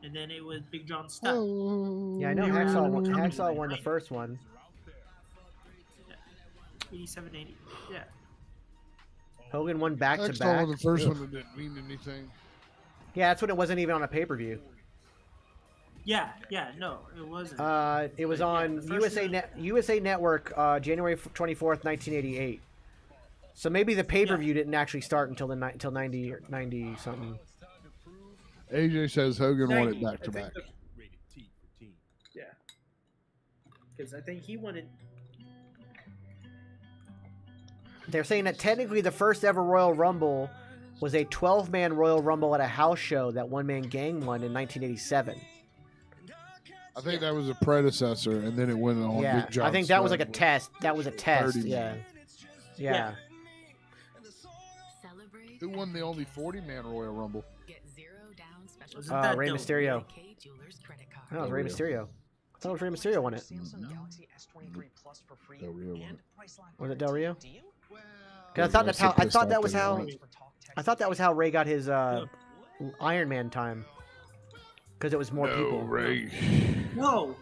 F: and then it was Big John Studd.
B: Yeah, I know Hacksaw won the first one.
F: 87, 80. Yeah.
B: Hogan won back to
A: Hacksaw
B: back.
A: was the first one that didn't mean anything.
B: Yeah, that's when it wasn't even on a pay-per-view.
F: Yeah, no, it wasn't.
B: It was on USA Network, January 24th, 1988. So maybe the pay-per-view didn't actually start until 90 something.
A: AJ says Hogan won it back to back.
F: Yeah. Because I think he won it.
B: They're saying that technically the first ever Royal Rumble was a 12-man Royal Rumble at a house show that One Man Gang won in 1987.
A: I think that was a predecessor, and then it went on Big John.
B: I think that was like a
A: Studd.
B: test. That was a test. Yeah.
A: Who won the only 40-man Royal Rumble?
B: Rey Mysterio. No, it was Rey Mysterio. I thought it was Rey Mysterio won it.
A: Del Rio won it.
B: Was it Del Rio? Because I thought that was how Ray got his Iron Man time. Because it was more people.
A: Ray.
F: No.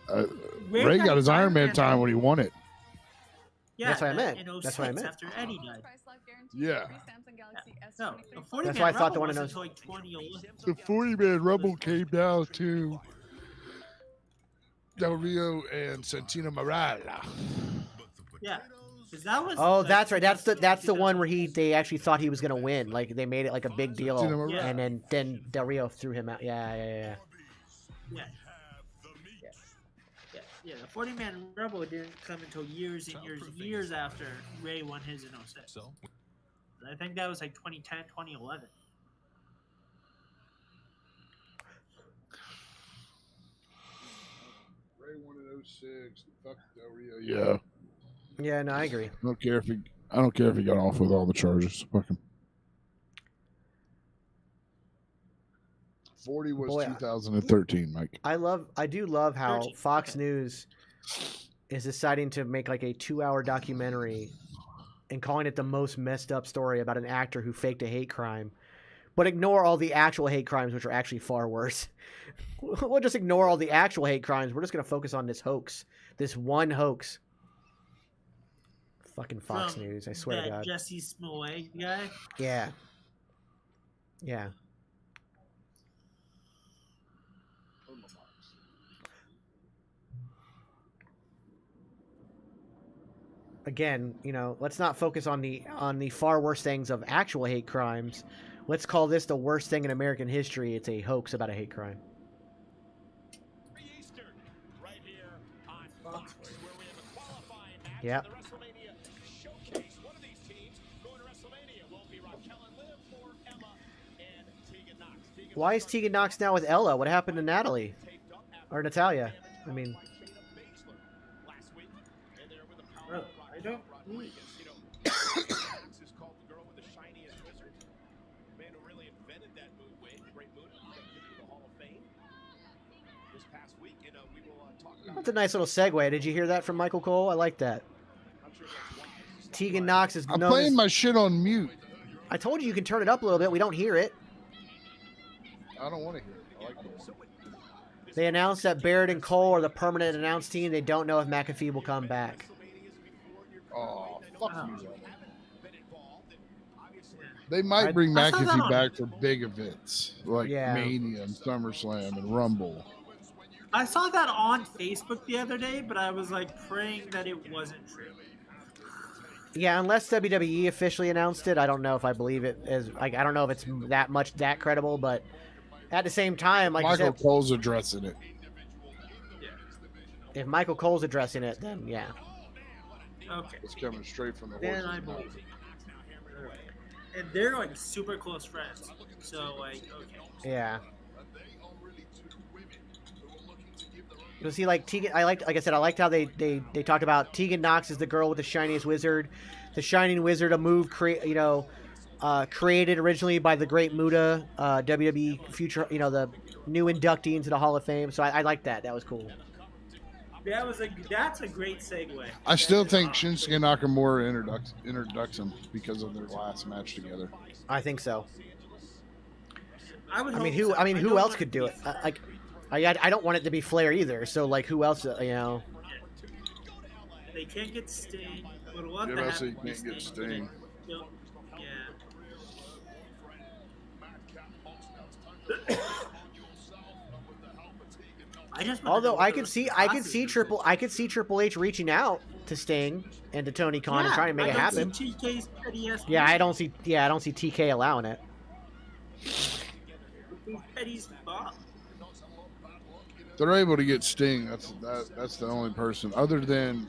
A: Ray got his Iron Man time when he won it.
F: Yeah,
B: that's what I meant.
F: That's what I meant. After Eddie died.
A: Yeah.
F: No,
B: that's why I thought the one in
F: those.
A: The 40-man Rumble came down to Del Rio and Santino Marella.
F: Yeah. That was,
B: that's right. That's the one where they actually thought he was gonna win. Like they made it like a big deal, and then Del Rio threw him out. Yeah.
F: The 40-man Rumble didn't come until years and years after Ray won his in 06. I think that was like 2010, 2011.
A: Ray won in 06. Fuck Del Rio. Yeah.
B: Yeah, no, I agree.
A: I don't care if he got off with all the charges. Fuck him. 40 was 2013, Mike.
B: I do love how Fox News is deciding to make like a 2-hour documentary and calling it the most messed up story about an actor who faked a hate crime, but ignore all the actual hate crimes, which are actually far worse. We'll just ignore all the actual hate crimes. We're just going to focus on this hoax, this one hoax. Fucking Fox News, I swear to God.
F: Jesse Smollett guy?
B: Yeah. Again, let's not focus on the far worse things of actual hate crimes. Let's call this the worst thing in American history. It's a hoax about a hate crime. Yep. Why is Tegan Nox now with Ella? What happened to Natalie? Or Natalia? I mean...
F: I don't... That's a nice little segue. Did you hear that from Michael Cole? I like that. Tegan Nox is...
A: I'm playing my shit on mute.
B: I told you can turn it up a little bit. We don't hear it.
A: I don't want to hear it. I like it.
B: They announced that Barrett and Cole are the permanent announce team. They don't know if McAfee will come back.
A: Oh, fuck you. They might bring McAfee back for big events like Mania and SummerSlam and Rumble.
F: I saw that on Facebook the other day, but I was like praying that it wasn't true.
B: Yeah, unless WWE officially announced it, I don't know if I believe it as like I don't know if it's that credible, but at the same time, like
A: Michael Cole's addressing it.
B: If Michael Cole's addressing it, then yeah.
F: Okay.
A: It's coming straight from the
F: Then
A: horse's
F: I
A: mouth.
F: believe it. Alright. And they're like super close friends. So like, okay.
B: Yeah. You'll see, like Tegan. Like I said, I liked how they talked about Tegan Nox is the girl with the shiniest wizard, the shining wizard, a move created originally by the Great Muta, WWE future, the new inductee into the Hall of Fame. So I like that. That was cool.
F: That's a great segue.
A: I still think Shinsuke Nakamura introduced him because of their last match together.
B: I think so.
F: Who
B: Who else could do it? I don't want it to be Flair either. So like, who else?
F: They can't get Sting. But what
A: Yeah,
F: the
A: so you
F: heck?
A: can't get Sting.
F: Yeah.
B: Although I could see Triple H reaching out to Sting and to Tony Khan and trying to make it happen. Yeah, I don't see TK allowing it.
A: They're able to get Sting. That's the only person, other than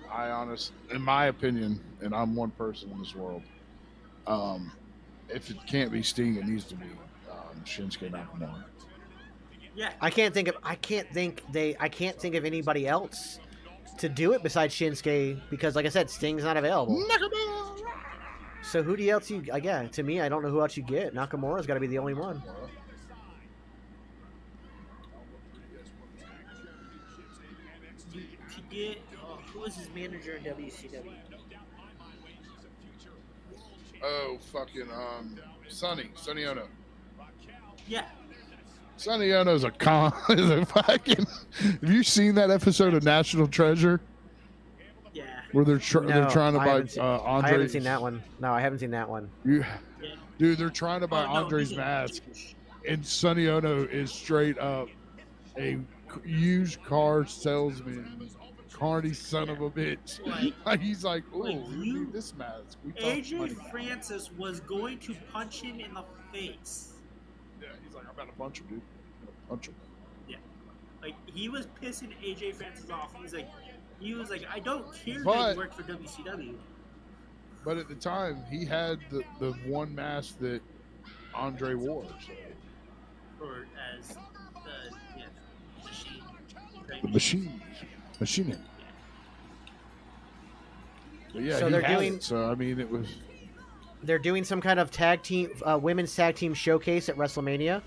A: in my opinion, and I'm one person in this world. If it can't be Sting, it needs to be Shinsuke Nakamura.
F: Yeah.
B: I can't think of anybody else to do it besides Shinsuke because, like I said, Sting's not available. So who else you? Yeah, to me, I don't know who else you get. Nakamura's got to be the only one.
F: Who was his manager in WCW?
A: Oh, fucking Sonny Ono.
F: Yeah.
A: Sonny Ono's a con. Is a fucking. Have you seen that episode of National Treasure?
F: Yeah.
A: Where they're trying to buy Andre.
B: I haven't seen that one. No, I haven't seen that one.
A: Dude, they're trying to buy Andre's mask, and Sonny Ono is straight up a used car salesman. Carney son of a bitch. He's like, oh, you need this mask.
F: AJ Francis was going to punch him in the face.
A: Yeah, he's like, I'm about to punch him, dude. Punch him.
F: Yeah. Like, he was pissing AJ Francis off. He was like, I don't care that you work for WCW.
A: But at the time, he had the one mask that Andre wore. So.
F: Or as the
A: machine. Machining. But yeah,
B: so they're doing.
A: It, so I mean, it was.
B: They're doing some kind of women's tag team showcase at WrestleMania.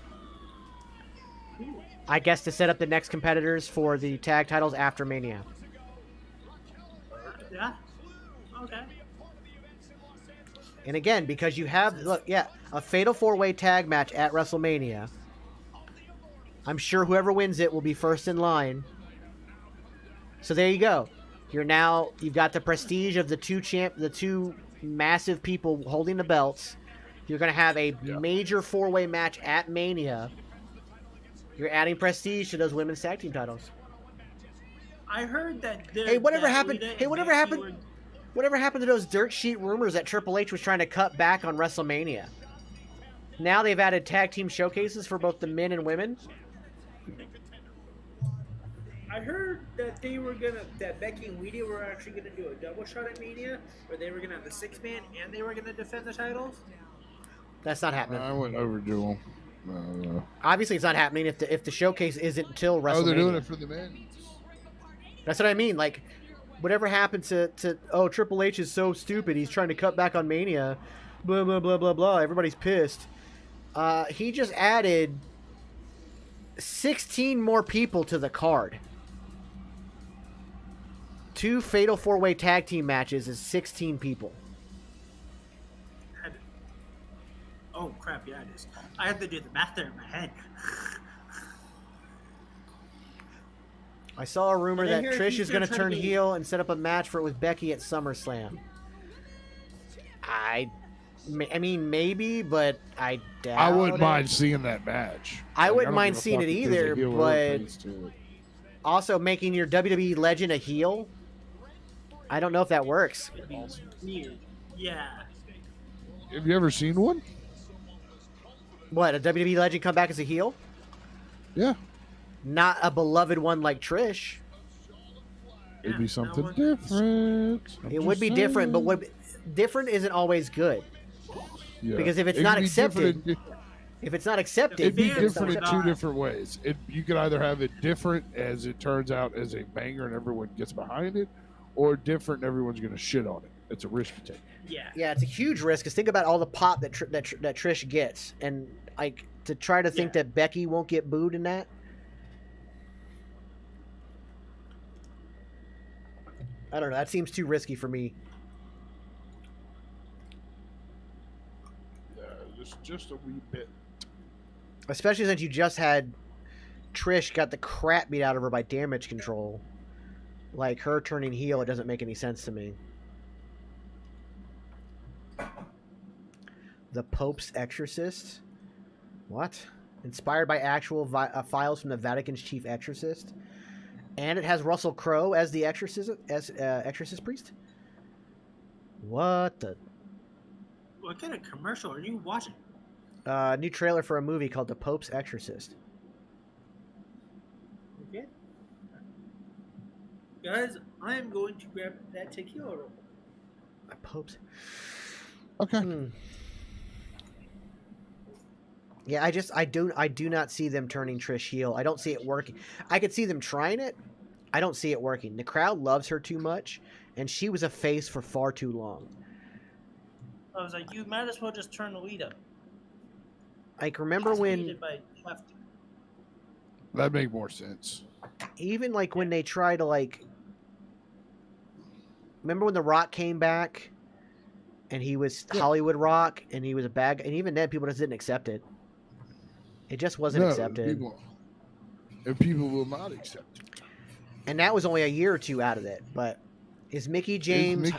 B: I guess to set up the next competitors for the tag titles after Mania.
F: Yeah. Okay.
B: And again, because you have a fatal 4-way tag match at WrestleMania. I'm sure whoever wins it will be first in line. So there you go. You've got the prestige of the two massive people holding the belts. You're going to have a major 4-way match at Mania. You're adding prestige to those women's tag team titles.
F: I heard that.
B: Whatever happened to those dirt sheet rumors that Triple H was trying to cut back on WrestleMania? Now they've added tag team showcases for both the men and women.
F: I heard that that Becky and Weedy were actually gonna do a double shot at Mania, where they were gonna have the 6-man and they were gonna defend the titles.
B: That's not happening.
A: I wouldn't overdo them. No.
B: Obviously, it's not happening if the showcase isn't until WrestleMania.
A: Oh, they're doing it for the men.
B: That's what I mean. Like, whatever happened to Triple H is so stupid. He's trying to cut back on Mania. Blah blah blah blah blah. Everybody's pissed. He just added 16 more people to the card. 2 fatal 4-way tag team matches is 16 people.
F: Oh crap! Yeah, it is. I had to do the math there in my head.
B: I saw a rumor that Trish is going to turn heel and set up a match for it with Becky at SummerSlam. I mean, maybe, but I doubt
A: I wouldn't
B: it.
A: mind seeing that match.
B: I wouldn't mind seeing it either, but Also, making your WWE legend a heel. I don't know if that works.
F: Weird. Yeah.
A: Have you ever seen one?
B: What, a WWE legend come back as a heel?
A: Yeah.
B: Not a beloved one like Trish.
A: It'd be something different.
B: It would be different, but what different isn't always good.
A: Yeah.
B: Because if it's
A: It
B: not
A: could be
B: accepted,
A: different
B: it'd
A: be different in two different ways. You could either have it different as it turns out as a banger and everyone gets behind it, or different and everyone's going to shit on it. It's a risk to take.
B: Yeah, it's a huge risk. Because think about all the pop that Trish gets, and like to try to think that Becky won't get booed in that. I don't know. That seems too risky for me.
A: Yeah, just a wee bit.
B: Especially since you just had Trish got the crap beat out of her by Damage Control. Like, her turning heel, it doesn't make any sense to me. The Pope's Exorcist? What? Inspired by actual files from the Vatican's chief exorcist? And it has Russell Crowe as the exorcist priest? What the?
F: What kind of commercial are you watching?
B: New trailer for a movie called The Pope's Exorcist.
F: Okay. Guys, I am going to grab that tequila roll.
B: The Pope's.
A: Okay.
B: Yeah, I do not see them turning Trish heel. I don't see it working. I could see them trying it. I don't see it working. The crowd loves her too much, and she was a face for far too long.
F: I was like, you might as well just turn Lita.
B: Like, remember when...
A: That'd make more sense.
B: Even, like, when they try to, like... Remember when The Rock came back, and he was Hollywood Rock, and he was a bad guy, and even then, people just didn't accept it. It just wasn't accepted.
A: People will not accept it.
B: And that was only a year or two out of it. But is Mickie James,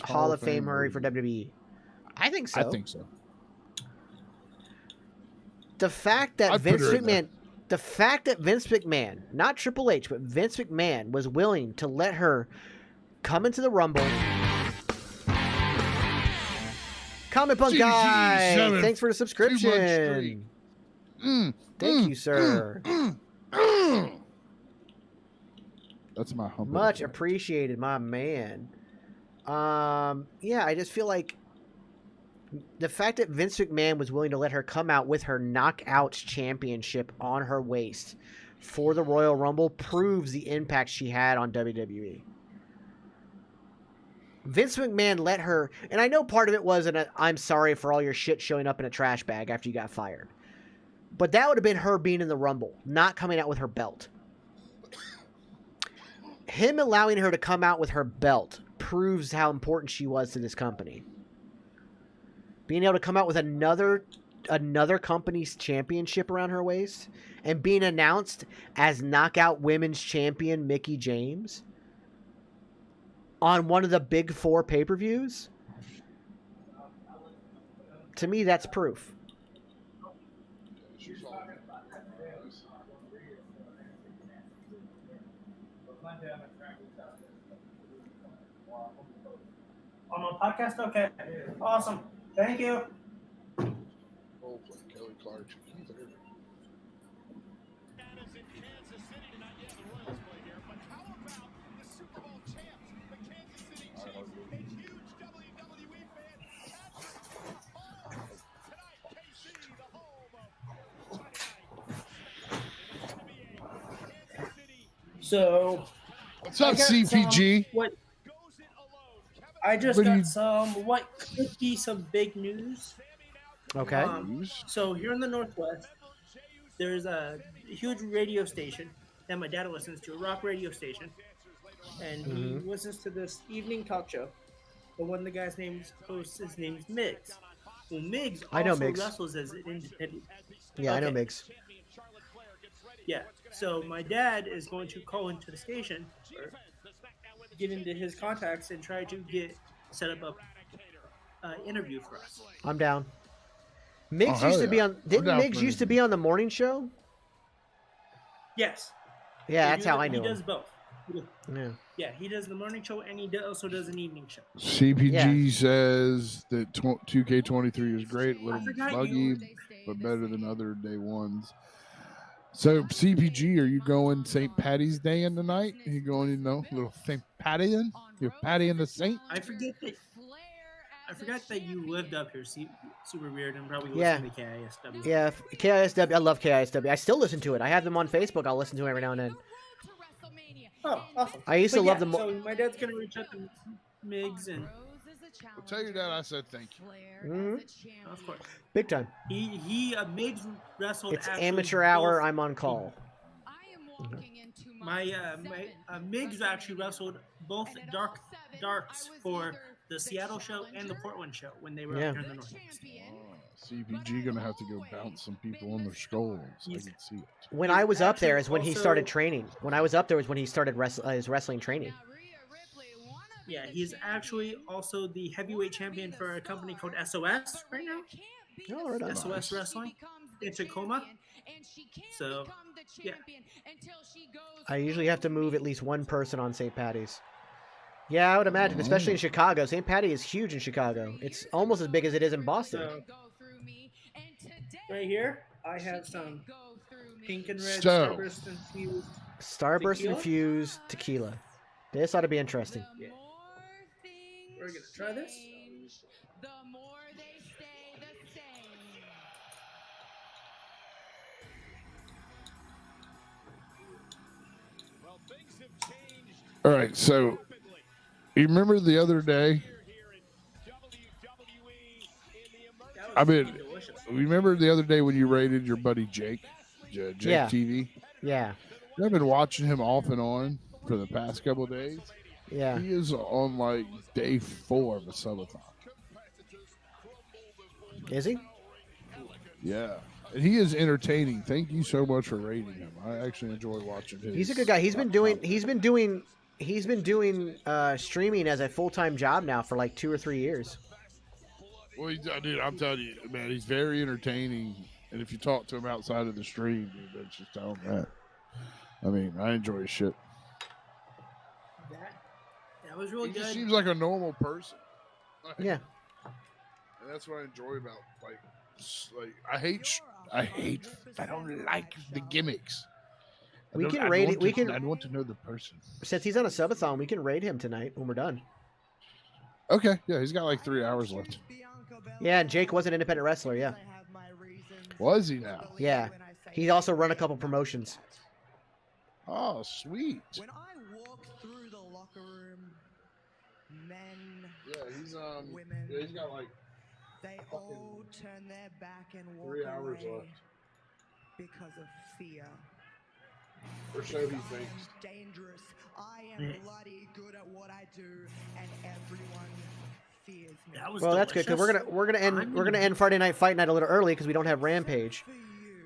B: Hall of Fame hurry for WWE? I think so.
A: I think so.
B: The fact that Vince McMahon, not Triple H, but Vince McMahon was willing to let her come into the Rumble. Comic Punk Guy, thanks for the subscription. Thank you, sir.
A: That's my humble.
B: Much appreciated, my man. Yeah, I just feel like the fact that Vince McMahon was willing to let her come out with her Knockouts championship on her waist for the Royal Rumble proves the impact she had on WWE. Vince McMahon let her, and I know part of it was I'm sorry for all your shit showing up in a trash bag after you got fired. But that would have been her being in the Rumble, not coming out with her belt. Him allowing her to come out with her belt proves how important she was to this company. Being able to come out with another company's championship around her waist and being announced as Knockout Women's Champion Mickie James on one of the big 4 pay-per-views, to me, that's proof.
F: On my podcast? Okay. Awesome. Thank you.
A: Kelly Clark.
F: So,
A: what's up, CPG?
F: I just got some what could be some big news.
B: Okay.
F: So here in the Northwest, there's a huge radio station that my dad listens to, a rock radio station, and he listens to this evening talk show. But one of the guys' hosts, his name's Miggs. Well, Miggs also wrestles as an independent.
B: Yeah, okay. I know Miggs.
F: Yeah, so my dad is going to call into the station, or get into his contacts, and try to set up a interview for us.
B: I'm down. Miggs used to be on. Didn't Miggs used to be on the morning show?
F: Yes.
B: Yeah, that's how I knew
F: He
B: him.
F: does both.
B: Yeah.
F: Yeah, he does the morning show and he also does an evening show.
A: CPG says that 2K23 is great, a little buggy, but better than other day ones. So CPG, are you going St. Patty's Day in tonight? Are you going, little St. Patty in? You're Patty and the Saint?
F: I forget that you lived up here, super weird, and probably listening to KISW.
B: Yeah, KISW. I love KISW. I still listen to it. I have them on Facebook. I'll listen to it every now and then.
F: Oh, awesome.
B: I used to love them.
F: So my dad's gonna reach out to Migs and.
A: I'll tell your dad I said thank you.
B: Mm-hmm.
F: Of course.
B: Big time.
F: Migs wrestled.
B: It's amateur hour. I'm on call.
F: My Migs actually wrestled both darks for the Seattle show and the Portland show when they were up here in the Northeast.
A: CPG gonna have to go bounce some people on their skulls. I can see it.
B: When I was up there is when he started training. When I was up there was when he started his wrestling training.
F: Yeah, he's actually also the heavyweight champion for a company called SOS right now.
B: Oh, right on.
F: SOS Wrestling in Tacoma. So, yeah.
B: I usually have to move at least one person on St. Patty's. Yeah, I would imagine, especially in Chicago. St. Patty is huge in Chicago. It's almost as big as it is in Boston.
F: So, right here, I have some pink and red
B: Starburst infused tequila. This ought to be interesting.
F: Yeah. We're gonna try this.
A: All right, so you remember the other day? Remember the other day when you rated your buddy Jake TV?
B: Yeah.
A: I've been watching him off and on for the past couple of days.
B: Yeah.
A: He is on like day 4 of a subathon.
B: Is he?
A: Yeah. And he is entertaining. Thank you so much for rating him. I actually enjoy watching him.
B: He's a good guy. He's been doing streaming as a full-time job now for like 2 or 3 years.
A: Well, dude, I'm telling you, man, he's very entertaining. And if you talk to him outside of the stream, dude, that's just tell him that. I mean, I enjoy his shit.
F: That was really
A: he
F: good.
A: Just seems like a normal person.
B: Yeah.
A: And that's what I enjoy about I don't like the gimmicks.
B: I want
A: to know the person.
B: Since he's on a subathon, we can raid him tonight when we're done.
A: Okay, yeah, he's got like 3 hours left.
B: Yeah, and Jake was an independent wrestler, yeah.
A: Was he now?
B: Yeah. He's also run a couple promotions.
A: Oh, sweet.
I: When I walk through the locker room, men,
A: women, he's got like
I: they all turn their back and walk
A: 3 hours
I: away
A: left.
I: because of fear.
A: Or so he thinks.
I: I'm dangerous. I am bloody good at what I do, and everyone fears me.
B: Well, that's good because we're gonna end Friday Night Fight Night a little early because we don't have Rampage.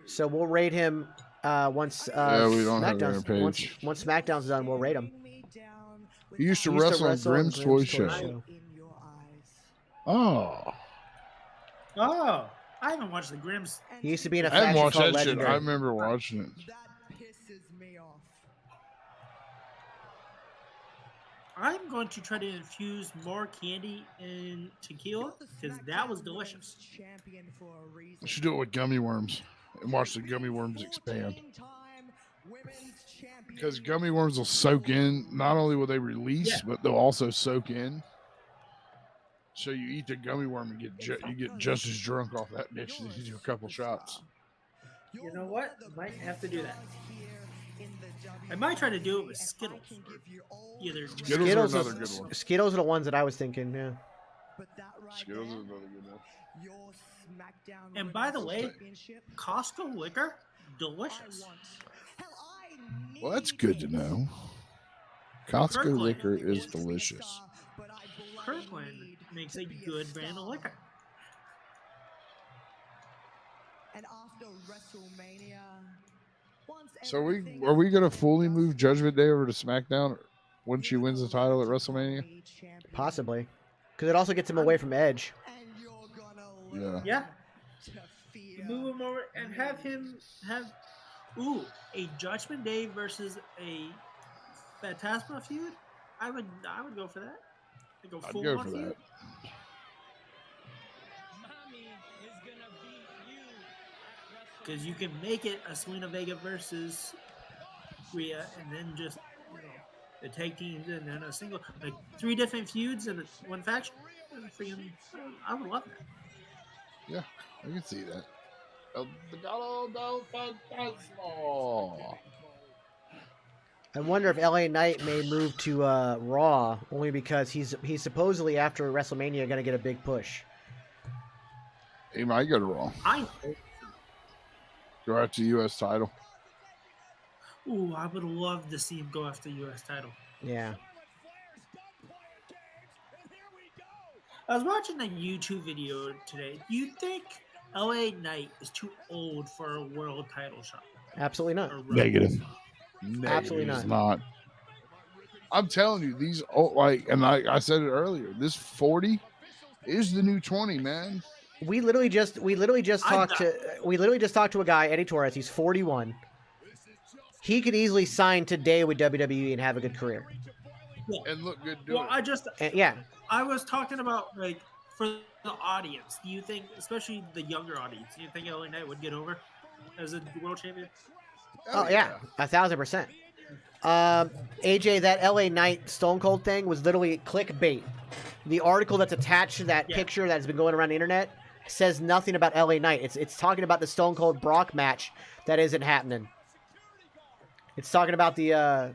B: So we'll raid him once.
A: We don't have Rampage.
B: Once SmackDown's done, we'll raid him.
A: He used to wrestle on Grimm's Toy Show. Oh.
F: Oh, I haven't watched the Grimm's.
B: He used to be in a
A: I haven't
B: faction
A: watched
B: called
A: that
B: Legendary.
A: shit. I remember watching it.
I: That pisses me off.
F: I'm going to try to infuse more candy in tequila because that was delicious.
A: I should do it with gummy worms and watch the gummy worms expand. Because gummy worms will soak in. Not only will they release, but they'll also soak in. So you eat the gummy worm and you get just as drunk off that bitch as you do a couple shots.
F: You know what? Might have to do that. I might try to do it with Skittles.
A: Skittles are another good one.
B: Skittles are the ones that I was thinking. Yeah.
A: Skittles are another good one.
F: And by the way, Costco liquor, delicious.
A: Well, that's good to know. Costco liquor is delicious.
F: Kirkland makes a good brand of liquor.
I: And after WrestleMania,
A: So are we going to fully move Judgment Day over to SmackDown when she wins the title at WrestleMania?
B: Possibly. Because it also gets him away from Edge.
A: Yeah.
F: Yeah. Move him over and have him have Ooh, a Judgment Day versus a Phantasma feud? I would go for that. I'd go full on feud. Because you can make it a Selena Vega versus Rhea, and then just the tag teams, and then a single, like 3 different feuds in one faction. I would love that.
A: Yeah, I can see that.
B: I wonder if LA Knight may move to Raw only because he's supposedly after WrestleMania going to get a big push.
A: He might go to Raw.
F: I hope so.
A: Go after the U.S. title.
F: Ooh, I would love to see him go after the U.S. title.
B: Yeah.
F: I was watching a YouTube video today. Do you think LA Knight is too old for a world title shot?
B: Absolutely not.
A: Negative.
B: Absolutely
A: not. I'm telling you, these and I said it earlier. This 40 is the new 20, man.
B: We literally just talked to a guy, Eddie Torres. He's 41. He could easily sign today with WWE and have a good career.
F: Yeah.
A: And look good doing
B: yeah.
F: I was talking about, like, for the audience. Do you think, especially the younger audience, do you think LA Knight would get over as a world champion?
B: Oh yeah, 1,000%. AJ, that LA Knight Stone Cold thing was literally clickbait. The article that's attached to that picture that's been going around the internet says nothing about LA Knight. It's talking about the Stone Cold Brock match that isn't happening. It's talking about the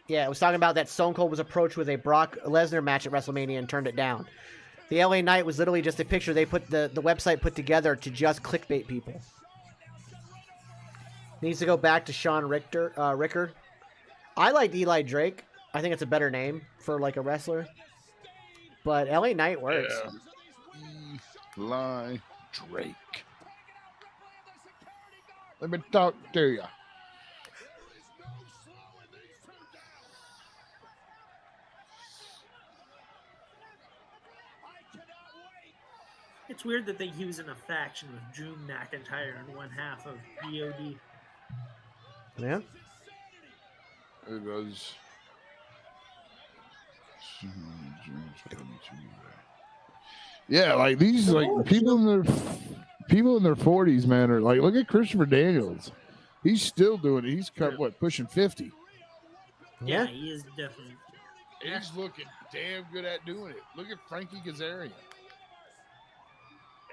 B: it was talking about that Stone Cold was approached with a Brock Lesnar match at WrestleMania and turned it down. The LA Knight was literally just a picture they put the website put together to just clickbait people. Needs to go back to Sean Ricker. I like Eli Drake. I think it's a better name for like a wrestler. But LA Knight works.
A: Yeah. Eli Drake. Let me talk to you.
F: It's weird that he was in a faction with Drew McIntyre in one half of GOD.
B: Yeah.
A: It was. Yeah, like these, like people in their 40s, man, are like, look at Christopher Daniels. He's still doing it. He's pushing 50.
F: Yeah, he is definitely.
A: He's looking damn good at doing it. Look at Frankie Kazarian.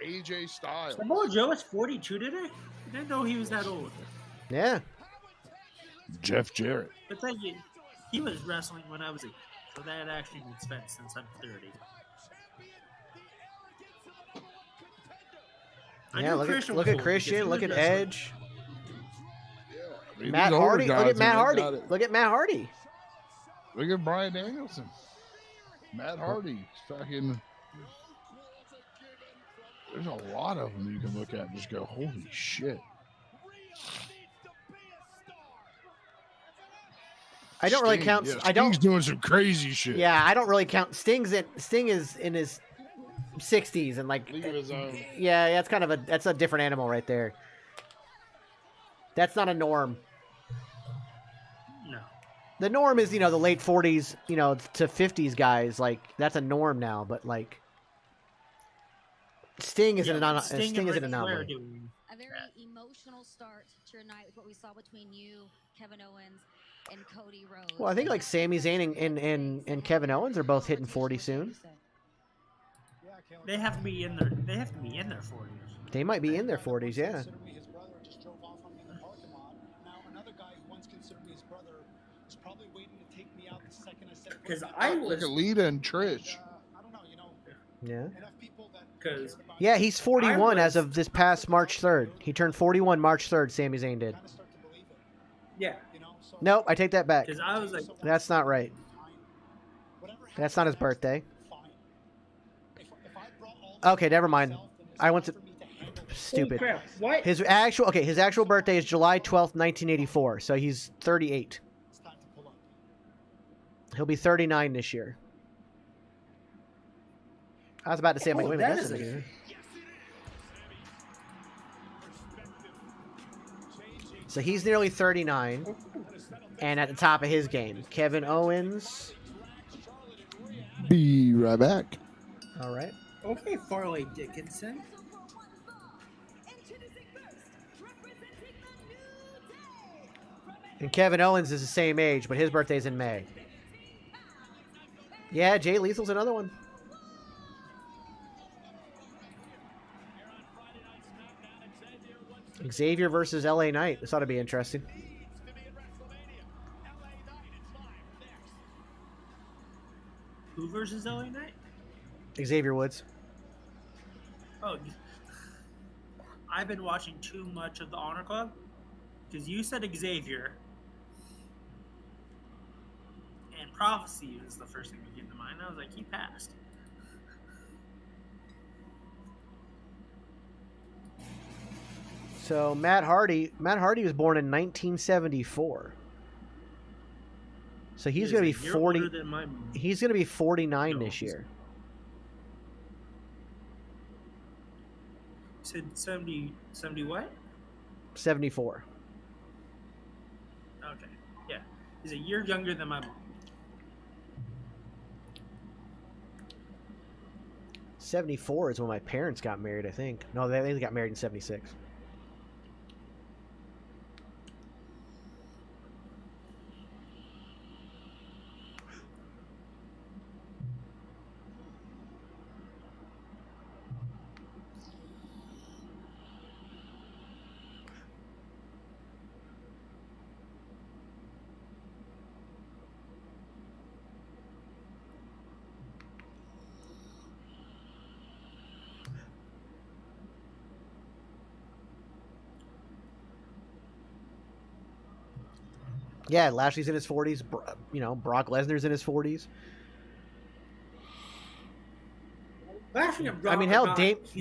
A: AJ Styles.
F: Samoa Joe is 42 today? I didn't know he was that old.
B: Yeah.
A: Jeff Jarrett.
F: But then he was wrestling when I was a kid, so that actually makes sense since I'm 30.
B: Yeah, look at Christian, look at Edge.
A: Yeah, I mean,
B: Matt Hardy. Look at Matt Hardy. Look at Matt Hardy.
A: Look at Bryan Danielson. Matt Hardy. Fucking. There's a lot of them you can look at and just go, holy shit.
B: I don't really count.
A: Yeah,
B: I don't.
A: Sting's doing some crazy shit.
B: Yeah, I don't really count. Sting is in his 60s and like.
A: Leave his own.
B: Yeah, that's a different animal right there. That's not a norm.
F: No.
B: The norm is the late 40s to 50s guys, like that's a norm now, but like. Sting isn't an anomaly.
J: A very emotional start to your night with what we saw between you, Kevin Owens, and Cody Rhodes.
B: Well, I think like Sami Zayn and Kevin Owens are both hitting 40 soon.
F: They have to be in their 40s.
B: They might be in their 40s, yeah.
F: Because I
A: look at Lita and Trish.
B: Yeah.
F: Yeah,
B: he's 41 as of this past March 3rd. He turned 41 March 3rd, Sami Zayn did.
F: Yeah.
B: Nope, I take that back.
F: Because I was like,
B: that's not right. That's not his birthday. Okay, never mind. I went to stupid.
F: Crap. What?
B: His actual birthday is July 12th, 1984. So he's 38. He'll be 39 this year. I was about to say, wait a minute. So he's nearly 39, and at the top of his game. Kevin Owens.
A: Be right back.
B: All right.
F: Okay, Farley Dickinson.
B: And Kevin Owens is the same age, but his birthday's in May. Yeah, Jay Lethal's another one. Xavier versus LA Knight. This ought to be interesting.
F: Who versus LA Knight?
B: Xavier Woods.
F: Oh, I've been watching too much of the Honor Club because you said Xavier, and Prophecy is the first thing that came to mind. I was like, he passed.
B: So Matt Hardy was born in 1974. So he's going to be 40. He's going to be 49 this year.
F: Said 70 what?
B: 74.
F: Okay. Yeah. He's a year younger than my mom.
B: 74 is when my parents got married, I think. No, they got married in 76. Yeah, Lashley's in his 40s. Brock Lesnar's in his 40s. I mean, hell,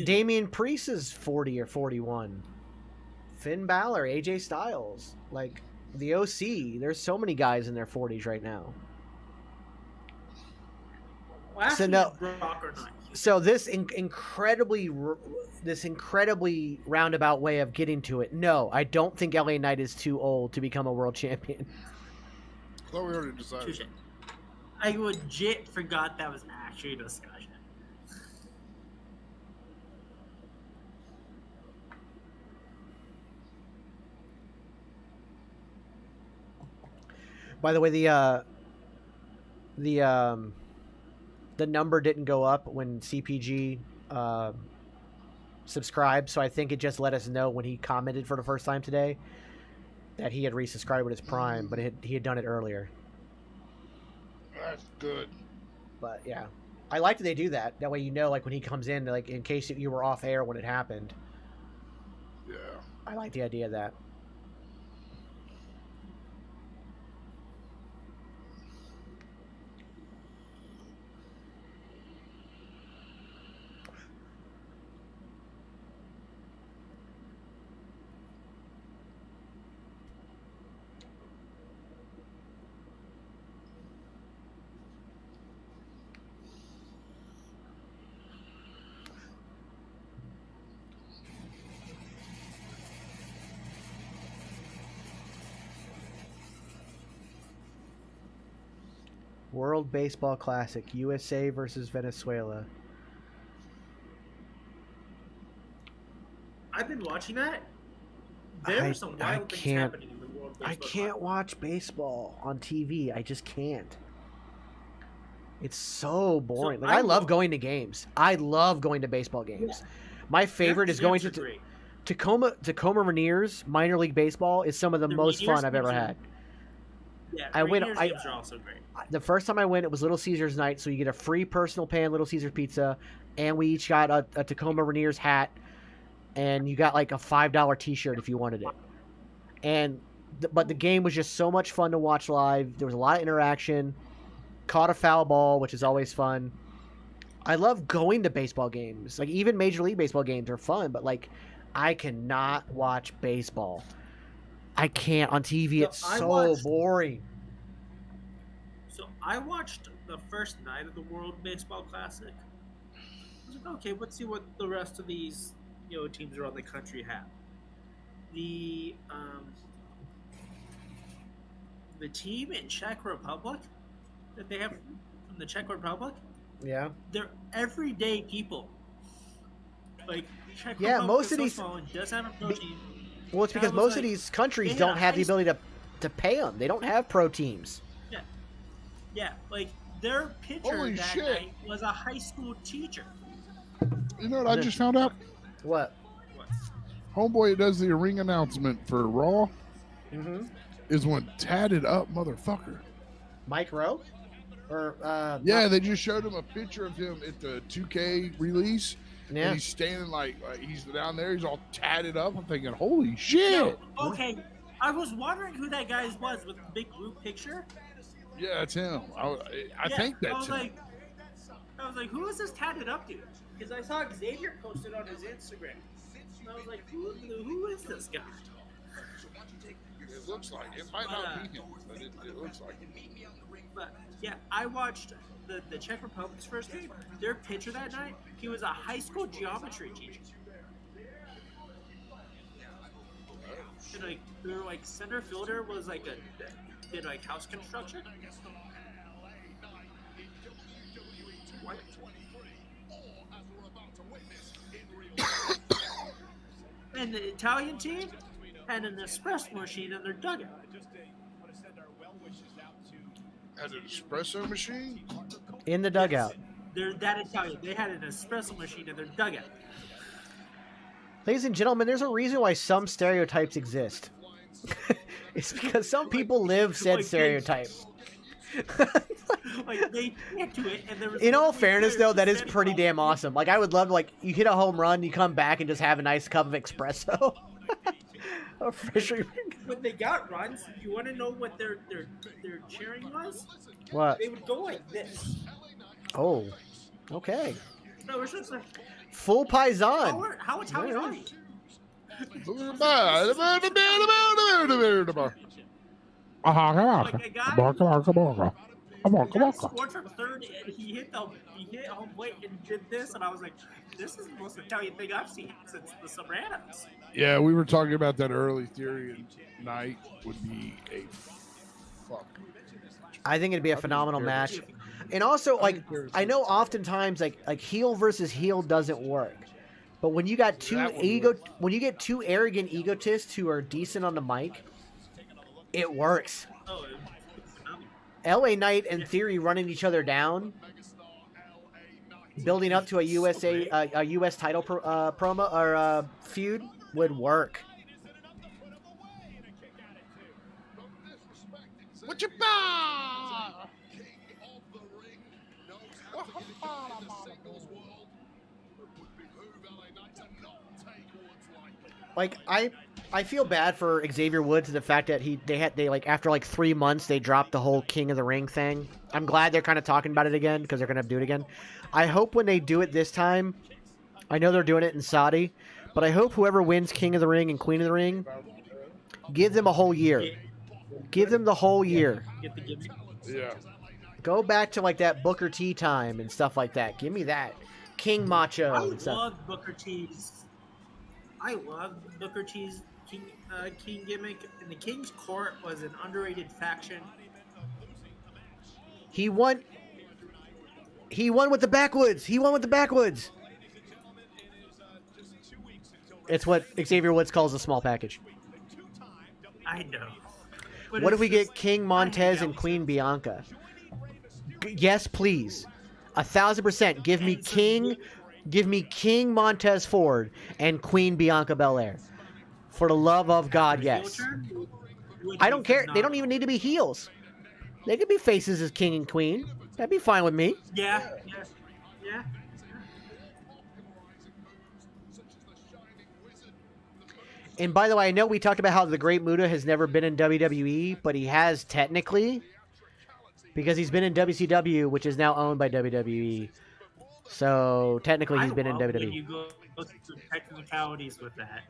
B: Damian Priest is 40 or 41. Finn Balor, AJ Styles, like the OC. There's so many guys in their 40s right now. So this incredibly roundabout way of getting to it. No, I don't think LA Knight is too old to become a world champion.
A: I thought we already decided.
F: I legit forgot that was actually a discussion.
B: By the way, the number didn't go up when CPG subscribed, so I think it just let us know when he commented for the first time today that he had resubscribed with his Prime, but he had done it earlier.
A: That's good.
B: But yeah, I like that they do that. That way, like when he comes in, like in case you were off air when it happened.
A: Yeah.
B: I like the idea of that. World Baseball Classic, USA versus Venezuela.
F: I've been watching that. There are some wild things happening in the World Baseball
B: Classic. I can't watch baseball on TV. I just can't. It's so boring. I love going to games. I love going to baseball games. Yeah. My favorite is going to Tacoma Rainiers minor league baseball is some of the most fun I've ever had.
F: Yeah, games are also great.
B: The first time I went, it was Little Caesars night, so you get a free personal pan Little Caesars pizza, and we each got a Tacoma Rainiers hat, and you got like a $5 T-shirt if you wanted it. But the game was just so much fun to watch live. There was a lot of interaction. Caught a foul ball, which is always fun. I love going to baseball games. Like even Major League Baseball games are fun, but like I cannot watch baseball. I can't on TV. It's so boring.
F: So I watched the first night of the World Baseball Classic. I was like, okay, let's see what the rest of these teams around the country have. The the team in Czech Republic that they have from the Czech Republic.
B: Yeah.
F: They're everyday people. Like Czech
B: Yeah,
F: Republic
B: most
F: is
B: of
F: so
B: these.
F: small and does have a pro team.
B: Well, it's because most of these countries don't have the ability to pay them. They don't have pro teams.
F: Yeah. Yeah, like their pitcher
A: Holy
F: that
A: shit.
F: night was a high school teacher.
A: You know what I just found out?
B: What?
A: Homeboy that does the ring announcement for Raw
B: Mm-hmm.
A: is one tatted up motherfucker.
B: Mike Rowe? Or
A: Yeah, they just showed him a picture of him at the 2K release.
B: Yeah.
A: And he's standing like he's down there. He's all tatted up. I'm thinking, holy shit.
F: No, okay, I was wondering who that guy was with the big group picture.
A: Yeah, it's him. I think that's him.
F: I was like, who is this tatted up dude? Because I saw Xavier posted on his Instagram. And I was like, who is this guy?
A: It looks like it might not be him, but it looks like him.
F: But yeah, I watched the Czech Republic's first game. Their pitcher that night, he was a high school geometry teacher. And like their like center fielder was like did like house construction. What? And the Italian team had an espresso machine in their dugout.
A: Had an espresso machine?
B: In the dugout.
F: They're that Italian. They had an espresso machine in their dugout.
B: Ladies and gentlemen, there's a reason why some stereotypes exist. It's because some people live said stereotype.
F: Like they can't do it, and there was.
B: In all fairness, though, that is pretty damn awesome. Like, I would love to, like, you hit a home run, you come back and just have a nice cup of espresso.
F: When they got runs, you want to know what their cheering was?
B: What?
F: They would go like this.
B: Oh, okay.
F: No, it's just like
B: Full paisan.
F: how Italian are you? Scored from third, and he hit home plate and did this, and I was like, "This is the most Italian thing I've seen since The Sopranos."
A: Yeah, we were talking about that early theory, and night would be a fuck.
B: I think it'd be a phenomenal match. And also, like, I know oftentimes, like heel versus heel doesn't work. But when you got when you get two arrogant egotists who are decent on the mic, it works.
F: Oh,
B: LA Knight and Theory running each other down, building up to a US title promo or feud would work.
A: What you
B: Like, I feel bad for Xavier Woods and the fact that they like after like 3 months they dropped the whole King of the Ring thing. I'm glad they're kind of talking about it again because they're gonna do it again. I hope when they do it this time, I know they're doing it in Saudi, but I hope whoever wins King of the Ring and Queen of the Ring, give them a whole year. Give them the whole year.
A: Yeah.
B: Go back to like that Booker T time and stuff like that. Give me that. King Macho and stuff.
F: I love Booker T's King gimmick, and the King's Court was an underrated faction.
B: He won with the backwoods. It's what Xavier Woods calls a small package.
F: I know.
B: What if we get King Montez and Queen Bianca? Yes, please. 1,000%. Give me King Montez Ford and Queen Bianca Belair. For the love of God, yes. I don't care. They don't even need to be heels. They could be faces as King and Queen. That'd be fine with me.
F: Yeah.
B: And by the way, I know we talked about how the Great Muta has never been in WWE, but he has technically, because he's been in WCW, which is now owned by WWE. So technically, he's been in WWE.
F: You go through technicalities with that.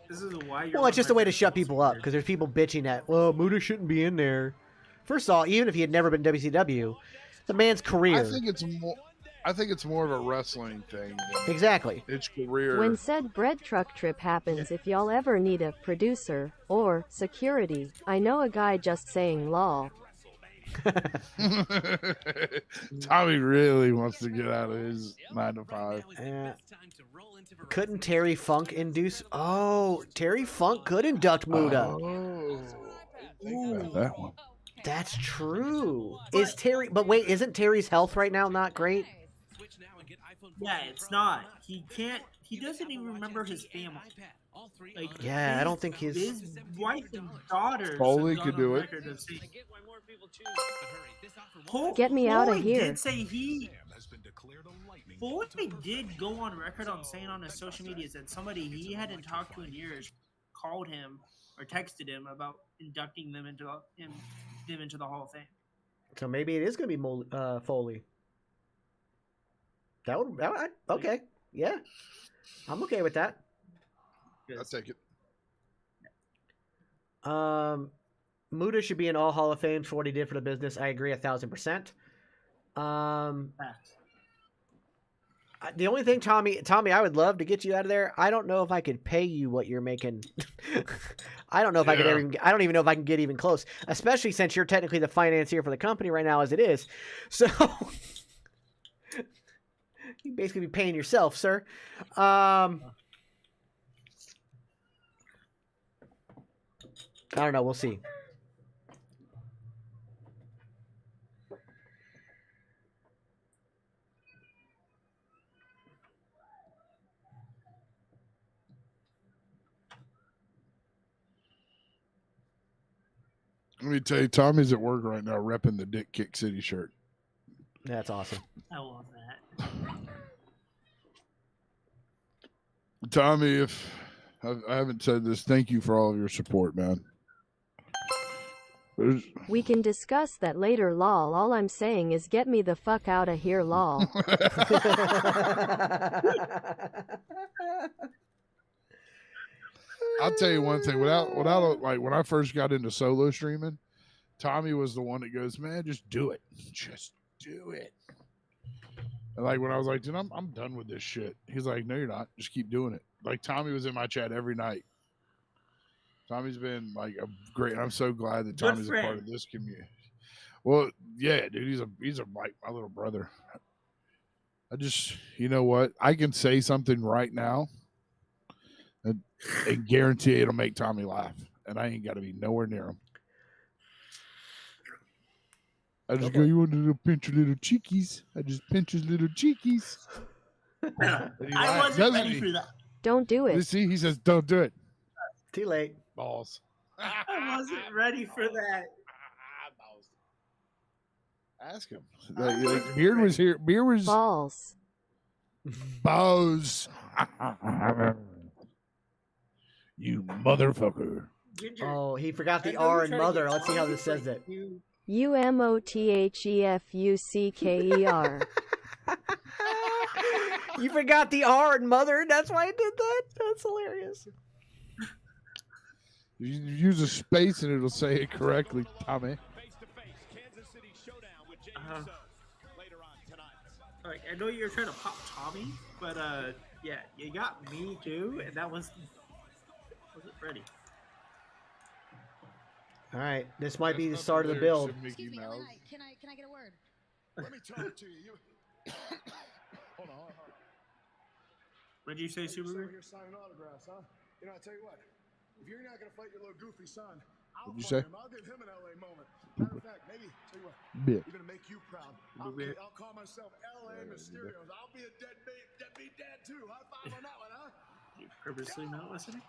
F: This is why you're.
B: Well, it's just a way to shut people up because there's people bitching that, well, Muta shouldn't be in there. First of all, even if he had never been WCW, the man's career.
A: I think it's more. I think it's more of a wrestling thing.
B: Exactly.
A: It's career.
D: When said bread truck trip happens, if y'all ever need a producer or security, I know a guy, just saying lol.
A: Tommy really wants to get out of his 9 to 5.
B: Couldn't Terry Funk induce? Oh, Terry Funk could induct Muda.
A: Oh, that one.
B: That's true. Is Terry? But wait, isn't Terry's health right now not great?
F: Yeah, it's not. He can't. He doesn't even remember his family. Like,
B: yeah, I don't think
F: his wife and daughters.
A: Foley could do it.
D: Get me out of here.
F: Did say Foley did go on record on saying on his social media that somebody he hadn't talked to in years called him or texted him about inducting them into the Hall of Fame.
B: So maybe it is going to be Foley. That would okay. Yeah, I'm okay with that.
A: I'll take it.
B: Muda should be in all Hall of Fame for what he did for the business. I agree 1,000%. The only thing, Tommy, I would love to get you out of there. I don't know if I could pay you what you're making. I don't know if I could ever. I don't even know if I can get even close, especially since you're technically the financier for the company right now, as it is. So you basically be paying yourself, sir. I don't know. We'll see.
A: Let me tell you, Tommy's at work right now repping the Dick Kick City shirt.
B: That's awesome.
F: I love that.
A: Tommy, if I haven't said this, thank you for all of your support, man.
D: We can discuss that later, lol. All I'm saying is get me the fuck out of here, lol.
A: I'll tell you one thing. Without like when I first got into solo streaming, Tommy was the one that goes, "Man, just do it. Just do it." And like when I was like, "Dude, I'm done with this shit." He's like, "No, you're not. Just keep doing it." Like Tommy was in my chat every night. Tommy's been like a great. I'm so glad that Tommy's a part of this community. Well, yeah, dude, he's like my little brother. I just, you know what? I can say something right now and guarantee it'll make Tommy laugh, and I ain't got to be nowhere near him. I just go, "You wanted to pinch your little cheekies?" I just pinch his little cheekies.
F: I wasn't ready for that.
D: Don't do it.
A: You see, he says, "Don't do it."
B: Too late.
A: Balls.
F: I wasn't ready for that.
A: Ask him. Like, Beard was here. Beard was
D: balls.
A: Balls. You motherfucker.
B: Oh, he forgot the R in mother. Let's see how this says it.
D: UMOTHEFUCKER.
B: You forgot the R in mother. That's why I did that. That's hilarious.
A: You use a space and it'll say it correctly, Tommy.
F: Like, I know you're trying to pop Tommy, but yeah, you got me too, and that wasn't ready.
B: All right, this might be the start of the build.
J: Excuse me, can I get a word?
H: Let me talk to you. Hold on.
F: What did you say, Subaru?
H: You're signing autographs, huh? You know, I tell you what. If you're not gonna fight your little goofy son, I'll fight him. I'll give him an LA moment. Matter of fact, maybe tell you what. You're gonna make you proud. I'll call myself LA Mysterios. I'll be a deadbeat dad too. High five on that one, huh?
F: You purposely not listening?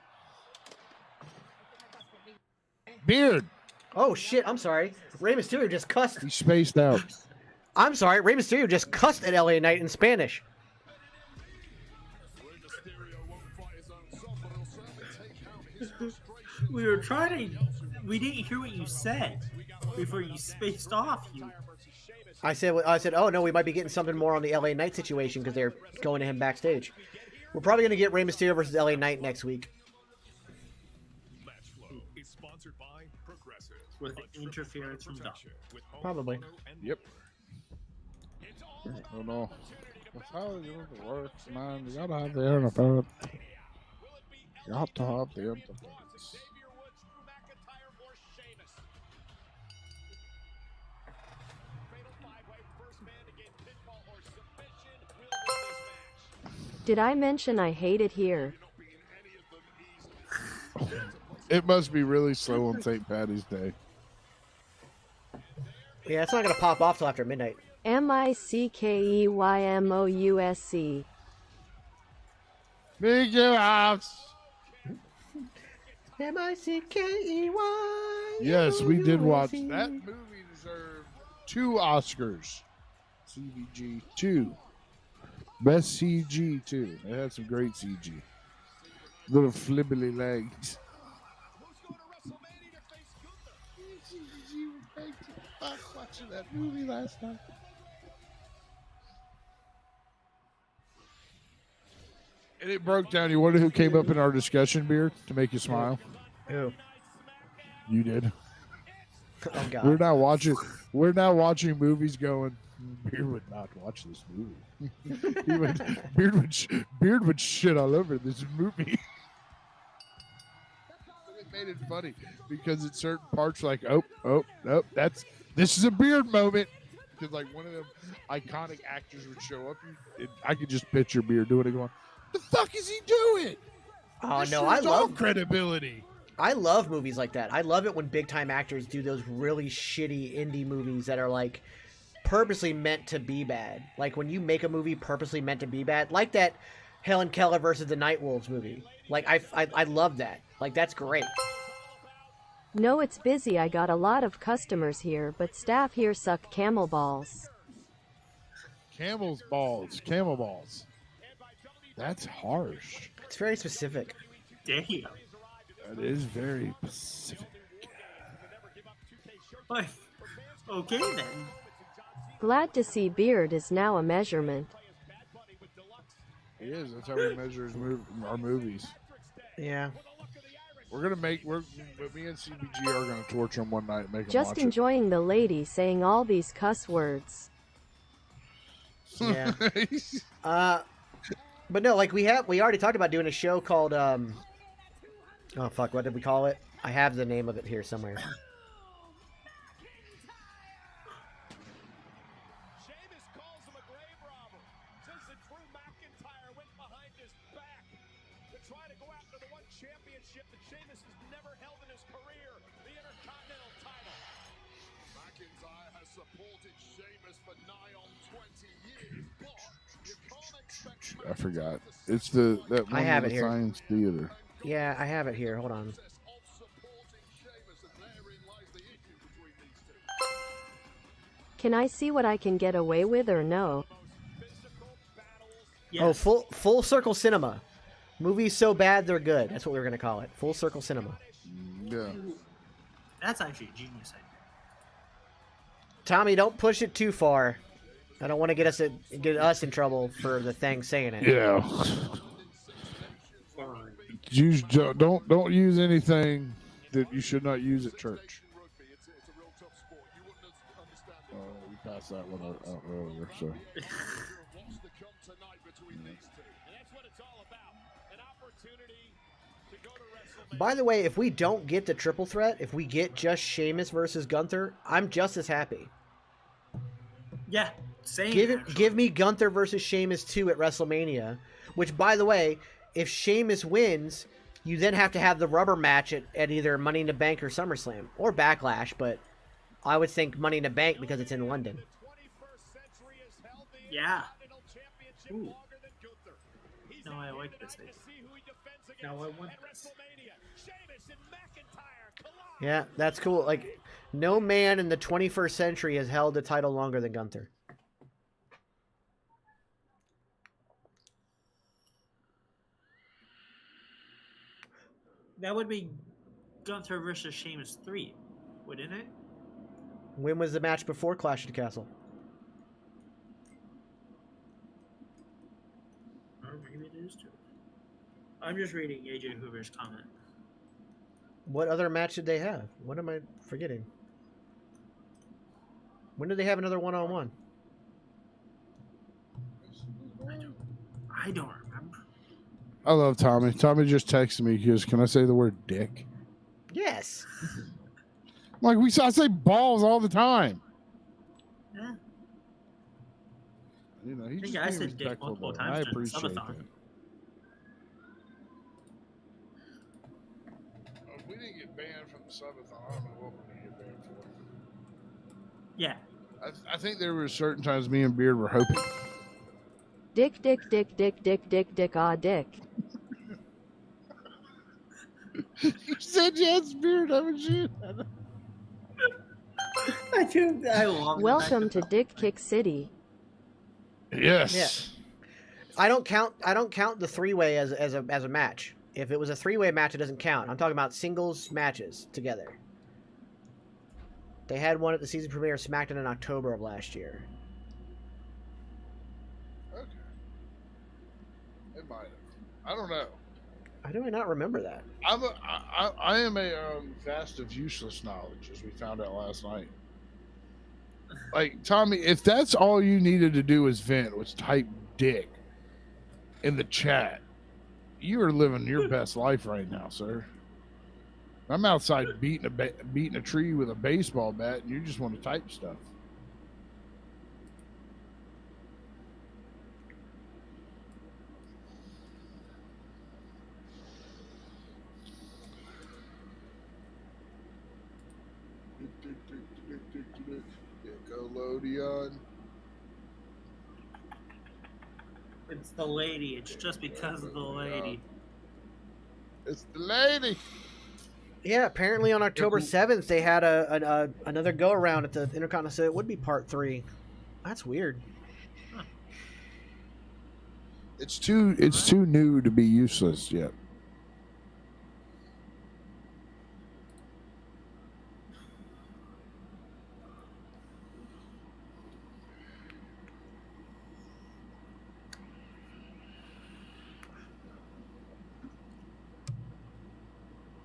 A: Beard.
B: Oh shit! I'm sorry. Rey Mysterio just cussed.
A: He spaced out.
B: I'm sorry. Rey Mysterio just cussed at LA Knight in Spanish.
F: We were trying to. We didn't hear what you said before you spaced off.
B: I said, oh no, we might be getting something more on the LA Knight situation because they're going to him backstage. We're probably going to get Rey Mysterio versus LA Knight next week.
F: With interference from Doc.
B: Probably.
A: Yep. Oh no. That's how it works, man. You gotta have the internet. You have to have the internet.
D: Did I mention I hate it here?
A: It must be really slow on St. Patty's Day.
B: Yeah, it's not gonna pop off till after midnight.
D: Mickeymousc.
A: Mickey Mouse.
B: Mickey.
A: Yes, we did watch that movie. Deserved 2 Oscars. CBG 2. Best CG too. It had some great CG. Little flibbly legs. Watching that movie last night. And it broke down. You wonder who came up in our discussion, Beard, to make you smile?
B: Who?
A: You did.
B: Oh God.
A: We're not watching movies going, Beard would not watch this movie. Beard would shit all over this movie. It made it funny because at certain parts, like, this is a Beard moment. Because like one of them iconic actors would show up, and I could just picture Beard doing it, going, "The fuck is he doing?"
B: Oh no, I love
A: credibility.
B: I love movies like that. I love it when big time actors do those really shitty indie movies that are like purposely meant to be bad. Like when you make a movie purposely meant to be bad, like that Helen Keller versus the Nightwolves movie. Like I love that. Like that's great.
D: No, it's busy. I got a lot of customers here, but staff here suck camel balls.
A: Camel balls. That's harsh.
B: It's very specific.
F: Damn.
A: That is very specific.
F: Okay then.
D: Glad to see Beard is now a measurement.
A: He is. That's how we measure our movies.
B: Yeah.
A: Me and CBG are gonna torture him one night and make him
D: Just
A: watch
D: enjoying the lady saying all these cuss words.
B: Yeah. But no, like we already talked about doing a show called oh fuck, what did we call it? I have the name of it here somewhere.
A: I forgot. It's that one
B: I have
A: with
B: it
A: the
B: here.
A: Science Theater.
B: Yeah, I have it here. Hold on.
D: Can I see what I can get away with or no?
B: Yes. Oh, full circle cinema. Movies so bad they're good. That's what we were gonna call it. Full circle cinema.
A: Yeah.
F: That's actually a genius idea.
B: Tommy, don't push it too far. I don't want to get us in trouble for the thing saying it.
A: Yeah. Don't use anything that you should not use at church. We passed that one out earlier, so.
B: By the way, if we don't get the triple threat, if we get just Sheamus versus Gunther, I'm just as happy.
F: Yeah, same.
B: Give me Gunther versus Sheamus 2 at WrestleMania, which, by the way, if Sheamus wins, you then have to have the rubber match at either Money in the Bank or SummerSlam, or Backlash, but I would think Money in the Bank because it's in London.
F: Yeah. Ooh. No, I like this idea. Now I want this.
B: Yeah, that's cool. Like, no man in the 21st century has held the title longer than Gunther.
F: That would be Gunther versus Sheamus 3, wouldn't it?
B: When was the match before Clash of the Castle?
F: Or maybe it is too. I'm just reading AJ Hoover's comment.
B: What other match did they have? What am I forgetting? When did they have another one-on-one?
F: I don't remember.
A: I love Tommy. Tommy just texted me because, can I say the word dick?
B: Yes.
A: Like I say balls all the time.
F: Yeah.
A: You know,
F: I
A: he
F: think
A: just
F: I
A: being
F: said dick
A: respectful,
F: multiple
A: though.
F: times
A: I
F: during the
A: appreciate
F: subathon.
A: that. If we didn't get banned from the subathon, I don't know what we're gonna get banned for.
F: Yeah.
A: I think there were certain times me and Beard were hoping.
D: Dick, ah, dick.
A: You said yes, Beard, haven't you?
F: I do. I love it.
D: Welcome to Dick Kick City.
A: Yes.
B: Yeah. I don't count the 3-way as a match. If it was a 3-way match, it doesn't count. I'm talking about singles matches together. They had one at the season premiere of Smackdown in October of last year.
A: Okay. It might have. I don't know.
B: How do I not remember that?
A: I am a vast of useless knowledge, as we found out last night. Like, Tommy, if that's all you needed to do was vent, was type dick in the chat, you are living your best life right now, sir. I'm outside beating a tree with a baseball bat, and you just want to type stuff. Nickelodeon.
F: It's the lady. It's just because of the lady.
A: It's the lady.
B: Yeah, apparently on October 7th they had another go around at the Intercontinental. So it would be part 3. That's weird.
F: Huh.
A: It's too new to be useless yet.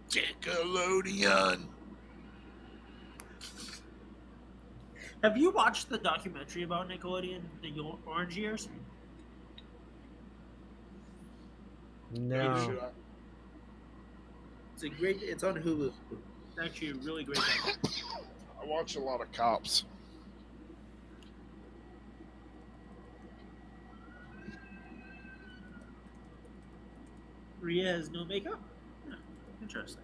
A: Nickelodeon.
F: Have you watched the documentary about Nickelodeon, the Orange Years?
B: No.
F: It's a great. It's on Hulu. It's actually a really great documentary.
A: I watch a lot of Cops.
F: Rhea has no makeup? Yeah, interesting.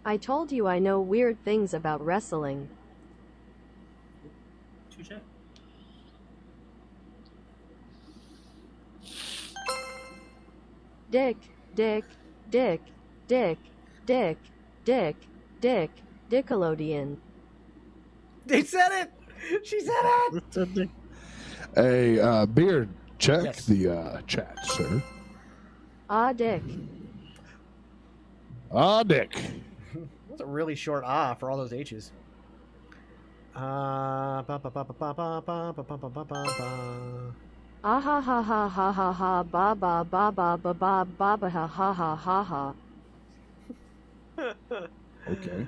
D: I told you I know weird things about wrestling.
F: Touche.
D: Dick, dick, dick, dick, dick, dick, dick, Nickelodeon.
B: They said it! She said it!
A: Hey, Beard, check
B: Yes.
A: the chat, sir.
D: Ah, dick.
A: Ah, dick.
B: That's a really short ah for all those H's.
D: Ah ha ha ha ha ha ha ba ba ba ba ba ba ba ba ha ha ha ha ha.
A: Okay.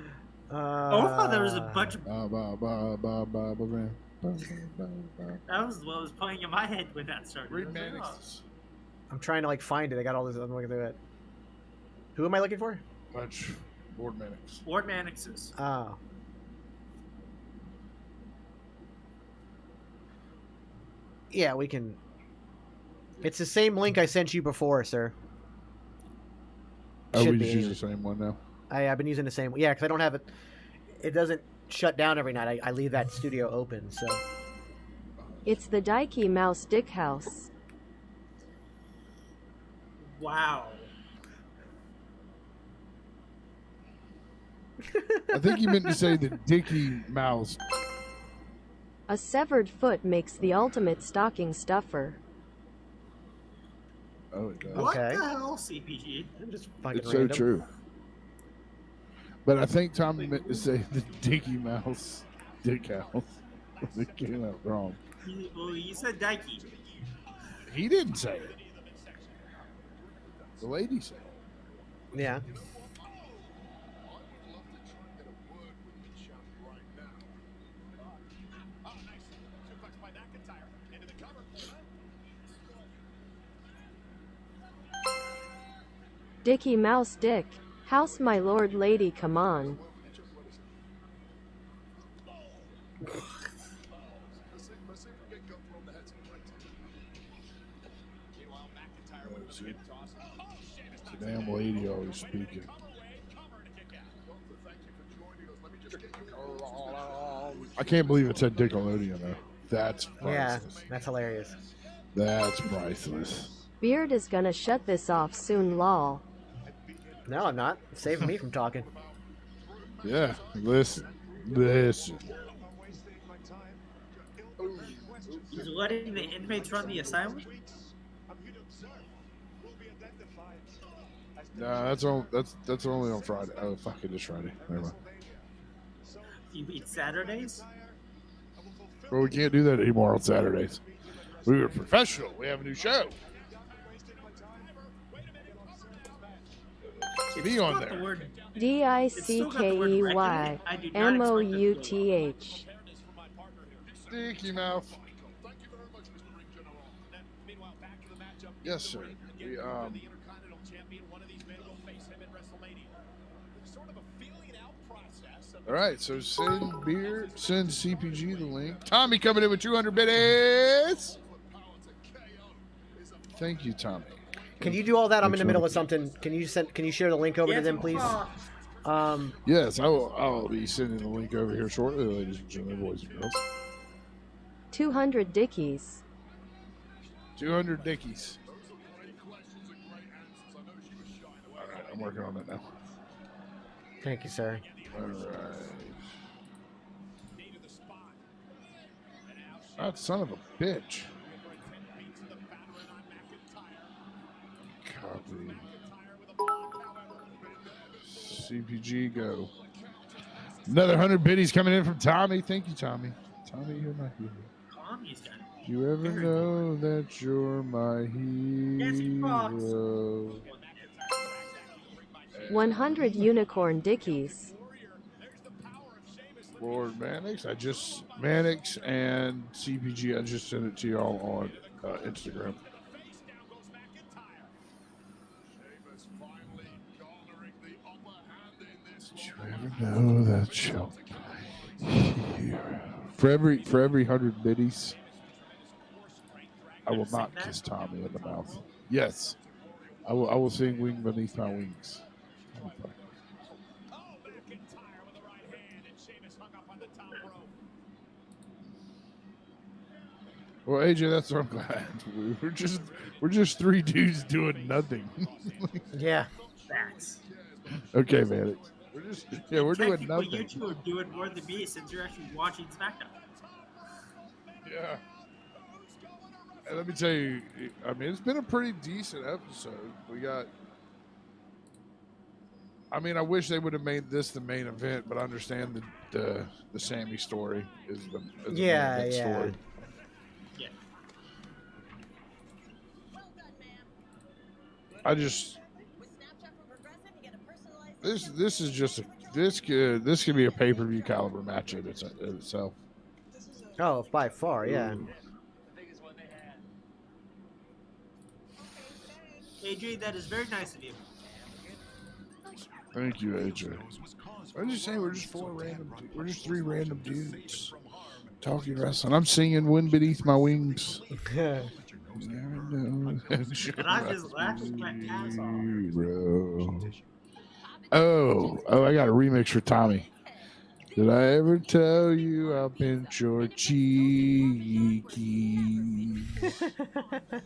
F: I thought there was a bunch of.
A: Ba, ba, ba, ba, ba, ba, ba, ba, ba, ba.
F: That was what was playing in my head when that started.
A: Read
F: I was like,
A: Mannix.
B: I'm trying to find it. I got all this. I'm looking through it. Who am I looking for?
A: Much. Ward Mannix.
F: Ward Mannix's.
B: Oh. Yeah, we can. It's the same link I sent you before, sir.
A: Oh,
B: Should
A: we
B: be
A: just use
B: anyway.
A: the same one now.
B: I've been using the same. Yeah, because I don't have it. It doesn't shut down every night. I leave that studio open. So
D: It's the Dikey Mouse Dick House.
F: Wow.
A: I think you meant to say the Dicky Mouse.
D: A severed foot makes the ultimate stocking stuffer.
A: Oh, it does.
F: What
B: Okay.
F: the hell, CPG?
B: I'm just fucking
A: It's
B: random.
A: so true. But I think Tommy meant to say the Dicky Mouse Dick House. It came out wrong.
F: Well, you said Dikey.
A: He didn't say it. The lady said it.
B: Yeah.
D: Dicky Mouse Dick. House my lord lady, come on.
A: The damn lady always speaking. I can't believe it said Nickelodeon though. That's priceless.
B: Yeah, that's hilarious.
A: That's priceless.
D: Beard is gonna shut this off soon, lol.
B: No, I'm not. It's saving me from talking.
A: Yeah, listen.
F: He's letting the inmates run the asylum?
A: No, that's only on Friday. Oh fuck, it is Friday. Never mind.
F: You mean Saturdays?
A: Well, we can't do that anymore on Saturdays. We were professional. We have a new show. Be on there.
D: DICKEY MOUTH.
A: Sticky mouth. Yes, sir. We, all right, so send CPG the link. Tommy coming in with 200 biddies. Thank you, Tommy.
B: Can you do all that? I'm in the middle of something. Can you share the link over to them, please?
A: Yes, I'll be sending the link over here shortly, ladies and gentlemen, boys and girls.
D: 200 Dickies.
A: 200 Dickies. All right, I'm working on that now.
B: Thank you, sir.
A: All right. That son of a bitch. Copy. CPG, go. Another 100 biddies coming in from Tommy. Thank you, Tommy. Tommy, you're my hero.
F: Tommy's got it.
A: You ever know that you're my hero?
D: 100 Unicorn Dickies.
A: Lord Mannix, Mannix and CPG, I just sent it to y'all on Instagram. Did you ever know that you're my hero? For every 100 biddies, I will not kiss Tommy in the mouth. Yes, I will sing "Wing Beneath My Wings." Well, AJ, that's what I'm glad. We're just three dudes doing nothing.
B: Yeah.
F: Facts.
A: Okay, man. We're doing nothing.
F: You two are doing more than me since you're actually watching Smackdown.
A: Yeah. And let me tell you, I mean, it's been a pretty decent episode. We got. I mean, I wish they would have made this the main event, but I understand the Sammy story is the main story.
F: Yeah.
A: I just this is just this could be a pay-per-view caliber match in itself.
B: Oh, by far, yeah.
A: Ooh.
F: AJ, that is very nice of you.
A: Thank you, AJ. I'm just saying we're just three random dudes talking wrestling. I'm singing "Wind Beneath My Wings."
F: And I'm just laughing my ass off.
A: Oh, I got a remix for Tommy. Did I ever tell you I'll pinch your cheeky?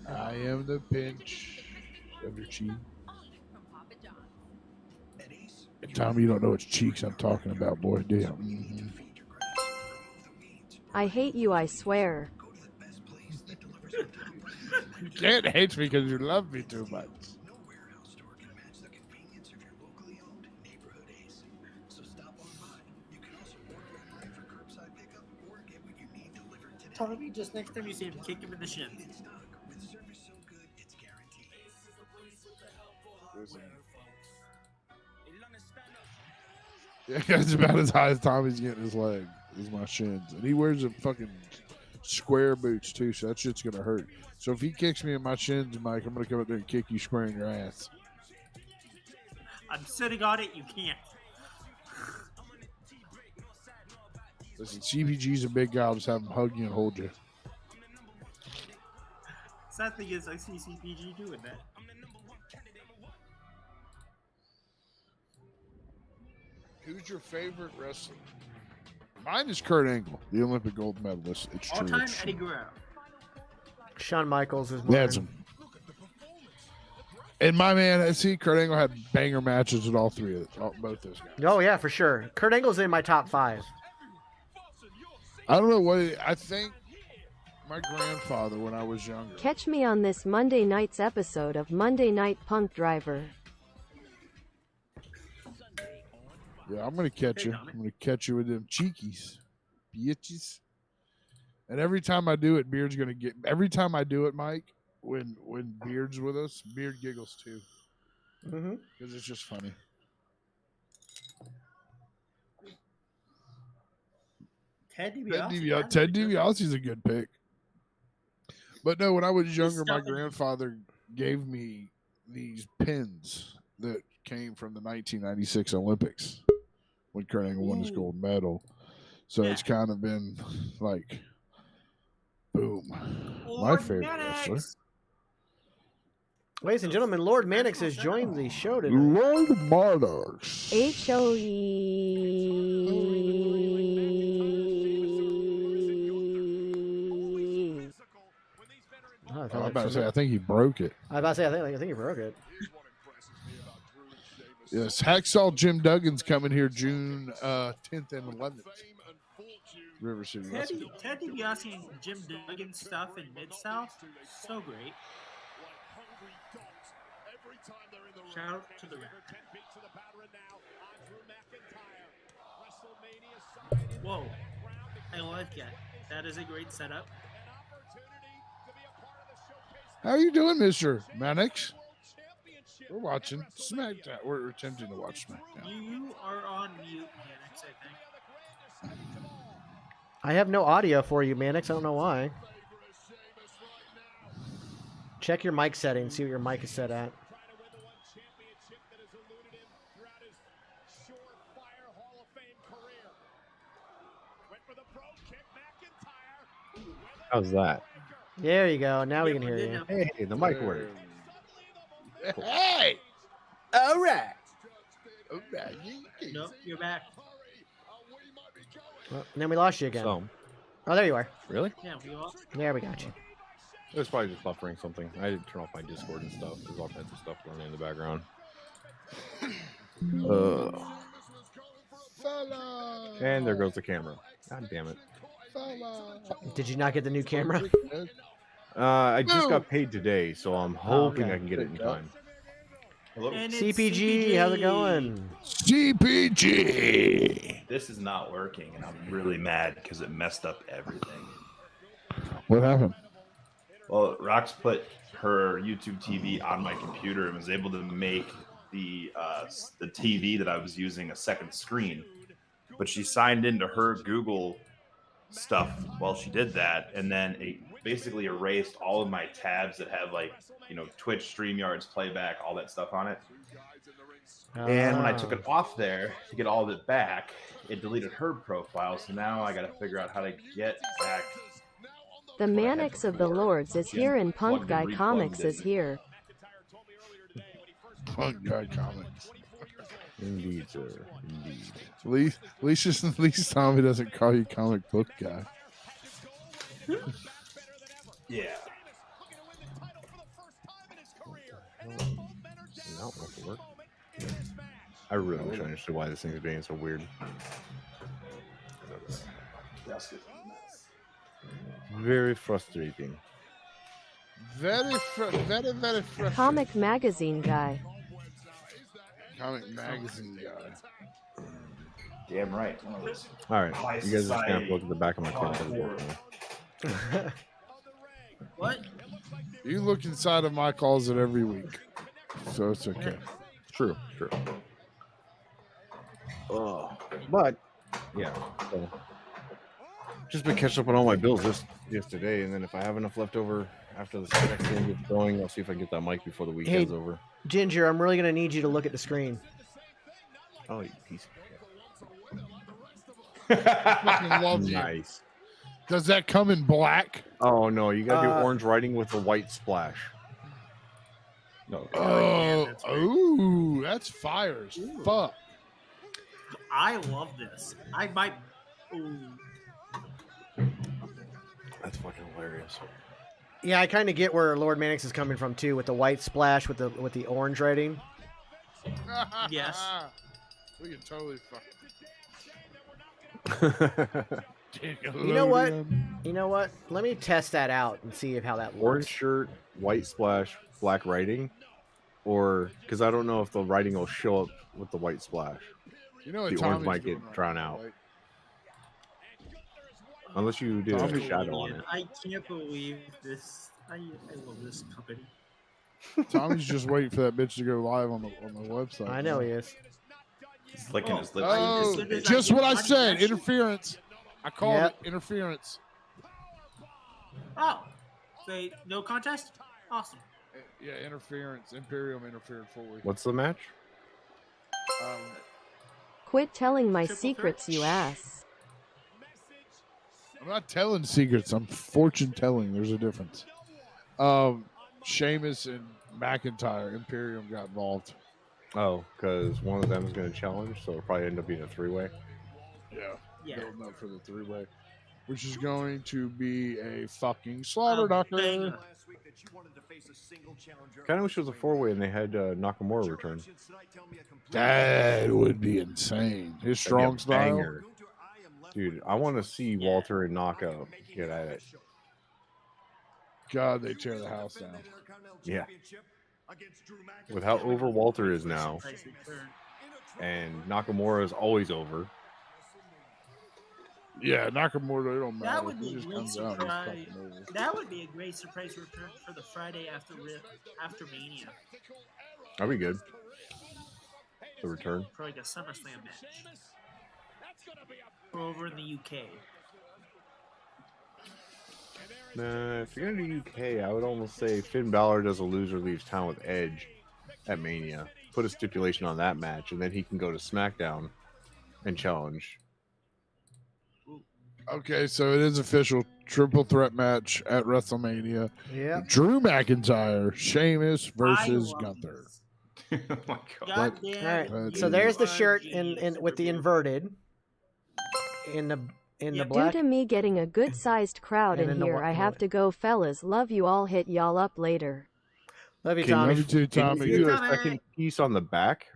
A: I am the pinch of your cheek. And Tommy, you don't know which cheeks I'm talking about, boy. Damn. Mm-hmm.
D: I hate you, I swear.
A: You can't hate me because you love me too much.
F: Tommy, just next time you see him, kick him in the shin.
A: Yeah, it's about as high as Tommy's getting his leg. Is my shins. And he wears a fucking square boots too, so that shit's gonna hurt. So if he kicks me in my shins, Mike, I'm gonna come up there and kick you square in your ass.
F: I'm sitting on it. You can't.
A: Listen, CPG's a big guy. I'll just have him hug you and hold you.
F: Sad thing is, I see CPG doing that.
A: Who's your favorite wrestler? Mine is Kurt Angle, the Olympic gold medalist. It's true.
F: All-time Eddie Guerrero.
B: Shawn Michaels is mine.
A: That's him. And my man, see, Kurt Angle had banger matches with all three of both those guys.
B: Oh yeah, for sure. Kurt Angle's in my top 5.
A: I don't know what I think. My grandfather, when I was younger.
D: Catch me on this Monday night's episode of Monday Night Punk Driver.
A: Yeah, I'm gonna catch you. I'm gonna catch you with them cheekies, bitches. And every time I do it, Beard's gonna get. Every time I do it, Mike, when Beard's with us, Beard giggles too. Because it's just funny.
F: Ted DiBiase.
A: Ted DiBiase's a good pick. But no, when I was younger, my grandfather gave me these pins that came from the 1996 Olympics when Kurt Angle won his gold medal. So it's kind of been like, boom, my favorite wrestler.
B: Ladies and gentlemen, Lord Mannix has joined the show today.
A: Lord Mannix.
B: I
A: think he broke it.
B: I was about to say, I think he broke it.
A: Yes, Hacksaw Jim Duggan's coming here June 10th and 11th. River City.
F: Ted DiBiase and Jim Duggan stuff in Mid-South, so great. Shout out to the Rap. Whoa, I like that. That is a great setup.
A: How you doing, Mr. Mannix? We're watching Smackdown. We're attempting to watch Smackdown.
F: You are on mute, Mannix, I think.
B: I have no audio for you, Mannix. I don't know why. Check your mic settings. See what your mic is set at.
K: How's that?
B: There you go. Now we can hear you.
K: Hey, the mic worked.
A: Hey!
B: All right.
F: Nope, you're back.
B: Well, then we lost you again.
K: So,
B: oh, there you are.
K: Really?
F: Yeah, we lost.
B: There we got you.
K: It was probably just buffering something. I didn't turn off my Discord and stuff. There's all kinds of stuff running in the background. And there goes the camera. God damn it.
B: Did you not get the new camera?
K: I just got paid today, so I'm hoping I can get it in time.
L: Hello?
B: CPG, how's it going?
A: CPG!
L: This is not working, and I'm really mad because it messed up everything.
A: What happened?
L: Well, Rox put her YouTube TV on my computer and was able to make the TV that I was using a second screen. But she signed into her Google stuff while she did that, and then it basically erased all of my tabs that have, like, you know, Twitch, StreamYards, playback, all that stuff on it. And when I took it off there to get all of it back, it deleted her profile. So now I got to figure out how to get back.
D: The Mannix of the Lords is here and Punk Guy Comics is here.
A: Punk Guy Comics.
K: Indeed, sir. Indeed.
A: At least Tommy doesn't call you comic book guy.
L: Yeah.
K: Not want to work. I really wish I understood why this thing is being so weird. Very frustrating.
A: Very frustrating.
D: Comic magazine guy.
A: Comic magazine guy.
L: Damn right.
K: All right, you guys just gonna look at the back of my camera.
F: What?
A: You look inside of my closet every week, so it's okay.
K: True. But yeah, so just been catching up on all my bills just today, and then if I have enough left over after the next game gets going, I'll see if I can get that mic before the weekend's over.
B: Ginger, I'm really gonna need you to look at the screen.
K: Oh, you piece
A: I fucking love you.
K: Nice.
A: Does that come in black?
K: Oh no, you gotta do orange writing with a white splash. No.
A: Oh, that's fire as fuck.
F: I love this. I might. Ooh.
K: That's fucking hilarious.
B: Yeah, I kind of get where Lord Mannix is coming from too, with the white splash with the orange writing.
F: Yes.
A: We can totally fuck.
B: You know what? You know what? Let me test that out and see how that works.
K: Orange shirt, white splash, black writing, or because I don't know if the writing will show up with the white splash.
A: You know,
K: the orange might get drowned out. Unless you do a shadow on it.
F: I can't believe this. I love this company.
A: Tommy's just waiting for that bitch to go live on the website.
B: I know he is.
L: He's licking his lips.
A: Oh, just what I said. Interference. I called it interference.
F: Oh, so no contest? Awesome.
A: Yeah, interference. Imperium interfered fully.
K: What's the match?
D: Quit telling my secrets, you ass.
A: I'm not telling secrets. I'm fortune telling. There's a difference. Sheamus and McIntyre, Imperium got involved.
K: Oh, because one of them is going to challenge, so it'll probably end up being a three-way.
A: Yeah. Building up for the three-way, which is going to be a fucking slaughter knocker.
K: Kind of wish it was a four-way and they had Nakamura return.
A: That would be insane. His strong style.
K: Banger. Dude, I want to see Walter and Knockout get at it.
A: God, they tear the house down.
K: Yeah. With how over Walter is now, and Nakamura is always over.
A: Yeah, Nakamura, it don't matter.
F: That would be
A: He
F: a
A: just
F: great
A: comes out and he's
F: surprise.
A: fucking over.
F: That would be a great surprise return for the Friday after Mania.
K: That'd be good. The return.
F: For like a SummerSlam match. Over in the UK.
K: Nah, if you're gonna do UK, I would almost say Finn Balor does a loser leaves town with Edge at Mania. Put a stipulation on that match, and then he can go to SmackDown and challenge.
A: Okay, so it is official. Triple threat match at WrestleMania.
B: Yeah.
A: Drew McIntyre, Sheamus versus Gunther.
L: Oh my
F: God.
B: All right. So there's the shirt in with the inverted in the black.
D: Due to me getting a good-sized crowd
B: And
D: in
B: then the
D: here,
B: white-
D: I have to go, fellas. Love you all. Hit y'all up later.
B: Love you,
K: Can
B: Tommy.
A: Love you too,
K: Can
A: Tommy.
K: you do a second piece on the back?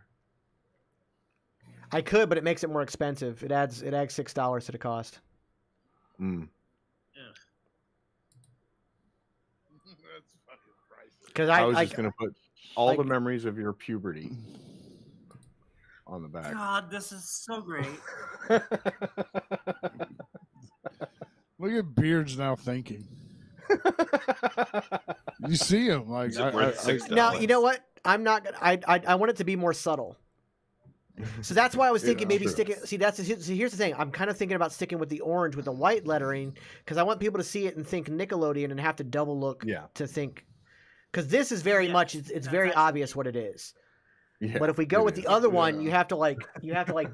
B: I could, but it makes it more expensive. It adds $6 to the cost.
K: Mm.
B: Because
K: I was just gonna put all the memories of your puberty on the back.
F: God, this is so great.
A: Look at Beard's now thinking. You see him like
B: now. You know what? I'm not gonna. I want it to be more subtle. So that's why I was thinking maybe sticking. See, here's the thing. I'm kind of thinking about sticking with the orange with the white lettering because I want people to see it and think Nickelodeon and have to double look to think. Because this is very much. It's very obvious what it is.
K: Yeah,
B: but if we go with the other one, you have to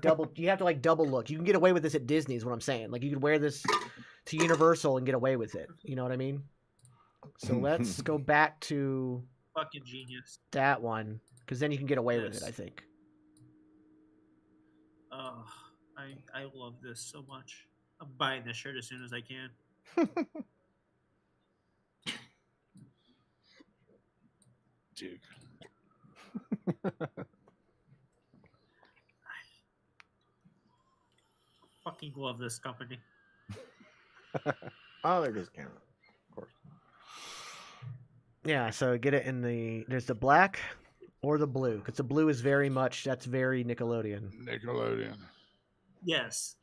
B: double look. You can get away with this at Disney, is what I'm saying. Like you could wear this to Universal and get away with it. You know what I mean? So let's go back to
F: fucking genius.
B: That one, because then you can get away with it. I think.
F: Oh, I love this so much. I'm buying this shirt as soon as I can.
A: Dude.
F: Fucking love this company.
K: Oh, there goes the camera. Of course.
B: Yeah, so get it in there's the black or the blue, because the blue is very Nickelodeon.
A: Nickelodeon.
F: Yes.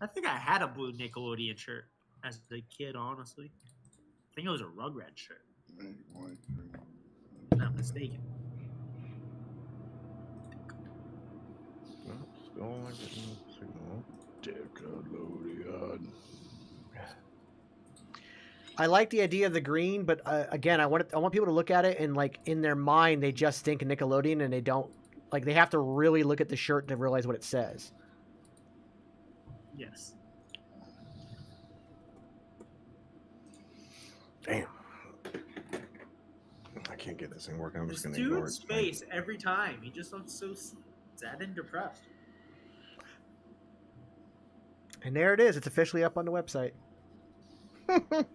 F: I think I had a blue Nickelodeon shirt as a kid, honestly. I think it was a Rugrats shirt. Not mistaken.
A: Nickelodeon.
B: I like the idea of the green, but again, I want people to look at it and like in their mind they just think Nickelodeon and they don't Like they have to really look at the shirt to realize what it says.
F: Yes.
K: Damn. I can't get this thing working. I'm just
F: This
K: gonna ignore it.
F: dude's face every time. He just looks so sad and depressed.
B: And there it is. It's officially up on the website.
A: Did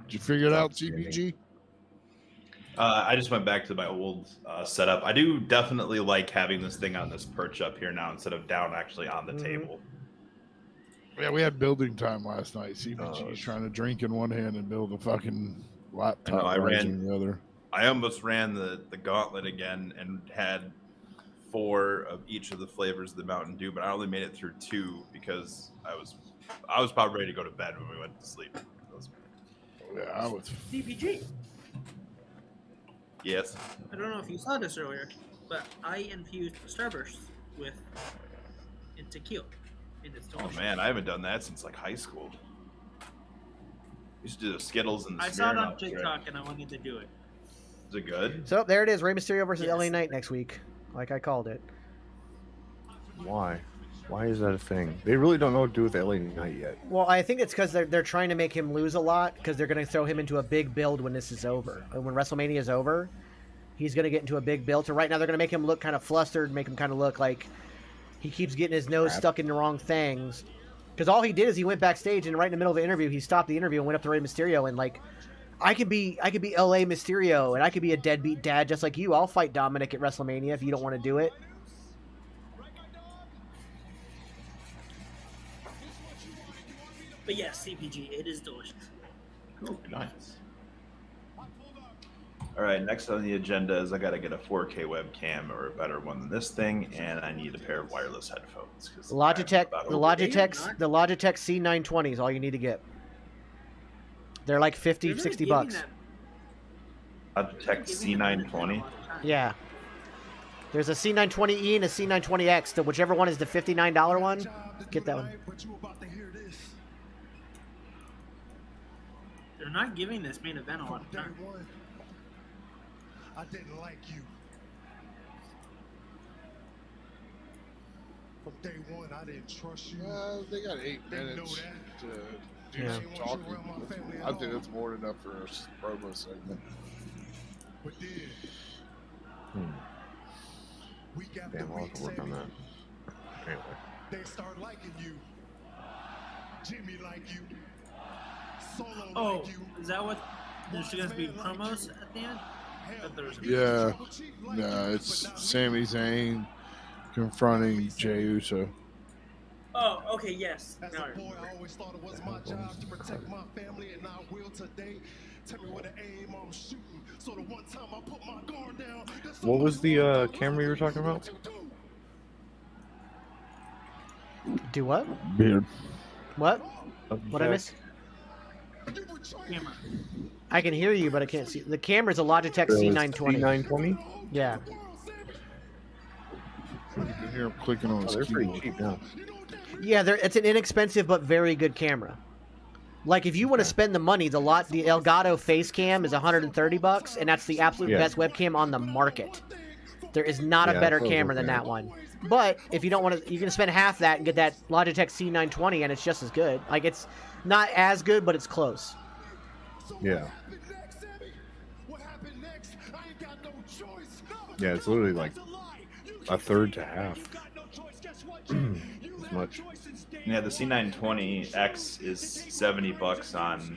A: you figure it out, CPG?
L: I just went back to my old setup. I do definitely like having this thing on this perch up here now instead of down actually on the table.
A: Yeah, we had building time last night. CPG was trying to drink in one hand and build a fucking laptop in the other.
L: I almost ran the gauntlet again and had 4 of each of the flavors of the Mountain Dew, but I only made it through 2 because I was probably ready to go to bed when we went to sleep.
A: Yeah, I was.
F: CPG.
L: Yes.
F: I don't know if you saw this earlier, but I infused Starburst with tequila.
L: Oh man, I haven't done that since like high school. Used to do the Skittles and the
F: I saw it on
L: Smirnoffs,
F: TikTok
L: right?
F: and I wanted to do it.
L: Is it good?
B: So there it is. Rey Mysterio versus LA Knight next week, like I called it.
K: Why? Why is that a thing? They really don't know what to do with LA Knight yet.
B: Well, I think it's because they're trying to make him lose a lot because they're going to throw him into a big build when this is over. And when WrestleMania is over, he's going to get into a big build. So right now they're going to make him look kind of flustered, make him kind of look like he keeps getting his nose stuck in the wrong things. Because all he did is he went backstage and right in the middle of the interview, he stopped the interview and went up to Rey Mysterio and like, I could be LA Mysterio and I could be a deadbeat dad just like you. I'll fight Dominic at WrestleMania if you don't want to do it.
F: But yes, CPG, it is delicious.
L: Cool. Nice. All right, next on the agenda is I got to get a 4K webcam or a better one than this thing, and I need a pair of wireless headphones.
B: The Logitech C920 is all you need to get. They're like 50, 60 bucks.
L: Logitech C920?
B: Yeah. There's a C920E and a C920X. Whichever one is the $59 one, get that one.
F: They're not giving this main event a lot of time.
H: I didn't like you. From day one, I didn't trust you.
A: They got 8 minutes to do some talking. I think that's more than enough for a promo segment.
H: But then, week after
K: Damn, I'll have
H: week,
K: to work on that. Anyway.
H: they start liking you. Jimmy like you. Solo
F: Oh,
H: like you.
F: is that what? There's going to be promos at the end?
A: Yeah. No, it's Sami Zayn confronting Jey Uso.
F: Oh, okay, yes.
H: As a boy, I always thought it was my job to protect my family, and I will today. Tell me what to aim, I'm shooting. So the one time I put my guard down.
K: What was the camera you were talking about?
B: Do what?
A: Beard.
B: What? What I miss?
F: Camera.
B: I can hear you, but I can't see. The camera's a Logitech C920.
K: C920?
B: Yeah.
A: You can hear him clicking on his
K: They're pretty
A: keyboard.
K: cheap now.
B: Yeah, it's an inexpensive but very good camera. Like if you want to spend the money, the Elgato face cam is $130, and that's the absolute best webcam on the market. There is not a better camera than that one. But if you don't want to, you can spend half that and get that Logitech C920, and it's just as good. Like it's not as good, but it's close.
K: Yeah. Yeah, it's literally like a third to half. As much.
L: Yeah, the C920X is $70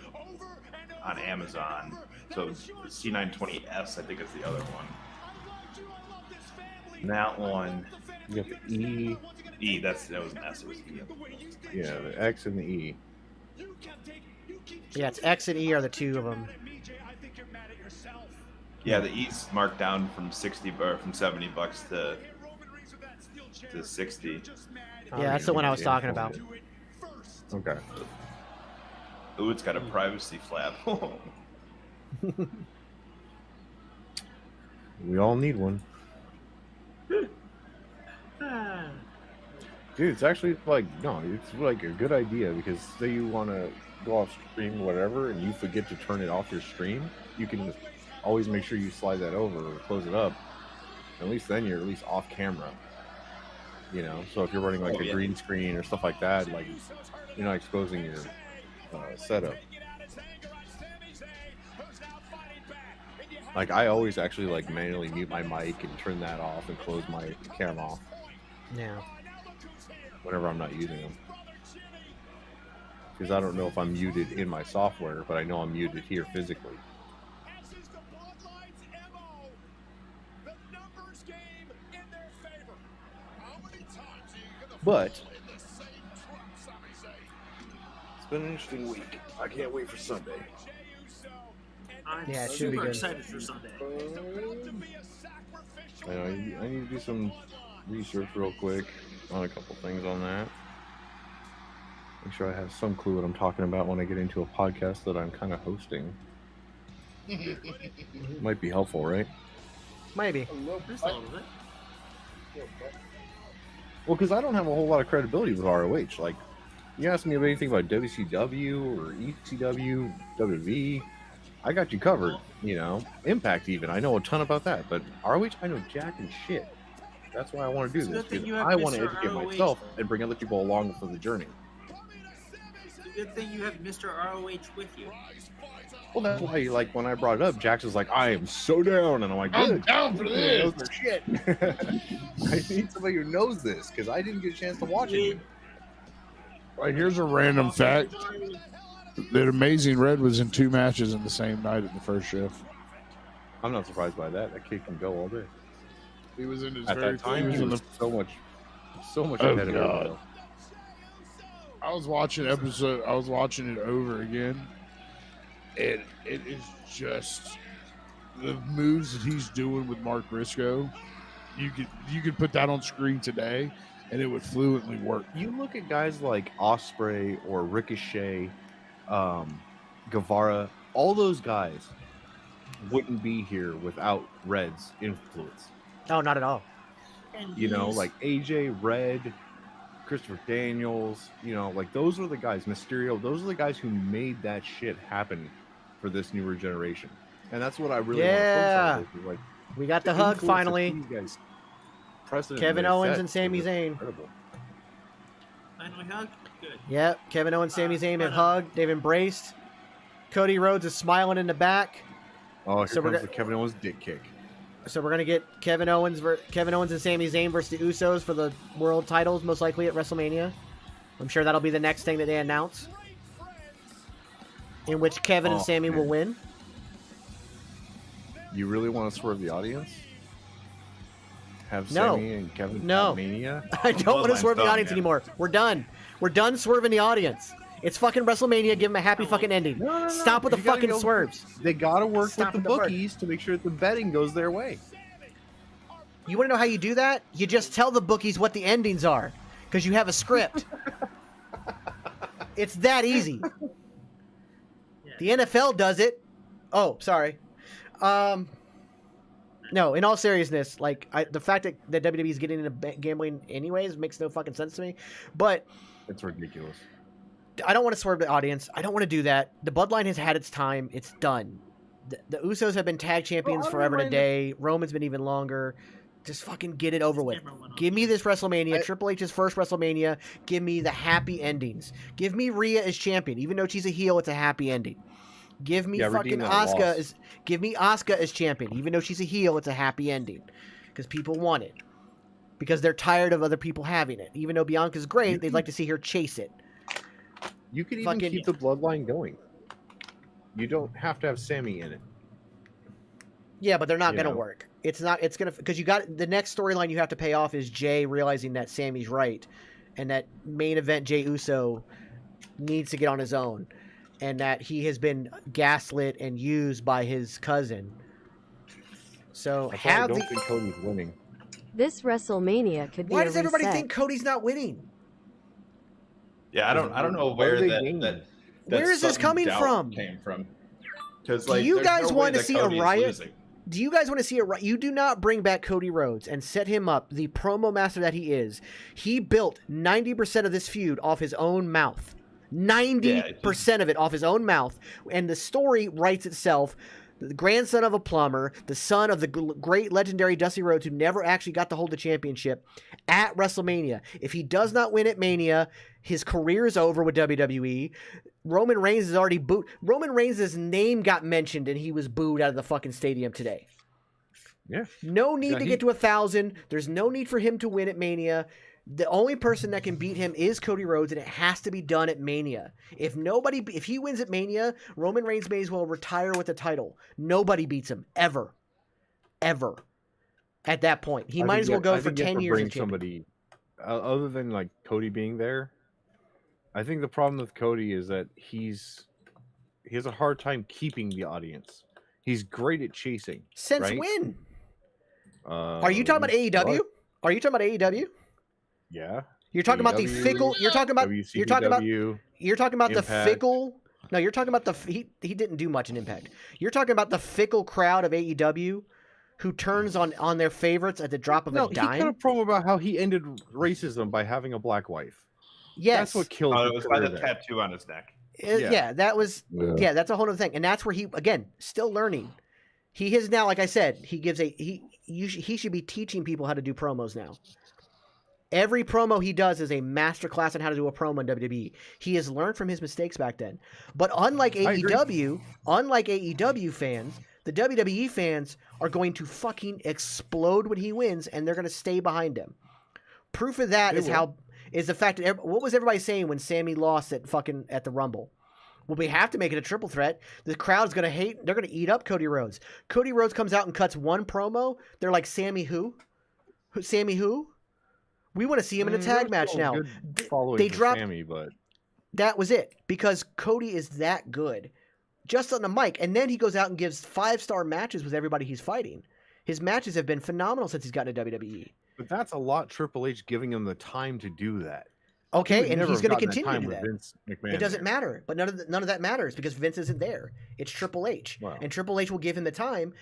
L: on Amazon. So the C920S, I think, is the other one. And that one,
K: you got the E.
L: E, that was an S. It was E.
K: Yeah, the X and the E.
B: Yeah, it's X and E are the two of them.
L: Yeah, the E's marked down from $70 to 60.
B: Yeah, that's the one I was talking about.
K: Okay.
L: Ooh, it's got a privacy flap.
K: We all need one. Dude, it's actually like, no, it's like a good idea because say you want to go off stream or whatever and you forget to turn it off your stream, you can just always make sure you slide that over or close it up. At least then you're at least off camera. You know, so if you're running like a green screen or stuff like that, like you're not exposing your setup. Like I always actually like manually mute my mic and turn that off and close my camera off.
B: Yeah.
K: Whenever I'm not using them. Because I don't know if I'm muted in my software, but I know I'm muted here physically. But it's been an interesting week. I can't wait for Sunday.
F: I'm
B: Yeah, it should be
F: super
B: good.
F: excited for Sunday.
K: I know I need to do some research real quick on a couple things on that. Make sure I have some clue what I'm talking about when I get into a podcast that I'm kind of hosting. Might be helpful, right?
B: Maybe.
F: Just a little bit.
K: Well, because I don't have a whole lot of credibility with ROH. Like, you ask me about anything about WCW or ECW, WWE, I got you covered. You know, Impact even. I know a ton about that. But ROH, I know jack and shit. That's why I want to do this. Because I want to educate myself and bring other people along for the journey.
F: It's a good thing you have Mr. ROH with you.
K: Well, that's why, like, when I brought it up, Jax was like, I am so down. And I'm like, good.
A: I'm down for this.
K: Shit. I need somebody who knows this because I didn't get a chance to watch it.
A: Right, here's a random fact. That Amazing Red was in 2 matches in the same night at the first shift.
K: I'm not surprised by that. That kid can go all day.
A: He was in his
K: At
A: very
K: that time, he was so much
A: Oh,
K: ahead of
A: God.
K: everyone.
A: I was watching it over again, and it is just the moves that he's doing with Mark Briscoe. You could put that on screen today, and it would fluently work.
K: You look at guys like Ospreay or Ricochet, Guevara, all those guys wouldn't be here without Red's influence.
B: Oh, not at all.
K: You know, like AJ, Red, Christopher Daniels, you know, like those are the guys, Mysterio, those are the guys who made that shit happen for this newer generation. And that's what I really want to focus on. Like,
B: we got the hug finally.
K: Guys,
B: Kevin Owens and Sami Zayn.
K: Incredible.
F: Finally hug? Good.
B: Yep, Kevin Owens, Sami Zayn have hugged. They've embraced. Cody Rhodes is smiling in the back.
K: Oh, here comes the Kevin Owens dick kick.
B: So we're gonna get Kevin Owens and Sami Zayn versus the Usos for the world titles, most likely at WrestleMania. I'm sure that'll be the next thing that they announce, in which Kevin and Sami will win.
K: You really want to swerve the audience? Have Sami and Kevin at Mania?
B: I don't want to swerve the audience anymore. We're done. We're done swerving the audience. It's fucking WrestleMania. Give them a happy fucking ending.
K: No.
B: Stop with the fucking swerves.
K: They gotta work with the bookies to make sure that the betting goes their way.
B: You want to know how you do that? You just tell the bookies what the endings are, because you have a script. It's that easy. The NFL does it. Oh, sorry. No, in all seriousness, like the fact that WWE is getting into gambling anyways makes no fucking sense to me. But
K: it's ridiculous.
B: I don't want to swerve the audience. I don't want to do that. The Bloodline has had its time. It's done. The Usos have been tag champions forever and a day. Roman's been even longer. Just fucking get it over with. Give me this WrestleMania, Triple H's first WrestleMania. Give me the happy endings. Give me Rhea as champion. Even though she's a heel, it's a happy ending. Give me fucking Asuka give me Asuka as champion. Even though she's a heel, it's a happy ending. Because people want it. Because they're tired of other people having it. Even though Bianca's great, they'd like to see her chase it.
K: You could even keep the bloodline going. You don't have to have Sami in it.
B: Yeah, but they're not going to work. It's not. It's going to, because you got the next storyline you have to pay off is Jay realizing that Sami's right, and that main event Jey Uso needs to get on his own, and that he has been gaslit and used by his cousin. So
K: I don't think Cody's winning.
D: This WrestleMania could be.
B: Why does everybody think Cody's not winning?
L: Yeah, I don't know where that
B: where is this coming from?
L: Came from. Because
B: do you guys want to see a riot? Do you guys want to see a riot? You do not bring back Cody Rhodes and set him up, the promo master that he is. He built 90% of this feud off his own mouth. 90% of it off his own mouth. And the story writes itself. the grandson of a plumber, the son of the great legendary Dusty Rhodes, who never actually got to hold the championship at WrestleMania. If he does not win at Mania, his career is over with WWE. Roman Reigns is already booed. Roman Reigns' name got mentioned and he was booed out of the fucking stadium today.
K: Yeah.
B: No need to get to 1,000. There's no need for him to win at Mania. The only person that can beat him is Cody Rhodes, and it has to be done at Mania. If he wins at Mania, Roman Reigns may as well retire with the title. Nobody beats him ever. At that point, he might as well go for 10 years.
K: Bring somebody other than like Cody being there. I think the problem with Cody is that he has a hard time keeping the audience. He's great at chasing.
B: Since
K: right?
B: when? Are you talking about AEW? Are you talking about AEW?
K: Yeah.
B: You're talking about the fickle. You're talking about. You're talking about
K: Impact.
B: the fickle. No, you're talking about the. He didn't do much in Impact. You're talking about the fickle crowd of AEW, who turns on their favorites at the drop of a dime.
K: He cut a promo about how he ended racism by having a black wife.
B: Yes,
K: that's what killed.
L: It was by the tattoo on his neck.
B: Yeah, that was. Yeah, that's a whole other thing, and that's where he still learning. He is now, like I said, he should be teaching people how to do promos now. Every promo he does is a masterclass on how to do a promo in WWE. He has learned from his mistakes back then. But unlike AEW fans, the WWE fans are going to fucking explode when he wins, and they're going to stay behind him. Proof of that is the fact that what was everybody saying when Sammy lost at the Rumble? Well, we have to make it a triple threat. The crowd's going to hate. They're going to eat up Cody Rhodes. Cody Rhodes comes out and cuts one promo. They're like, Sammy who? Sammy who? We want to see him in a tag match now. They dropped
K: Sammy, but
B: that was it because Cody is that good, just on the mic. And then he goes out and gives 5-star matches with everybody he's fighting. His matches have been phenomenal since he's gotten to WWE.
K: But that's a lot. Triple H giving him the time to do that.
B: Okay, and he's going to continue to do that.
K: Vince McMahon
B: it doesn't matter, but none of that matters because Vince isn't there. It's Triple H, and Triple H will give him the time.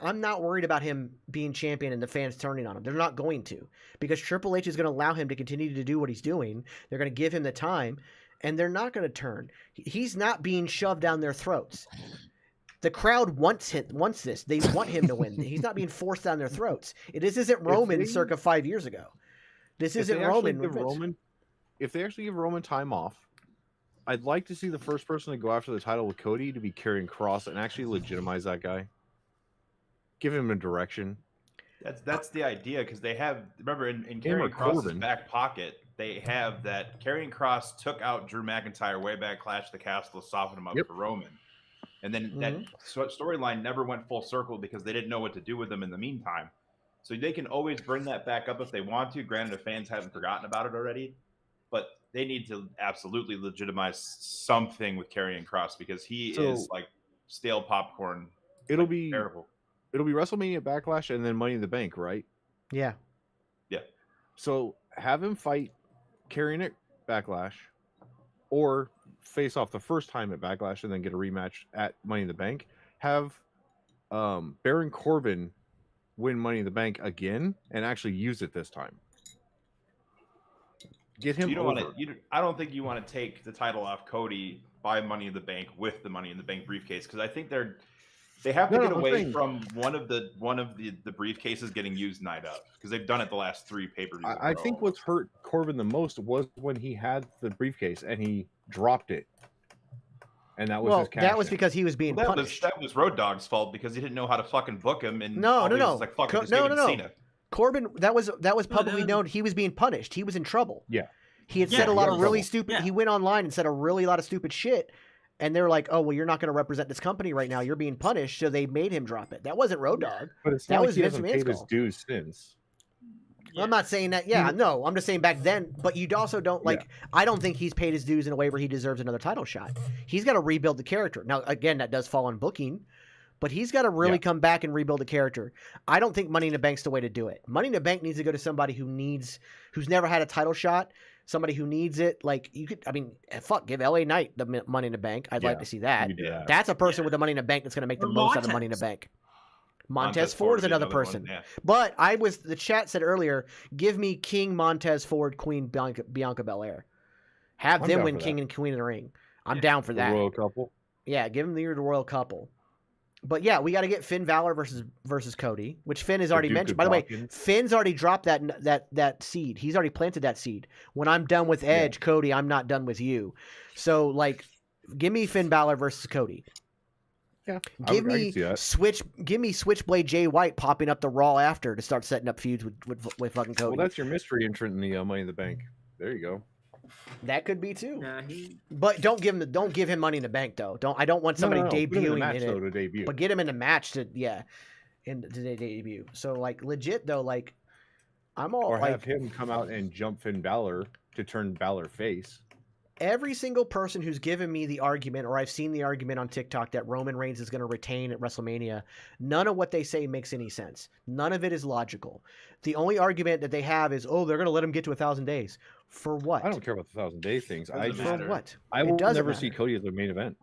B: I'm not worried about him being champion and the fans turning on him. They're not going to, because Triple H is going to allow him to continue to do what he's doing. They're going to give him the time, and they're not going to turn. He's not being shoved down their throats. The crowd wants this. They want him to win. He's not being forced down their throats. This isn't Roman circa 5 years ago. This isn't Roman.
K: If they actually give Roman time off, I'd like to see the first person to go after the title with Cody to be Karrion Kross and actually legitimize that guy. Give him a direction.
L: That's the idea, because they have, remember in Karrion Kross's back pocket, they have that Karrion Kross took out Drew McIntyre way back Clash of the Castle to soften him up for Roman. And then that storyline never went full circle because they didn't know what to do with him in the meantime. So they can always bring that back up if they want to. Granted, the fans haven't forgotten about it already. But they need to absolutely legitimize something with Karrion Kross because he is like stale popcorn.
K: It'll be
L: terrible.
K: It'll be WrestleMania Backlash and then Money in the Bank, right?
B: Yeah.
L: Yeah.
K: So have him fight Karrion at Backlash, or face off the first time at Backlash and then get a rematch at Money in the Bank. Have Baron Corbin win Money in the Bank again and actually use it this time. Get him.
L: I don't think you want to take the title off Cody by Money in the Bank with the Money in the Bank briefcase, because I think they have to get away from one of the briefcases getting used night up, because they've done it the last 3 pay-per-views.
K: I think what's hurt Corbin the most was when he had the briefcase and he dropped it, and that was his cash.
B: That was because he was being punished.
L: That was Road Dogg's fault because he didn't know how to fucking book him. And
B: no.
L: Like, fuck, Cena.
B: Corbin, that was publicly known. He was being punished. He was in trouble.
K: Yeah.
B: He had said a lot of really stupid. Yeah. He went online and said a lot of stupid shit, and they're like, "Oh, well, you're not going to represent this company right now. You're being punished." So they made him drop it. That wasn't Road Dogg.
K: But it's
B: that
K: not
B: was
K: like he
B: Vince
K: hasn't
B: McMahon's
K: paid his dues since.
B: Yeah. I'm not saying that. Yeah, no, I'm just saying back then. But you also don't like. Yeah. I don't think he's paid his dues in a way where he deserves another title shot. He's got to rebuild the character. Now, again, that does fall on booking. But he's got to really come back and rebuild the character. I don't think Money in the Bank's the way to do it. Money in the Bank needs to go to somebody who's never had a title shot, somebody who needs it. Like, give LA Knight the Money in the Bank. I'd like to see that. That's a person with the Money in the Bank that's going to make the most out of Money in the Bank. Montez Ford is another person. But the chat said earlier, give me King Montez Ford, Queen Bianca Belair. Have them win King and Queen of the Ring. I'm down for that.
K: The royal couple.
B: Yeah, give them the royal couple. But yeah, we got to get Finn Balor versus Cody, which Finn has already mentioned. By the way, Finn's already dropped that seed. He's already planted that seed. When I'm done with Edge, Cody, I'm not done with you. So like, give me Finn Balor versus Cody.
K: Yeah,
B: give me Switchblade Jay White popping up the Raw after to start setting up feuds with fucking Cody.
K: Well, that's your mystery entrant in the Money in the Bank. There you go.
B: That could be too.
F: Yeah,
B: but don't give him Money in the Bank though. I don't want somebody debuting
K: match,
B: in
K: though,
B: it.
K: to debut.
B: But get him in the match to debut. So like legit though, like I'm all
K: or
B: like
K: have him come out and jump Finn Balor to turn Balor face.
B: Every single person who's given me the argument, or I've seen the argument on TikTok that Roman Reigns is going to retain at WrestleMania, none of what they say makes any sense. None of it is logical. The only argument that they have is, oh, they're going to let him get to 1,000 days. For what?
K: I don't care about the 1,000-day things.
B: For what?
K: I will never see Cody as the main event.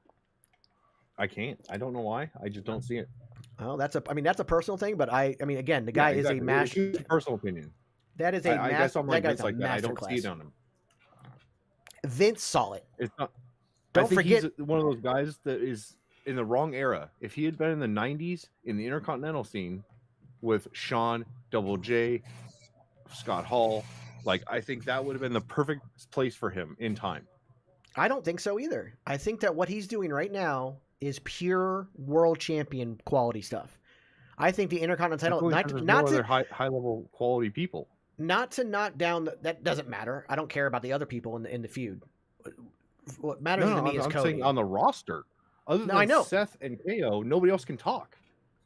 K: I can't. I don't know why. I just don't see it.
B: Oh, that's a personal thing, but I mean, again, the guy is a master.
K: It's a personal opinion.
B: That is a
K: I guess I'm like,
B: that
K: like that. I don't see it on him.
B: Vince saw it.
K: It's not.
B: Don't forget,
K: he's one of those guys that is in the wrong era. If he had been in the '90s in the Intercontinental scene with Shawn, Double J, Scott Hall, like I think that would have been the perfect place for him in time.
B: I don't think so either. I think that what he's doing right now is pure world champion quality stuff. I think the Intercontinental title, not to
K: high level quality people.
B: Not to knock down that doesn't matter. I don't care about the other people in the feud. What matters to me is Cody.
K: I'm saying on the roster. Other than Seth and KO, nobody else can talk.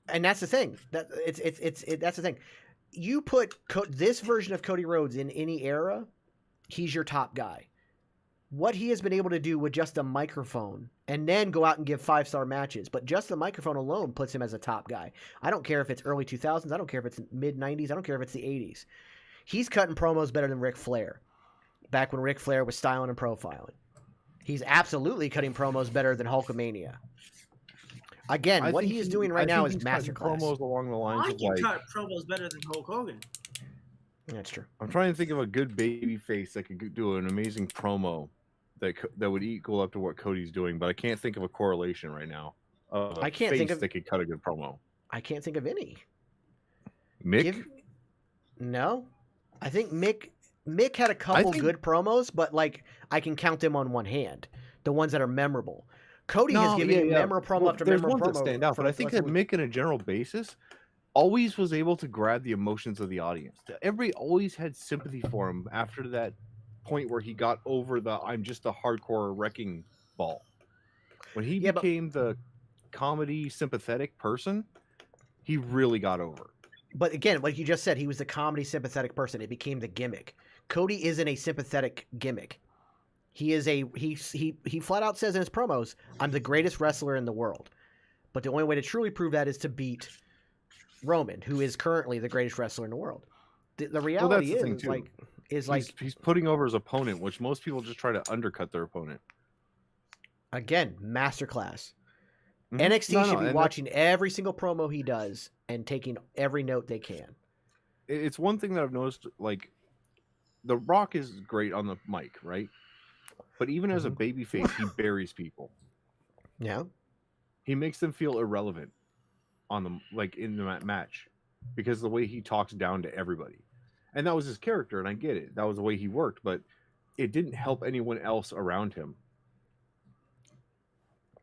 B: And that's the thing. That's the thing. You put this version of Cody Rhodes in any era, he's your top guy. What he has been able to do with just a microphone and then go out and give 5-star matches, but just the microphone alone puts him as a top guy. I don't care if it's early 2000s. I don't care if it's mid 90s. I don't care if it's the 80s. He's cutting promos better than Ric Flair, back when Ric Flair was styling and profiling. He's absolutely cutting promos better than Hulkamania. Again, what he is doing right now is masterclass.
K: Promos along the lines
F: of like, cut promos better than Hulk Hogan.
B: That's true.
K: I'm trying to think of a good baby face that could do an amazing promo that would equal up to what Cody's doing, but I can't think of a correlation right now.
B: I can't think of
K: that could cut a good promo.
B: I can't think of any.
K: Mick?
B: No. I think Mick had a couple good promos, but like I can count them on one hand. The ones that are memorable. Cody has given memorable promo after memorable promo.
K: There's ones that stand out, but I think that Mick, on a general basis, always was able to grab the emotions of the audience. Everybody always had sympathy for him after that point where he got over the "I'm just a hardcore wrecking ball." When he became the comedy sympathetic person, he really got over.
B: But again, like you just said, he was the comedy sympathetic person. It became the gimmick. Cody isn't a sympathetic gimmick. He is he flat out says in his promos, "I'm the greatest wrestler in the world." But the only way to truly prove that is to beat Roman, who is currently the greatest wrestler in the world. The reality is
K: he's putting over his opponent, which most people just try to undercut their opponent.
B: Again, masterclass. Mm-hmm. NXT should be watching every single promo he does and taking every note they can.
K: It's one thing that I've noticed, like, The Rock is great on the mic, right? But even as a babyface, he buries people.
B: Yeah.
K: He makes them feel irrelevant in the match because of the way he talks down to everybody. And that was his character, and I get it. That was the way he worked, but it didn't help anyone else around him.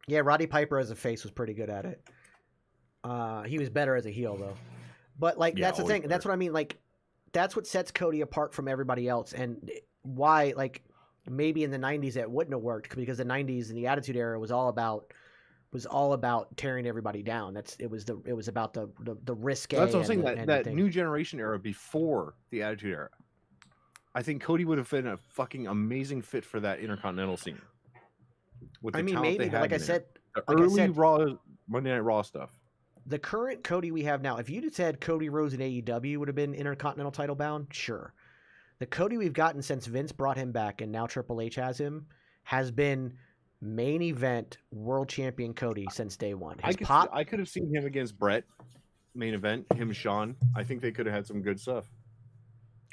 B: Yeah, Roddy Piper as a face was pretty good at it. He was better as a heel, though. But, like, that's the thing. Better. That's what I mean. Like, that's what sets Cody apart from everybody else. And why, like, maybe in the 90s it wouldn't have worked, because the 90s and the Attitude Era was all about tearing everybody down. It was about the risque.
K: That's what I'm saying. That new generation era before the Attitude Era. I think Cody would have been a fucking amazing fit for that Intercontinental scene. With the talent they had,
B: like I said,
K: Raw, Monday Night Raw stuff.
B: The current Cody we have now, if you'd have said Cody Rhodes in AEW would have been Intercontinental title bound, sure. The Cody we've gotten since Vince brought him back and now Triple H has him has been main event world champion Cody since day one.
K: I could have seen him against Brett, main event, him and Shawn. I think they could have had some good stuff.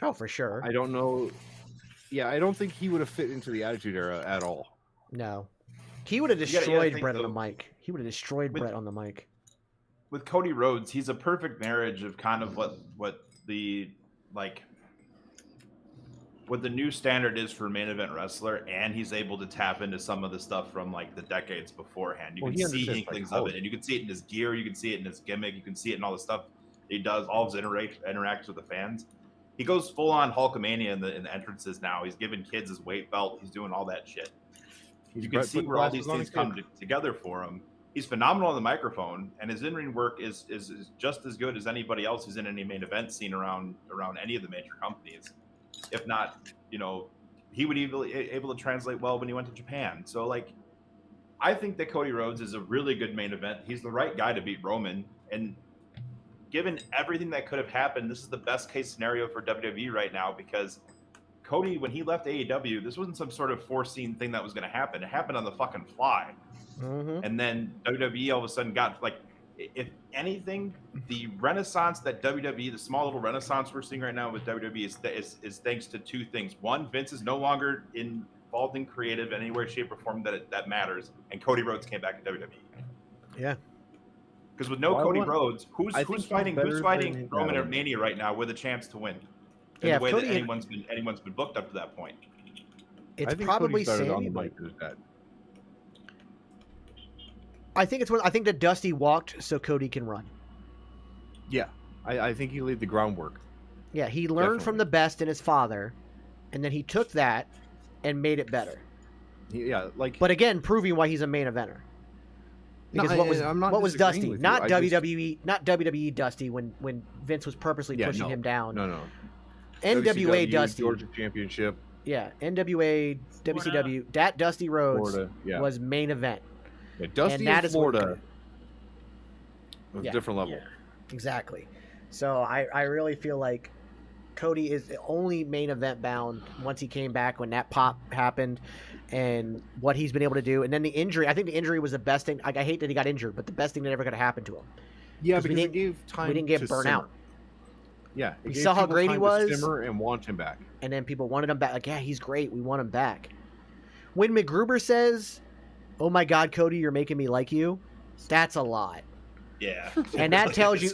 B: Oh, for sure.
K: I don't know. Yeah, I don't think he would have fit into the Attitude Era at all.
B: No. He would have destroyed Brett on the mic. He would have destroyed Brett on the mic.
L: with Cody Rhodes, he's a perfect marriage of kind of what the like what the new standard is for a main event wrestler, and he's able to tap into some of the stuff from like the decades beforehand. You can see inklings of it, and you can see it in his gear, you can see it in his gimmick, you can see it in all the stuff he does, all his interacts with the fans. He goes full on Hulkamania in the entrances now. He's giving kids his weight belt. He's doing all that shit. You can see where all these things come together for him. He's phenomenal on the microphone, and his in-ring work is just as good as anybody else who's in any main event scene around any of the major companies. If not, you know, he would be able to translate well when he went to Japan. So, like, I think that Cody Rhodes is a really good main event. He's the right guy to beat Roman. And given everything that could have happened, this is the best case scenario for WWE right now, because Cody, when he left AEW, this wasn't some sort of foreseen thing that was going to happen. It happened on the fucking fly.
B: Mm-hmm.
L: And then WWE all of a sudden got, like, if anything, the renaissance that WWE, the small little renaissance we're seeing right now with WWE is thanks to two things. One, Vince is no longer involved in creative in any way, shape, or form that matters, and Cody Rhodes came back to WWE.
B: Yeah.
L: Because with no Cody Rhodes, who's fighting Roman at Mania right now with a chance to win? In the way that anyone's been booked up to that point.
B: It's probably Sammy. I think that Dusty walked so Cody can run.
K: Yeah, I think he laid the groundwork.
B: Yeah, he learned from the best in his father, and then he took that and made it better.
K: Yeah, like.
B: But again, proving why he's a main eventer. Because what was Dusty? Not WWE, not WWE Dusty when Vince was purposely pushing him down.
K: No.
B: NWA
K: WCW,
B: Dusty.
K: Georgia Championship.
B: Yeah, NWA, WCW. That Dusty Rhodes was main event.
K: Yeah, Dusty in Florida was a different level.
B: Yeah, exactly. So I really feel like Cody is only main event bound once he came back when that pop happened and what he's been able to do. And then the injury, I think the injury was the best thing. Like, I hate that he got injured, but the best thing that ever could have happened to him.
K: Yeah, because it gave time
B: we didn't get burnt out.
K: Yeah.
B: We saw how great he was.
K: Simmer and want him back.
B: And then people wanted him back. Like, yeah, he's great. We want him back. When McGruber says, "Oh my God, Cody, you're making me like you," that's a lot.
L: Yeah.
B: And that tells you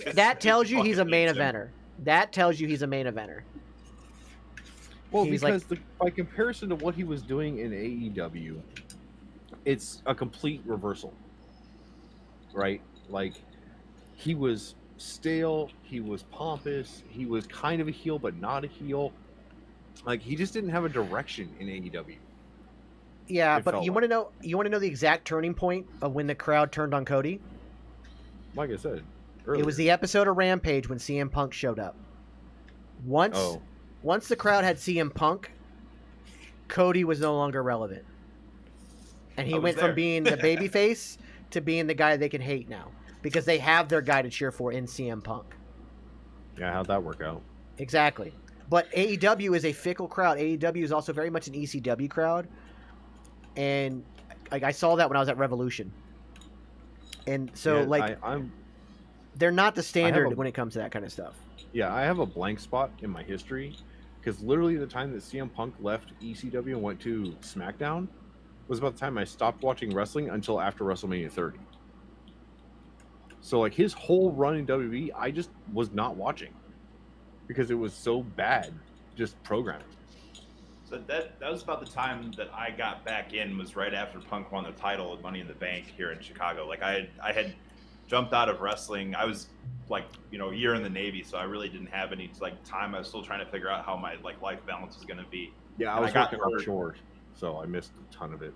B: he's a main eventer. That tells you he's a main eventer.
K: Well, because by comparison to what he was doing in AEW, it's a complete reversal. Right? Like, he was stale, he was pompous, he was kind of a heel but not a heel. Like, he just didn't have a direction in AEW.
B: Yeah, but you want to know the exact turning point of when the crowd turned on Cody?
K: Like I said earlier.
B: It was the episode of Rampage when CM Punk showed up. Once the crowd had CM Punk, Cody was no longer relevant. And he went from being the babyface to being the guy they can hate now. Because they have their guy to cheer for in CM Punk.
K: Yeah, how'd that work out?
B: Exactly. But AEW is a fickle crowd. AEW is also very much an ECW crowd. And I saw that when I was at Revolution. And so, they're not the standard when it comes to that kind of stuff.
K: Yeah, I have a blank spot in my history because literally the time that CM Punk left ECW and went to SmackDown was about the time I stopped watching wrestling until after WrestleMania 30. So, like, his whole run in WWE, I just was not watching because it was so bad, just programming.
L: So that was about the time that I got back in, was right after Punk won the title of Money in the Bank here in Chicago. Like, I had jumped out of wrestling. I was, like, a year in the Navy, so I really didn't have any, like, time. I was still trying to figure out how my, like, life balance was going to be.
K: Yeah, I was working offshore, so I missed a ton of it.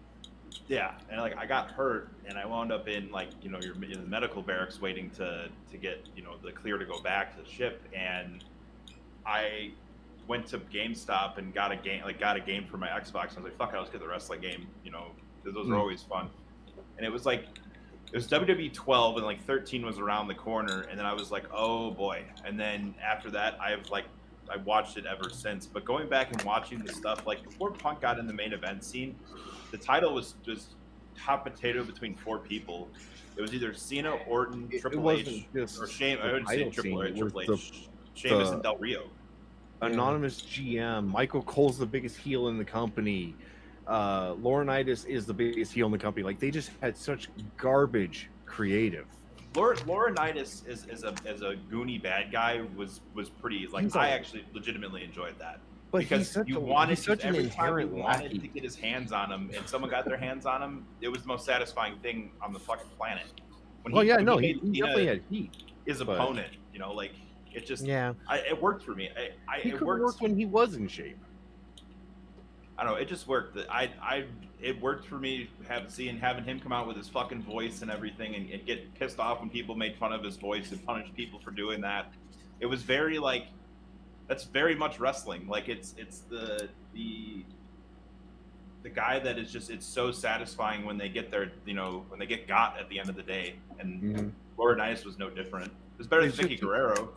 L: Yeah, and, like, I got hurt, and I wound up in, like, you're in the medical barracks waiting to get, the clear to go back to the ship, and I went to GameStop and got a game for my Xbox. I was like, fuck it, I'll just get the wrestling game, because those are always fun. And it was WWE 12 and like 13 was around the corner, and then I was like, oh boy. And then after that, I watched it ever since. But going back and watching the stuff, like, before Punk got in the main event scene, the title was just hot potato between four people. It was either Cena, Orton, Triple H, or Shane. I wouldn't say Triple H. Sheamus and Del Rio.
K: Anonymous GM. Michael Cole's the biggest heel in the company. Laurinaitis is the biggest heel in the company. Like, they just had such garbage creative.
L: Laurinaitis as a goony bad guy was pretty like I actually legitimately enjoyed that.
K: But
L: because you wanted
K: such
L: every
K: an
L: time you
K: inherent
L: wanted
K: lackey.
L: to get his hands on him and someone got their hands on him, it was the most satisfying thing on the fucking planet. When
K: he
L: definitely
K: had heat.
L: His opponent, you know, like it just it worked for me.
K: He could work when he was in shape.
L: I don't know. It just worked. It worked for me having him come out with his fucking voice and everything, and get pissed off when people made fun of his voice and punish people for doing that. It was very like, that's very much wrestling. Like it's the guy that is just, it's so satisfying when they get their, you know, when they get got at the end of the day. And Laurinaitis was no different. It was better than Vicky Guerrero.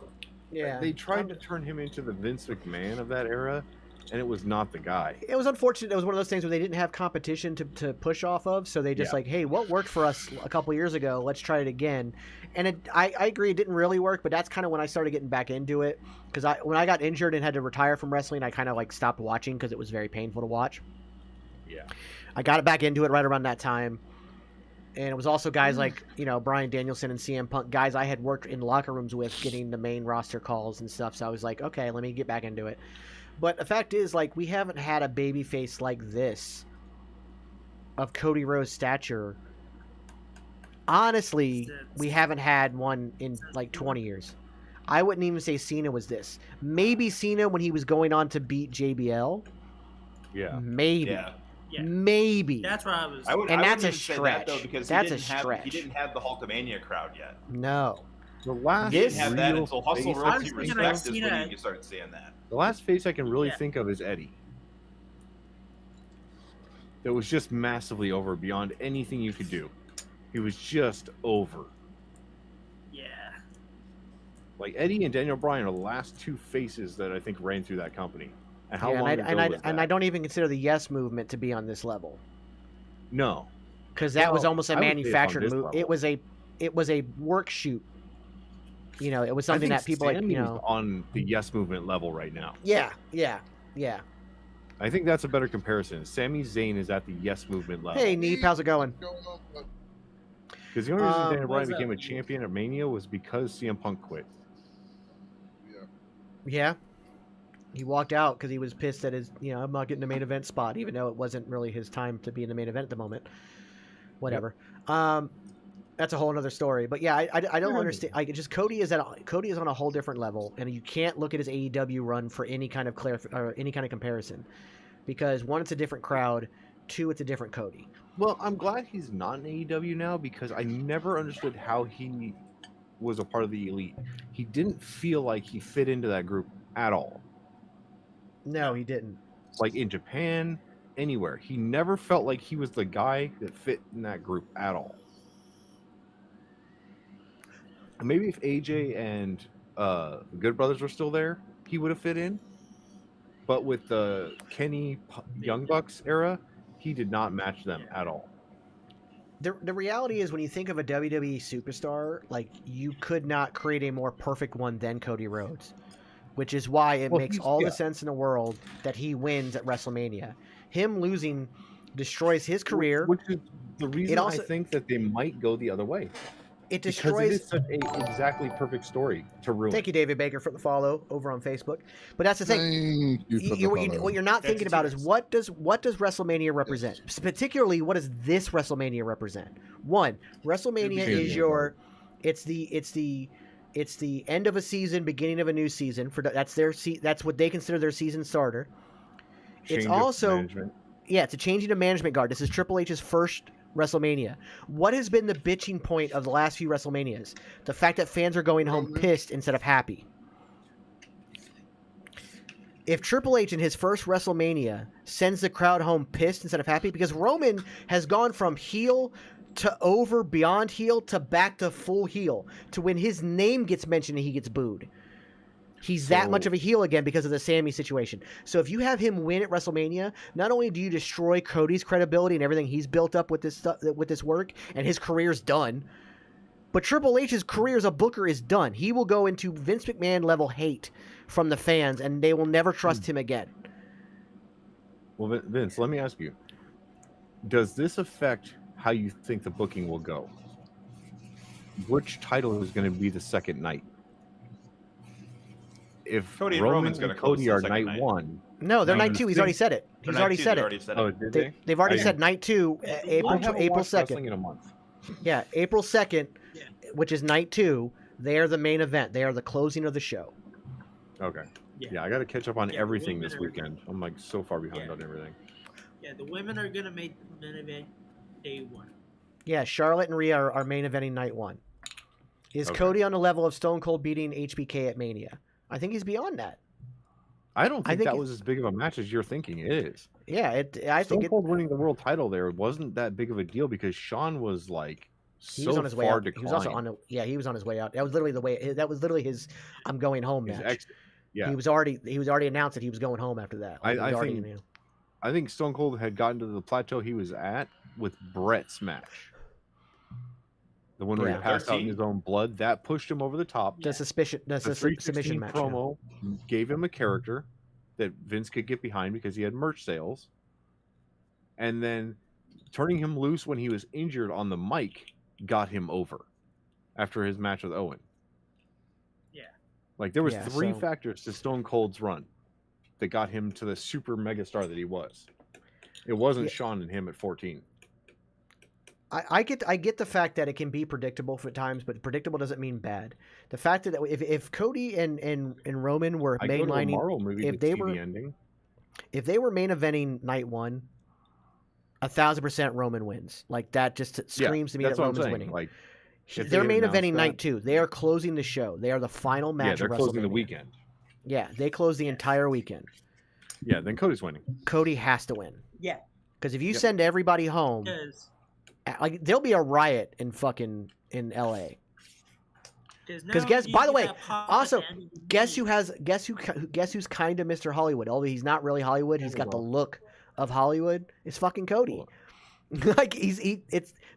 B: Yeah,
K: they tried to turn him into the Vince McMahon of that era, and it was not the guy.
B: It was unfortunate. It was one of those things where they didn't have competition to push off of, so they just like, hey, what worked for us a couple years ago? Let's try it again. And I agree, it didn't really work, but that's kind of when I started getting back into it. Because when I got injured and had to retire from wrestling, I kind of like stopped watching because it was very painful to watch.
K: Yeah,
B: I got back into it right around that time. And it was also guys like, you know, Bryan Danielson and CM Punk, guys I had worked in locker rooms with, getting the main roster calls and stuff. So I was like, okay, let me get back into it. But the fact is, like, we haven't had a babyface like this of Cody Rhodes' stature. Honestly, we haven't had one in like 20 years. I wouldn't even say Cena was this. Maybe Cena when he was going on to beat JBL.
K: Yeah.
B: Maybe.
L: Yeah.
F: Yeah.
B: Maybe.
F: That's where I was.
B: And that's a
L: say
B: stretch.
L: that, though, because
B: That's
L: he
B: a stretch.
L: He didn't have the Hulkamania crowd yet.
B: No.
K: The last
L: He didn't have that until Hustle
K: face
L: Royalty
K: I can
L: Respect
K: think
L: is
K: of-
L: when you started seeing that.
K: The last face I can really think of is Eddie. It was just massively over beyond anything you could do. He was just over.
F: Yeah.
K: Like Eddie and Daniel Bryan are the last two faces that I think ran through that company. And how
B: Yeah,
K: long
B: and
K: ago was that?
B: I don't even consider the Yes movement to be on this level.
K: No.
B: Because that was almost a
K: I would say it's on
B: manufactured
K: this
B: move.
K: level.
B: It was a work shoot. You know, it was something
K: I
B: that
K: think
B: people like, you
K: Sammy's
B: know.
K: on the Yes movement level right now.
B: Yeah.
K: I think that's a better comparison. Sami Zayn is at the Yes movement level.
B: Hey, Neep, how's it going?
K: Because the only reason Daniel Bryan
F: what's
K: became a
F: up?
K: champion at Mania was because CM Punk quit.
B: Yeah. He walked out because he was pissed at his, you know, I'm not getting the main event spot, even though it wasn't really his time to be in the main event at the moment. Whatever. That's a whole other story. But yeah, I don't understand. Cody is on a whole different level, and you can't look at his AEW run for any kind of any kind of comparison, because one, it's a different crowd. Two, it's a different Cody.
K: Well, I'm glad he's not in AEW now, because I never understood how he was a part of the Elite. He didn't feel like he fit into that group at all.
B: No, he didn't.
K: Like in Japan, anywhere. He never felt like he was the guy that fit in that group at all. Maybe if AJ and the Good Brothers were still there, he would have fit in. But with the Kenny Young Bucks era, he did not match them at all.
B: The reality is, when you think of a WWE superstar, like, you could not create a more perfect one than Cody Rhodes, which is why it makes all the sense in the world that he wins at WrestleMania. Him losing destroys his career.
K: Which is the reason I think that they might go the other way.
B: It destroys.
K: Because it is such a exactly perfect story to ruin.
B: Thank you, David Baker, for the follow over on Facebook. But that's the thing. What you're not thinking about is what does WrestleMania represent? Particularly, what does this WrestleMania represent? One, WrestleMania is it's the end of a season, beginning of a new season. That's what they consider their season starter. It's also it's a changing of management guard. This is Triple H's first WrestleMania. What has been the bitching point of the last few WrestleManias? The fact that fans are going home pissed instead of happy. If Triple H in his first WrestleMania sends the crowd home pissed instead of happy, because Roman has gone from heel to over, beyond heel, to back to full heel, to when his name gets mentioned and he gets booed. He's that much of a heel again because of the Sami situation. So if you have him win at WrestleMania, not only do you destroy Cody's credibility and everything he's built up with this stuff, with this work, and his career's done, but Triple H's career as a booker is done. He will go into Vince McMahon level hate from the fans, and they will never trust him again.
K: Well, Vince, let me ask you: does this affect how you think the booking will go? which title is going to be the second night. If
L: Cody and
K: Roman
L: Roman's
K: and
L: gonna close
K: Cody
L: the
K: are
L: second
K: night
L: night.
K: one.
B: No, they're
K: No,
B: night two. He's already said it. He's already said it.
K: Oh, did they?
B: They've already said night two, April
K: I haven't
B: April
K: watched wrestling
B: 2nd.
K: in a month.
B: Yeah, April 2nd, which is night two. They are the main event. They are the closing of the show.
K: Okay.
F: Yeah.
K: Yeah, I got to catch up on
F: Yeah,
K: everything
F: women
K: this
F: are-
K: weekend. I'm like so far behind
F: Yeah.
K: on everything.
F: Yeah, the women are gonna make the main event day one.
B: Yeah, Charlotte and Rhea are main eventing night one. Is
K: Okay.
B: Cody on the level of Stone Cold beating HBK at Mania? I think he's beyond that.
K: I don't think,
B: think
K: that
B: it-
K: was as big of a match as you're thinking it is.
B: Yeah, I
K: Stone
B: think it,
K: Cold winning the world title there wasn't that big of a deal because Shawn was like
B: he
K: so
B: was on his way
K: far
B: out.
K: declined.
B: He was also on. He was on his way out. That was literally the way. That was literally his "I'm going home"
K: His
B: match.
K: exit. Yeah,
B: He was already announced that he was going home after that. Like,
K: I
B: he was already,
K: think-
B: you know.
K: I think Stone Cold had gotten to the plateau he was at with Brett's match. The one where
B: Yeah.
K: he passed out in
L: 13.
K: his own blood. That pushed him over the top.
B: The suspicion. The
K: The
B: submission
K: 316
B: match. yeah.
K: promo gave him a character that Vince could get behind because he had merch sales. And then turning him loose when he was injured on the mic got him over after his match with Owen.
F: Yeah.
K: Like there was
B: Yeah,
K: three
B: so-
K: factors to Stone Cold's run that got him to the super megastar that he was. It wasn't
B: Yeah.
K: Shawn and him at 14.
B: I get the fact that it can be predictable for times, but predictable doesn't mean bad. The fact that if Cody and Roman were
K: I go to a
B: mainlining,
K: Marvel movie
B: if
K: to
B: they
K: see
B: were-
K: the ending.
B: if they were main eventing night one, 1,000% Roman wins. Like that just screams to me
K: that's
B: that
K: what I'm
B: Roman's
K: saying.
B: winning.
K: Like if
B: They're
K: they
B: main
K: announced
B: eventing
K: that-
B: night two. They are closing the show. They are the final match.
K: Yeah, they're
B: of
K: closing the
B: WrestleMania.
K: weekend.
B: Yeah, they close the entire weekend.
K: Yeah, then Cody's winning.
B: Cody has to win
F: Yeah,
B: because if you
K: Yep.
B: send everybody home,
F: because
B: like there'll be a riot in fucking in LA. Because
F: now
B: guess,
F: you
B: by the
F: get
B: way,
F: that pop
B: also
F: at the end of the
B: guess
F: night.
B: guess who's kind of Mr. Hollywood. Although he's not really Hollywood, he's got the look of Hollywood. It's fucking Cody. Like this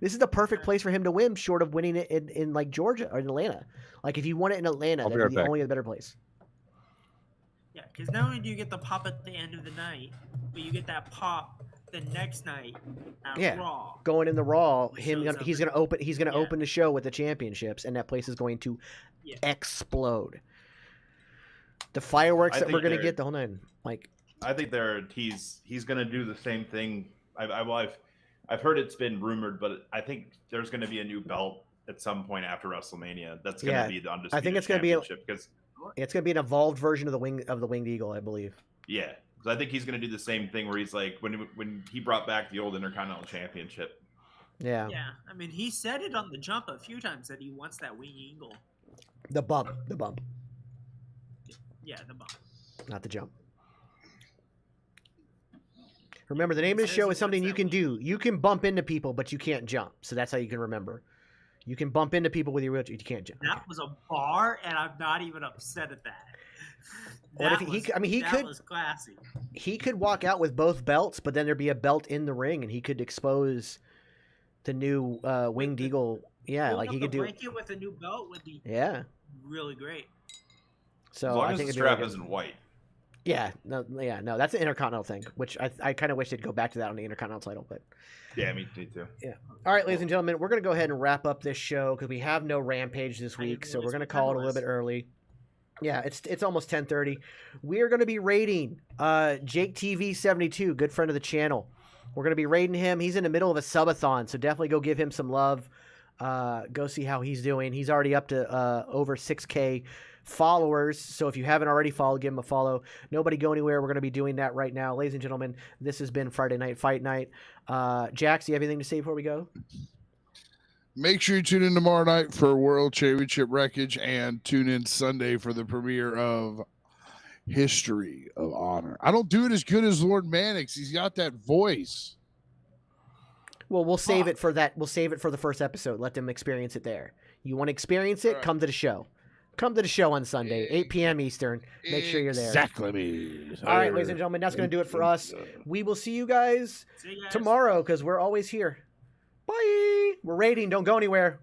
B: is the perfect place for him to win, short of winning it in like Georgia or in Atlanta. Like if you won it in Atlanta,
K: I'll be
B: that'd
K: right
B: be the
K: back.
B: only better place.
F: Yeah, because not only do you get the pop at the end of the night, but you get that pop the next night at
B: Yeah.
F: Raw.
B: Going in the Raw,
F: He shows up
B: he's
F: and-
B: gonna open
F: Yeah.
B: open the show with the championships, and that place is going to
F: Yeah.
B: explode. The fireworks
L: I
B: that we're
L: think
B: gonna
L: they're-
B: get the whole night, like
L: I think he's gonna do the same thing. I've heard it's been rumored, but I think there's gonna be a new belt at some point after WrestleMania. That's gonna
B: Yeah,
L: be the undisputed
B: I think it's gonna be
L: championship because
B: it's gonna be an evolved version of the winged eagle, I believe.
L: yeah, because I think he's gonna do the same thing where he's like when he brought back the old Intercontinental Championship.
B: Yeah,
F: Yeah, I mean, he said it on the jump a few times that he wants that wing eagle.
B: the bump,
F: Yeah, the bump.
B: not the jump. Remember, the name of the
F: says
B: show
F: he
B: is something
F: wants
B: you
F: that
B: can
F: wing.
B: do. You can bump into people, but you can't jump. So that's how you can remember. You can bump into people with your wheelchair. You can't jump.
F: That was a bar, and I'm not even upset at that.
B: What if
F: That
B: he
F: was-
B: could- I mean, he
F: that
B: could-
F: was classy.
B: He could walk out with both belts, but then there'd be a belt in the ring, and he could expose the new winged eagle. Yeah,
F: Pulling
B: like
F: up
B: he could
F: the
B: do.
F: blanket with a new belt would be
B: Yeah.
F: really great.
B: So
L: as long
B: I
L: as
B: think
L: the
B: it'd be
L: strap
B: like a-
L: isn't white.
B: Yeah, no, that's an Intercontinental thing, which I kind of wish they'd go back to that on the Intercontinental title. But
L: Yeah, me too.
B: all right, ladies and gentlemen, we're gonna go ahead and wrap up this show because we have no Rampage this
F: I didn't
B: week, so we're
F: realize
B: gonna
F: what
B: call
F: time
B: it
F: it
B: a little
F: was.
B: bit early. Yeah, it's almost 10:30. We are gonna be rating Jake TV 72, good friend of the channel. We're gonna be rating him. He's in the middle of a subathon, so definitely go give him some love. Go see how he's doing. He's already up to over 6K followers. So if you haven't already followed, give him a follow. Nobody go anywhere. We're going to be doing that right now. Ladies and gentlemen, this has been Friday Night Fight Night. Jax, do you have anything to say before we go?
A: Make sure you tune in tomorrow night for World Championship Wreckage and tune in Sunday for the premiere of History of Honor. I don't do it as good as Lord Mannix. He's got that voice.
B: Well, we'll save it for that. We'll save it for the first episode. Let them experience it there. You want to experience it? Come to the show. Come to the show on Sunday, 8 p.m. Eastern. Make sure you're there.
A: Exactly.
B: All right, ladies and gentlemen, that's going to do it for us. We will see you guys tomorrow because we're always here. Bye. We're rating. Don't go anywhere.